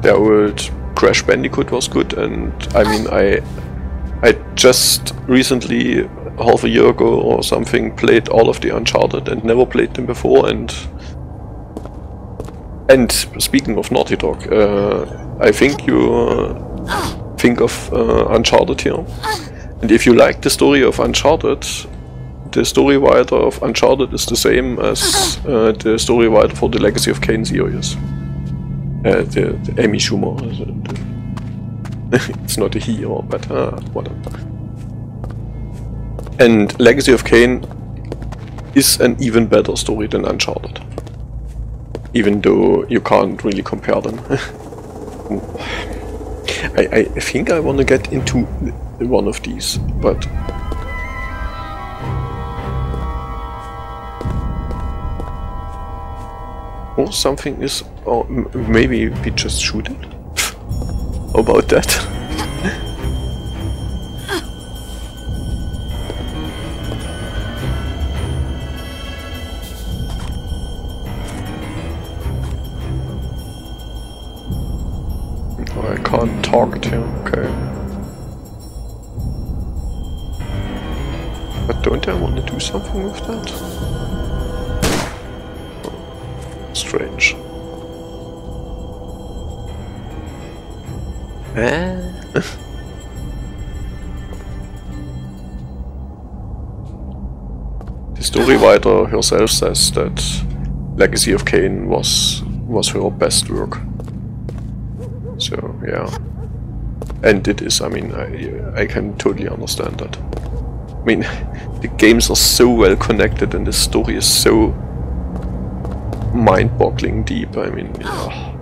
their old Crash Bandicoot was good, and I mean, I just recently, half a year ago or something, played all of the Uncharted and never played them before, and speaking of Naughty Dog, I think you think of Uncharted here, and if you like the story of Uncharted, the story writer of Uncharted is the same as the story writer for the Legacy of Kain series. The Amy Schumer. It's not a he or but whatever. And Legacy of Kain is an even better story than Uncharted. even though you can't really compare them. I think I want to get into one of these, but or something is, or maybe we just shoot it. How about that? I can't target him, okay. But don't I want to do something with that? Oh, strange. The story writer herself says that Legacy of Kain was her best work. So yeah, and it is. I mean, I can totally understand that. I mean, the games are so well connected, and the story is so mind-boggling deep. I mean, yeah.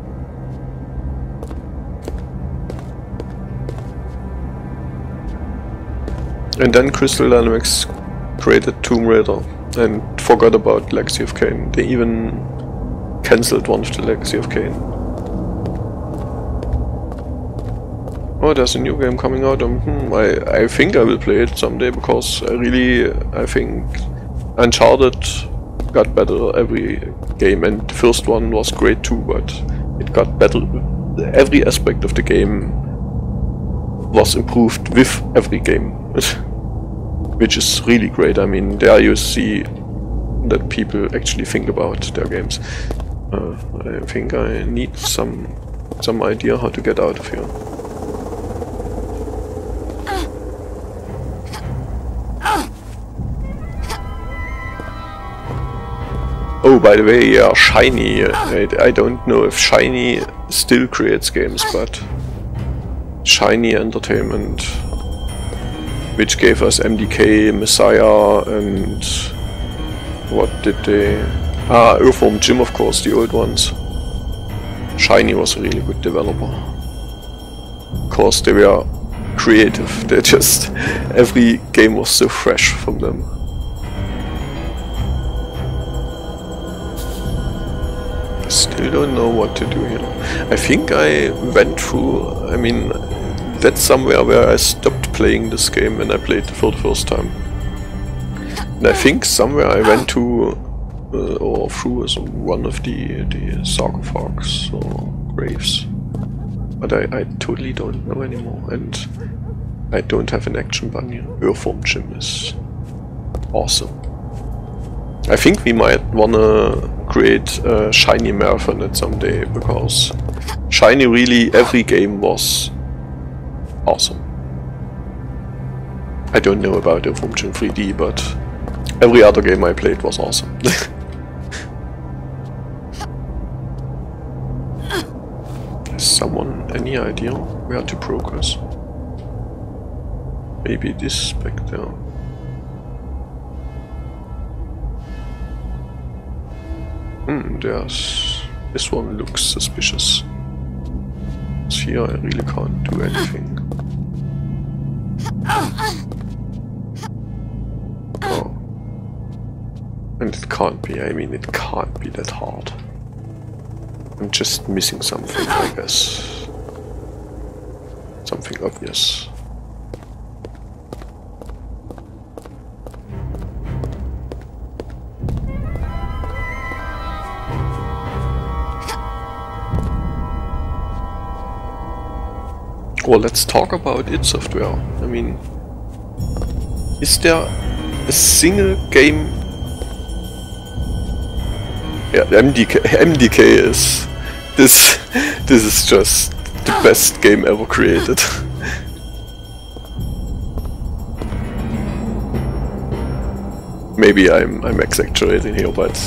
And then Crystal Dynamics created Tomb Raider and forgot about Legacy of Kain. They even cancelled one of the Legacy of Kain. Oh, there's a new game coming out. I think I will play it someday, because I think Uncharted got better every game, and the first one was great too, but it got better. Every aspect of the game was improved with every game, which is really great. I mean, there you see that people actually think about their games. I think I need some idea how to get out of here. Oh, by the way, yeah, Shiny. I don't know if Shiny still creates games, but Shiny Entertainment, which gave us MDK, Messiah, and what did they... Earthworm Jim, of course, the old ones. Shiny was a really good developer. Of course, they were creative. They just... every game was so fresh from them. Still don't know what to do here. I think I went through, I mean, that's somewhere where I stopped playing this game when I played it for the first time. And I think somewhere I went to, or through one of the sarcophags or graves. But I totally don't know anymore, and I don't have an action button here. Earthworm Jim is awesome. I think we might wanna create a Shiny marathon at some day, because Shiny really, every game was awesome. I don't know about Earthworm Jim 3D, but every other game I played was awesome. Has someone any idea where to progress? Maybe this back there. This one looks suspicious. So here I really can't do anything. Oh. And it can't be, I mean, it can't be that hard. I'm just missing something, I guess. Something obvious. Well, let's talk about id Software. I mean, is there a single game? Yeah, MDK is this. This is just the best game ever created. Maybe I'm exaggerating here, but.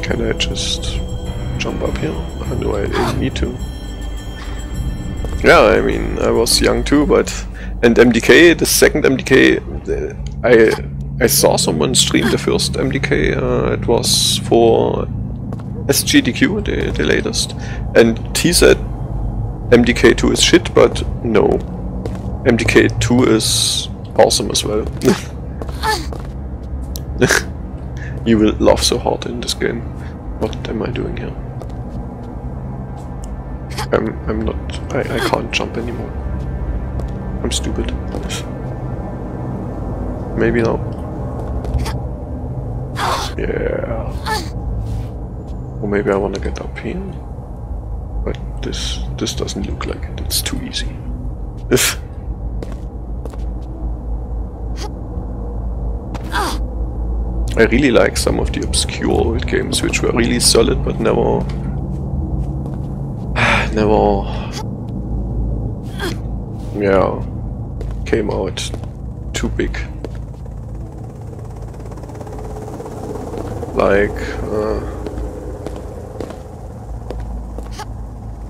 Can I just jump up here? I know I didn't need to. Yeah, I mean, I was young too, but And MDK, the second MDK, I saw someone stream the first MDK. It was for SGDQ, the latest, and he said MDK2 is shit, but no, MDK2 is awesome as well. You will laugh so hard in this game. What am I doing here? I'm not. I can't jump anymore. I'm stupid. Maybe now. Yeah. Or maybe I want to get up here. But this doesn't look like it. It's too easy. I really like some of the obscure old games which were really solid but never yeah, came out too big. Like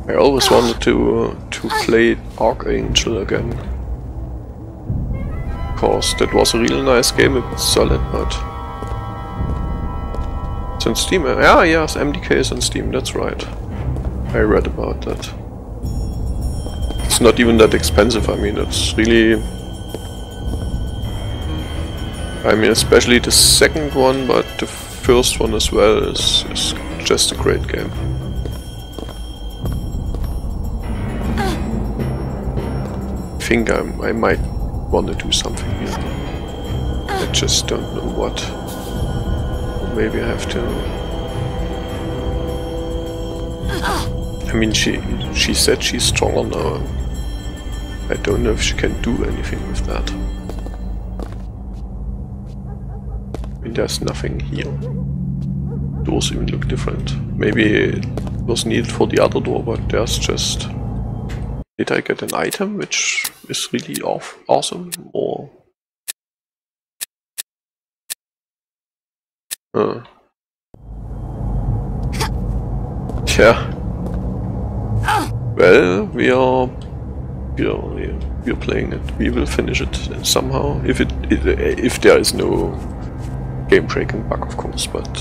I always wanted to play Archangel again, cause that was a real nice game. It was solid, but it's on Steam. Yeah, yes, MDK is on Steam. That's right. I read about that. It's not even that expensive. I mean, it's really. I mean, especially the second one, but the first one as well is just a great game. I think I might want to do something here. I just don't know what. Maybe I have to. I mean, she said she's stronger now. I don't know if she can do anything with that. I mean, there's nothing here. Doors even look different. Maybe it was needed for the other door, but there's just. Did I get an item which is really awesome, or? Yeah. Well, we're playing it. We will finish it somehow. If there is no game-breaking bug, of course. But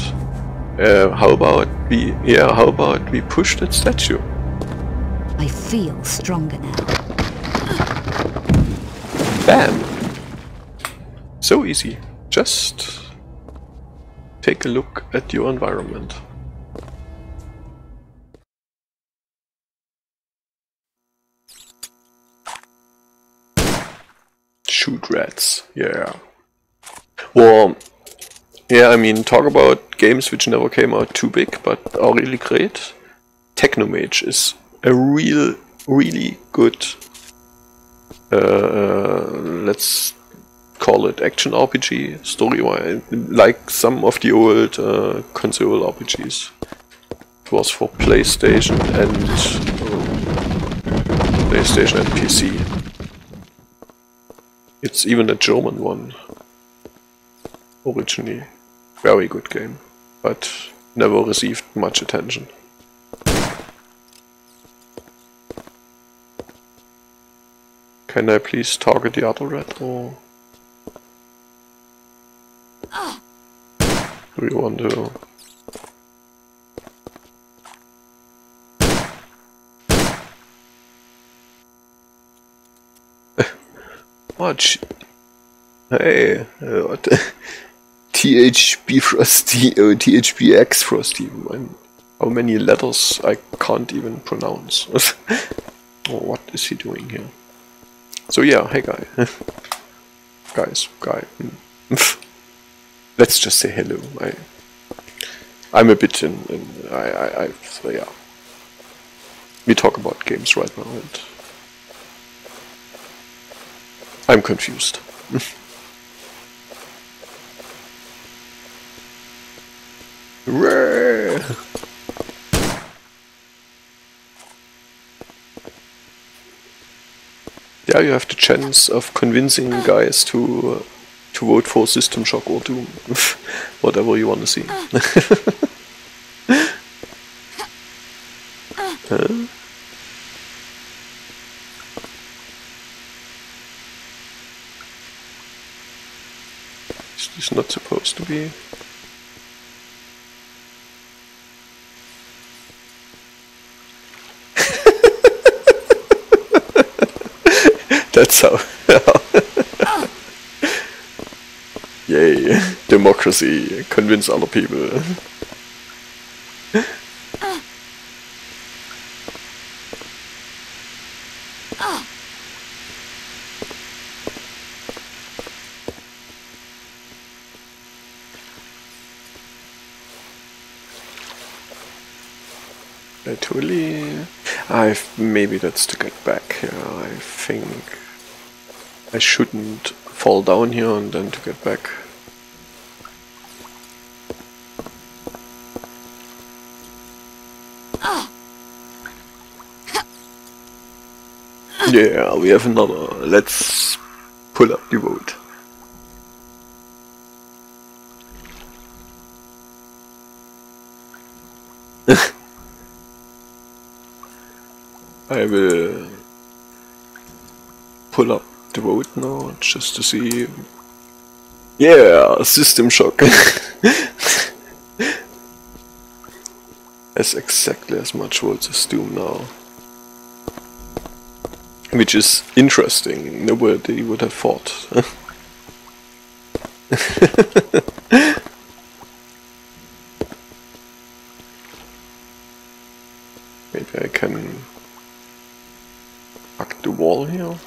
how about we push that statue? I feel stronger now. Bam! So easy. Just take a look at your environment. Shoot rats, yeah. Or, yeah, I mean, talk about games which never came out too big but are really great. Technomage is a really good, let's call it action RPG, story-wise, like some of the old console RPGs. It was for PlayStation and PC. It's even a German one, originally. Very good game, but never received much attention. Can I please target the other rat, or do you want to? What? Hey, what? THB Frosty, oh, THBX Frosty. How many letters I can't even pronounce. Oh, what is he doing here? So yeah, hey guy. Guy. Let's just say hello. I'm a bit so yeah. We talk about games right now and I'm confused. Yeah, you have the chance of convincing guys to vote for System Shock or Doom, whatever you want to see. Huh? He's not supposed to be. That's how. Yay, democracy, convince other people. Maybe that's to get back here. I think I shouldn't fall down here and then to get back. Yeah, we have another. Let's pull up the boat. I will pull up the boat now just to see. Yeah, system shock. Has exactly as much volts as Doom now. Which is interesting, nobody would have thought. Maybe I can hack the wall here.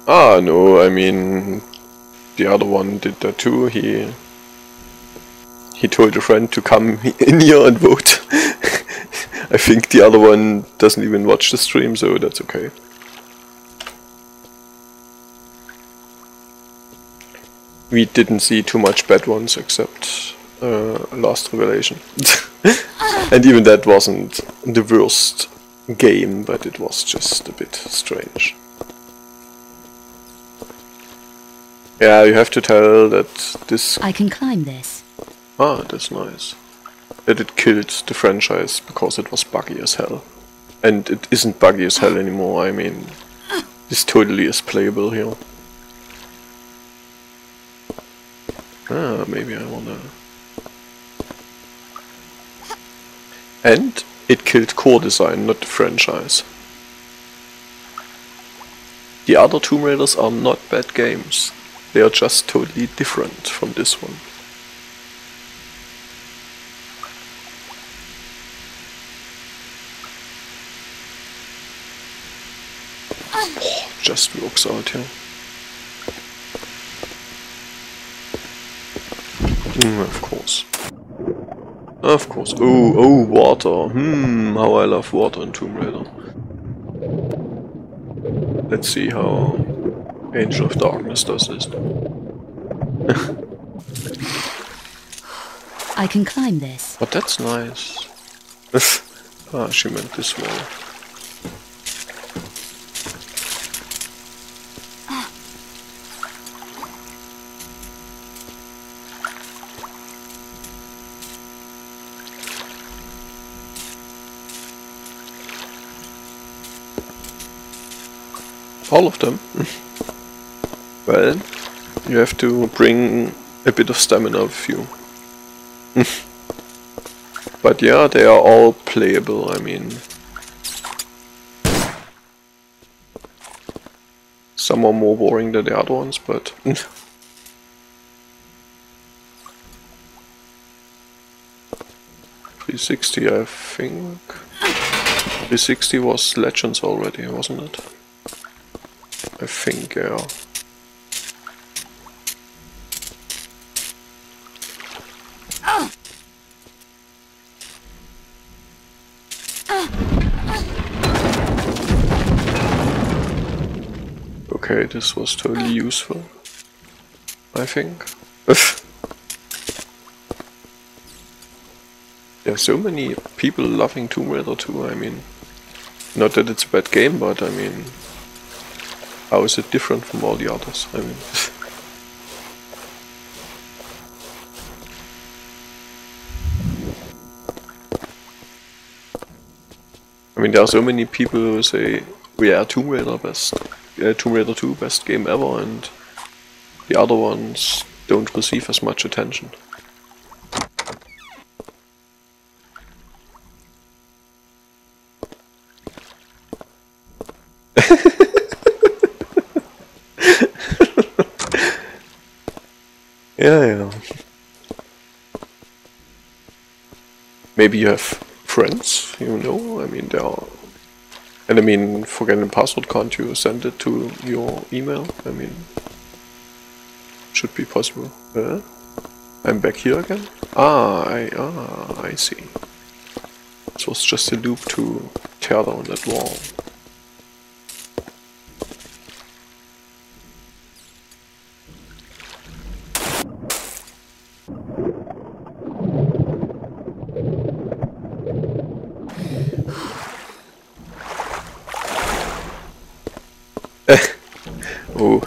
Ah, no, I mean, the other one did that too. He told a friend to come in here and vote. I think the other one doesn't even watch the stream, so that's okay. We didn't see too much bad ones except Last Revelation. And even that wasn't the worst game, but it was just a bit strange. Yeah, you have to tell that this... I can climb this. Ah, that's nice. That it killed the franchise because it was buggy as hell. And it isn't buggy as hell anymore, I mean... This totally is playable here. Ah, maybe I wanna... And it killed core design, not the franchise. The other Tomb Raiders are not bad games. They are just totally different from this one. Oh, just works out here. Of course. Of course. Oh, water. How I love water in Tomb Raider. Let's see how Angel of Darkness does this. I can climb this. But that's nice. Ah, she meant this wall. All of them? Well, you have to bring a bit of stamina with you. But yeah, they are all playable, I mean. Some are more boring than the other ones, but... 360, I think. 360 was Legends already, wasn't it? I think, yeah. Okay, this was totally useful, I think. There are so many people loving Tomb Raider 2, I mean, not that it's a bad game, but I mean, how is it different from all the others? I mean, there are so many people who say, yeah, Tomb Raider best. Tomb Raider 2 best game ever, and the other ones don't receive as much attention. Yeah. Maybe you have friends, you know, I mean, there are... And I mean, forgetting password, can't you send it to your email? I mean, should be possible. I'm back here again? I see. This was just a loop to tear down that wall. Oh.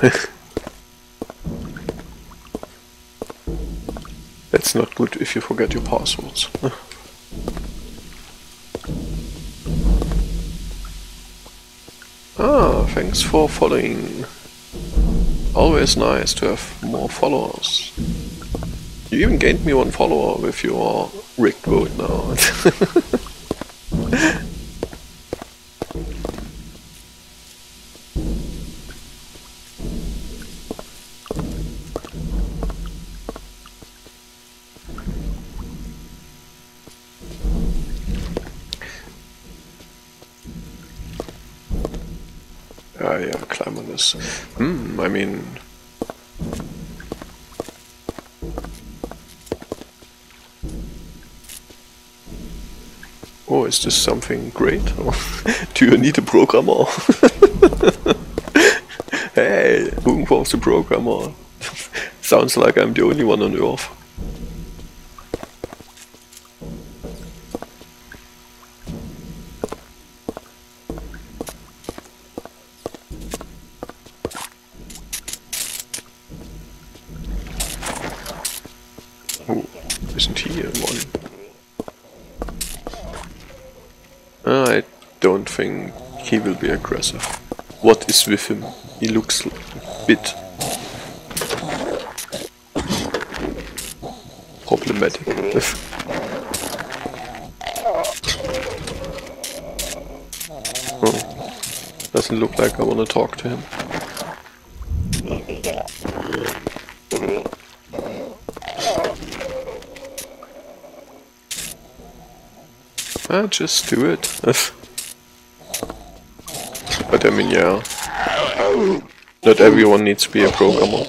That's not good if you forget your passwords. Thanks for following. Always nice to have more followers. You even gained me 1 follower with your rigged vote now. Yeah, climb on this. I mean... Oh, is this something great? Do you need a programmer? Hey, who was the programmer? Sounds like I'm the only one on Earth. Isn't he one? I don't think he will be aggressive. What is with him? He looks a bit problematic. Oh, doesn't look like I want to talk to him. Just do it. But I mean, yeah. Not everyone needs to be a programmer.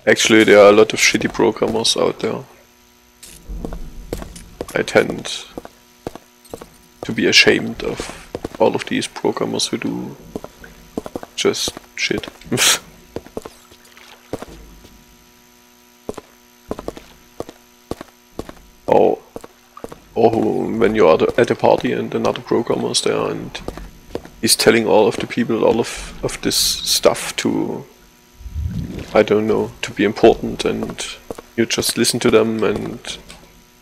Actually, there are a lot of shitty programmers out there. I tend to be ashamed of all of these programmers who do just shit. Or when you're at a party and another programmer is there and he's telling all of the people all of this stuff to, I don't know, to be important, and you just listen to them and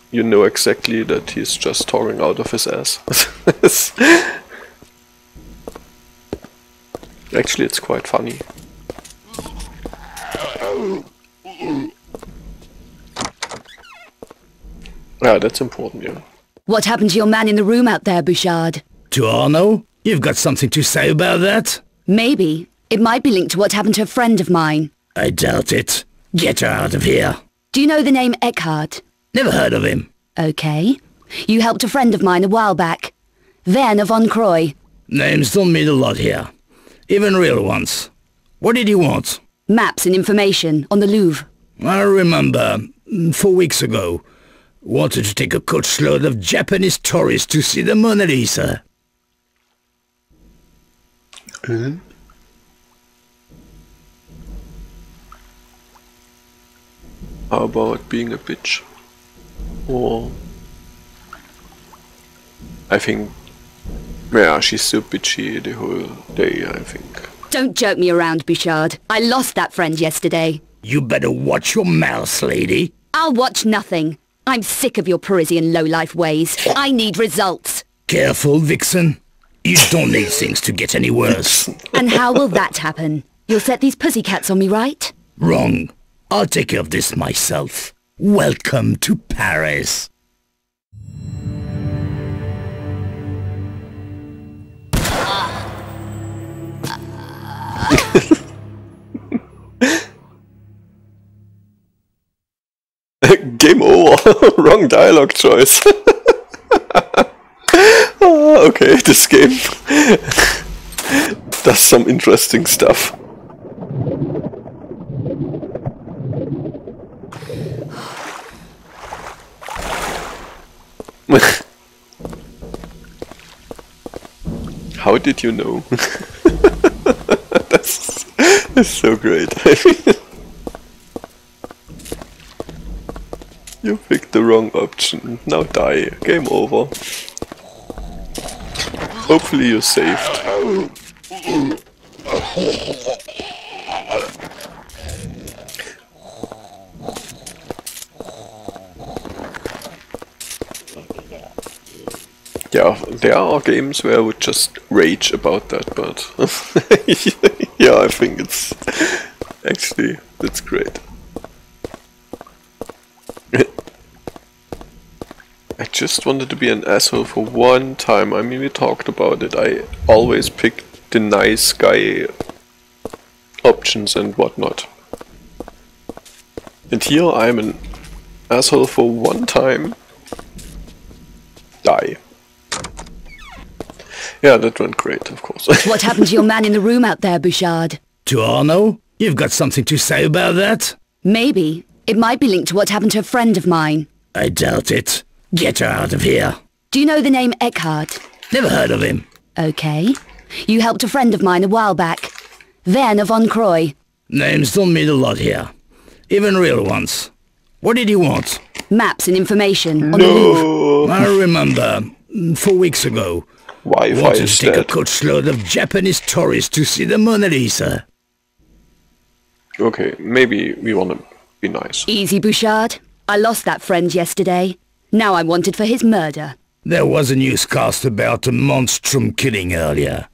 you know exactly that he's just talking out of his ass. Actually, it's quite funny. Yeah, that's important, yeah. What happened to your man in the room out there, Bouchard? To Arno? You've got something to say about that? Maybe. It might be linked to what happened to a friend of mine. I doubt it. Get her out of here. Do you know the name Eckhart? Never heard of him. Okay. You helped a friend of mine a while back. Werner von Croy. Names don't mean a lot here. Even real ones. What did he want? Maps and information on the Louvre. I remember, 4 weeks ago. Wanted to take a coachload of Japanese tourists to see the Mona Lisa. How about being a bitch? Or... I think... Yeah, she's so bitchy the whole day, I think. Don't joke me around, Bouchard. I lost that friend yesterday. You better watch your mouth, lady. I'll watch nothing. I'm sick of your Parisian low-life ways. I need results. Careful, Vixen. You don't need things to get any worse. And how will that happen? You'll set these pussycats on me, right? Wrong. I'll take care of this myself. Welcome to Paris. Game over. Wrong dialogue choice. Okay, this game does some interesting stuff. How did you know? That's so great. You picked the wrong option. Now die. Game over. Hopefully you're saved. Yeah, there are games where I would just rage about that, but yeah, I think it's actually, that's great. I just wanted to be an asshole for one time. I mean, we talked about it. I always pick the nice guy options and whatnot. And here I'm an asshole for one time. Die. Yeah, that went great, of course. What happened to your man in the room out there, Bouchard? To Arno? You've got something to say about that? Maybe. It might be linked to what happened to a friend of mine. I doubt it. Get her out of here. Do you know the name Eckhart? Never heard of him. Okay. You helped a friend of mine a while back. Werner von Croy. Names don't mean a lot here. Even real ones. What did you want? Maps and information on the Louvre. I remember. 4 weeks ago. Wi-Fi wanted is to take dead. a coachload of Japanese tourists to see the Mona Lisa. Okay, maybe we want to be nice. Easy, Bouchard. I lost that friend yesterday. Now I'm wanted for his murder. There was a newscast about a monstrum killing earlier.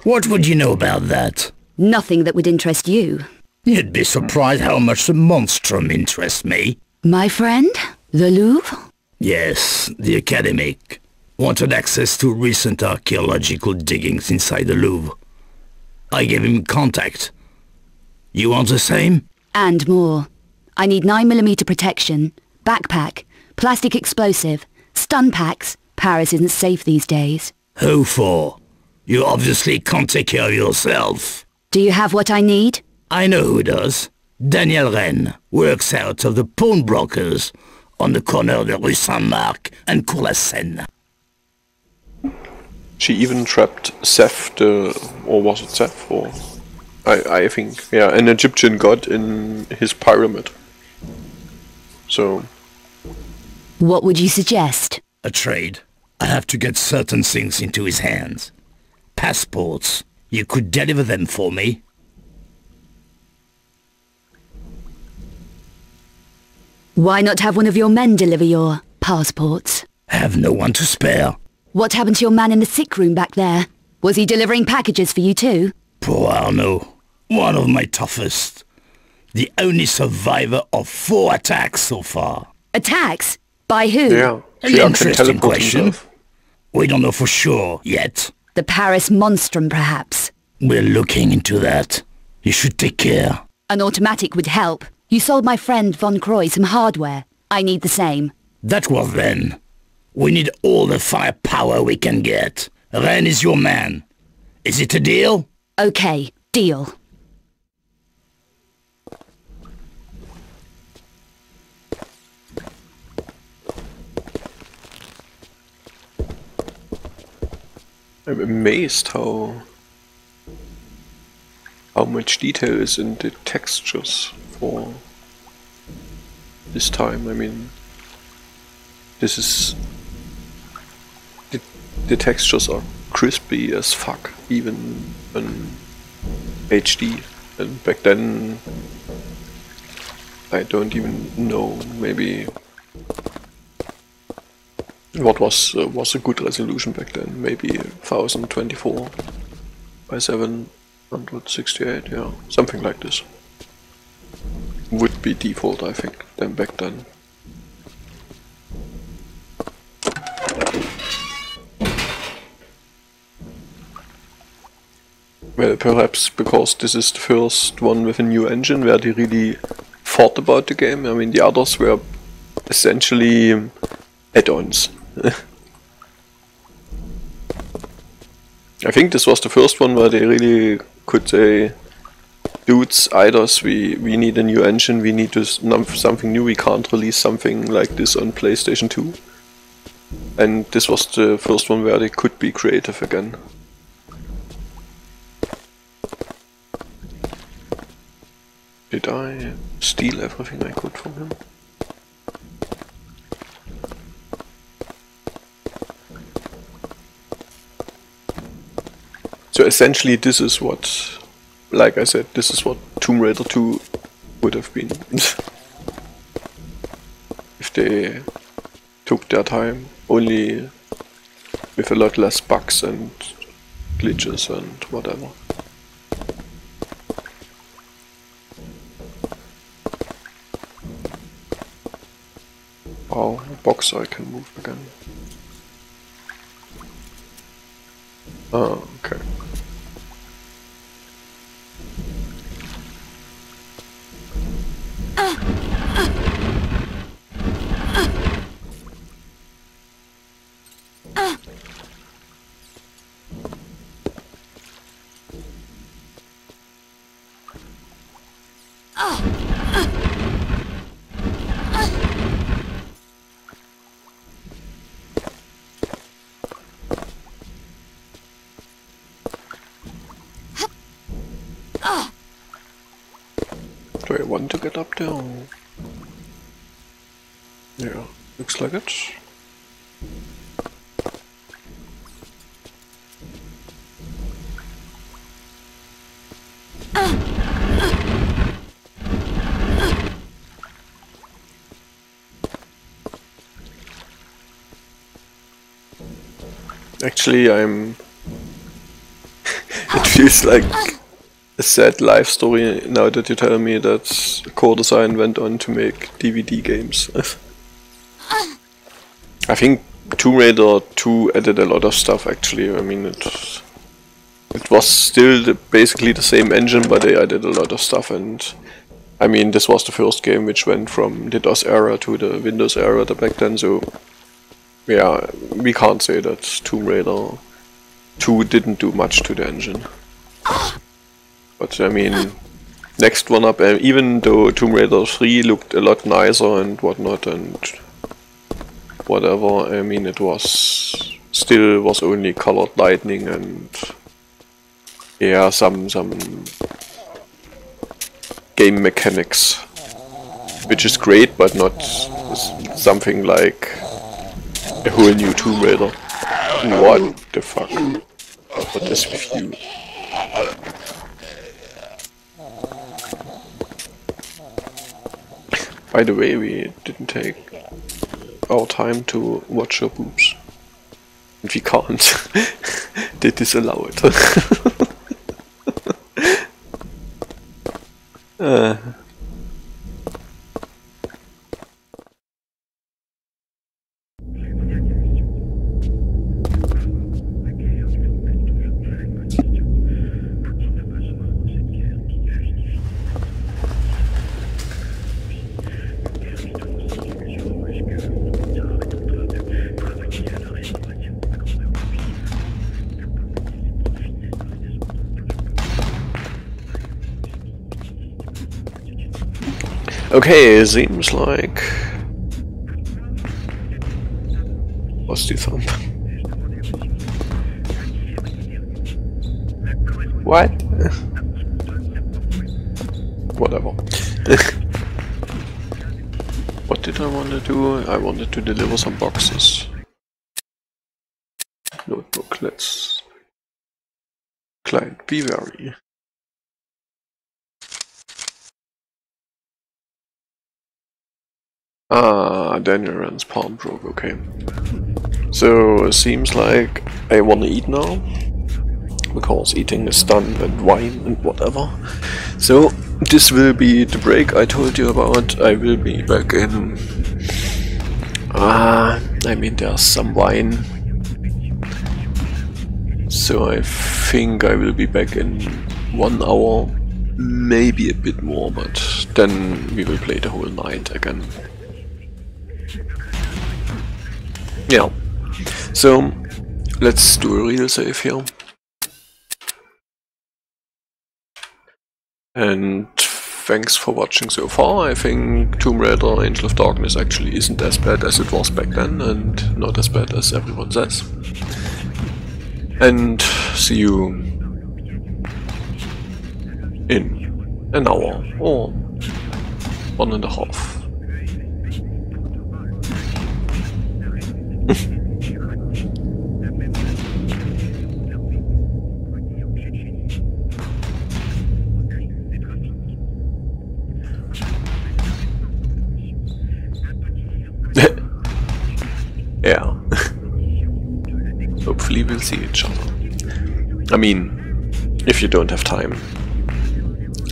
What would you know about that? Nothing that would interest you. You'd be surprised how much the monstrum interests me. My friend? The Louvre? Yes, the academic. Wanted access to recent archaeological diggings inside the Louvre. I gave him contact. You want the same? And more. I need 9mm protection, backpack, plastic explosive, stun packs. Paris isn't safe these days. Who for? You obviously can't take care of yourself. Do you have what I need? I know who does. Daniel Rennes works out of the pawnbrokers on the corner of the Rue Saint-Marc and Cours la Seine. She even trapped Seth, or was it Seth? Or I think, yeah, an Egyptian god in his pyramid. So... What would you suggest? A trade. I have to get certain things into his hands. Passports. You could deliver them for me? Why not have one of your men deliver your passports? Have no one to spare. What happened to your man in the sick room back there? Was he delivering packages for you too? Poor Arno. One of my toughest. The only survivor of 4 attacks so far. Attacks? By who? Yeah, An interesting question. We don't know for sure yet. The Paris monstrum, perhaps. We're looking into that. You should take care. An automatic would help. You sold my friend Von Croy some hardware. I need the same. That was then. We need all the firepower we can get. Rennes is your man. Is it a deal? Okay, deal. I'm amazed how much detail is in the textures for this time. I mean, this is the textures are crispy as fuck, even in HD. And back then, I don't even know, maybe What was a good resolution back then? Maybe 1024 by 768, yeah, something like this. Would be default, I think, then back then. Well, perhaps because this is the first one with a new engine where they really thought about the game. I mean, the others were essentially add-ons. I think this was the first one where they really could say, dudes, idols, we need a new engine, we need to something new, we can't release something like this on PlayStation 2. And this was the first one where they could be creative again. Did I steal everything I could from him? So essentially this is what, like I said, this is what Tomb Raider 2 would have been. If they took their time, only with a lot less bugs and glitches and whatever. Oh, a box I can move again. Oh, okay. Do I want to get up there? Yeah, looks like it. Actually, it feels like a sad life story now that you tell me that Core Design went on to make DVD games. I think Tomb Raider 2 added a lot of stuff actually. I mean, it was still basically the same engine, but they added a lot of stuff, and I mean, this was the first game which went from the DOS era to the Windows era back then, so yeah, we can't say that Tomb Raider 2 didn't do much to the engine. But I mean, next one up, even though Tomb Raider 3 looked a lot nicer and whatnot and whatever, I mean, it still was only colored lightning and yeah, some game mechanics, which is great, but not something like a whole new Tomb Raider. What the fuck? What is with you? By the way, we didn't take our time to watch your boobs. And we can't. They disallow it. Okay, seems like... What's the thumb? What? Whatever. What did I want to do? I wanted to deliver some boxes. Notebook, let's... Client, be wary. Ah, Daniel runs Palm Broke, okay. So it seems like I wanna eat now, because eating is done and wine and whatever. So this will be the break I told you about. I will be back in... I mean there's some wine. So I think I will be back in 1 hour, maybe a bit more, but then we will play the whole night again. Yeah, so let's do a real save here. And thanks for watching so far. I think Tomb Raider Angel of Darkness actually isn't as bad as it was back then, and not as bad as everyone says. And see you in an hour or 1.5. Yeah. Hopefully we'll see each other. I mean, if you don't have time,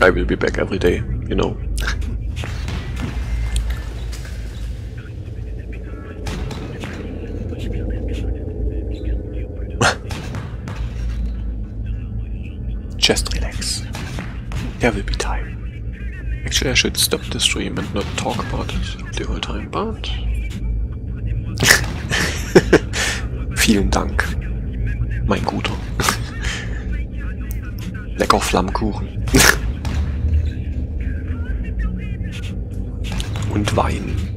I will be back every day, you know. Just relax. There will be time. Actually, I should stop the stream and not talk about it the whole time, but... Vielen Dank, mein Guter. Lecker Flammkuchen. Und Wein.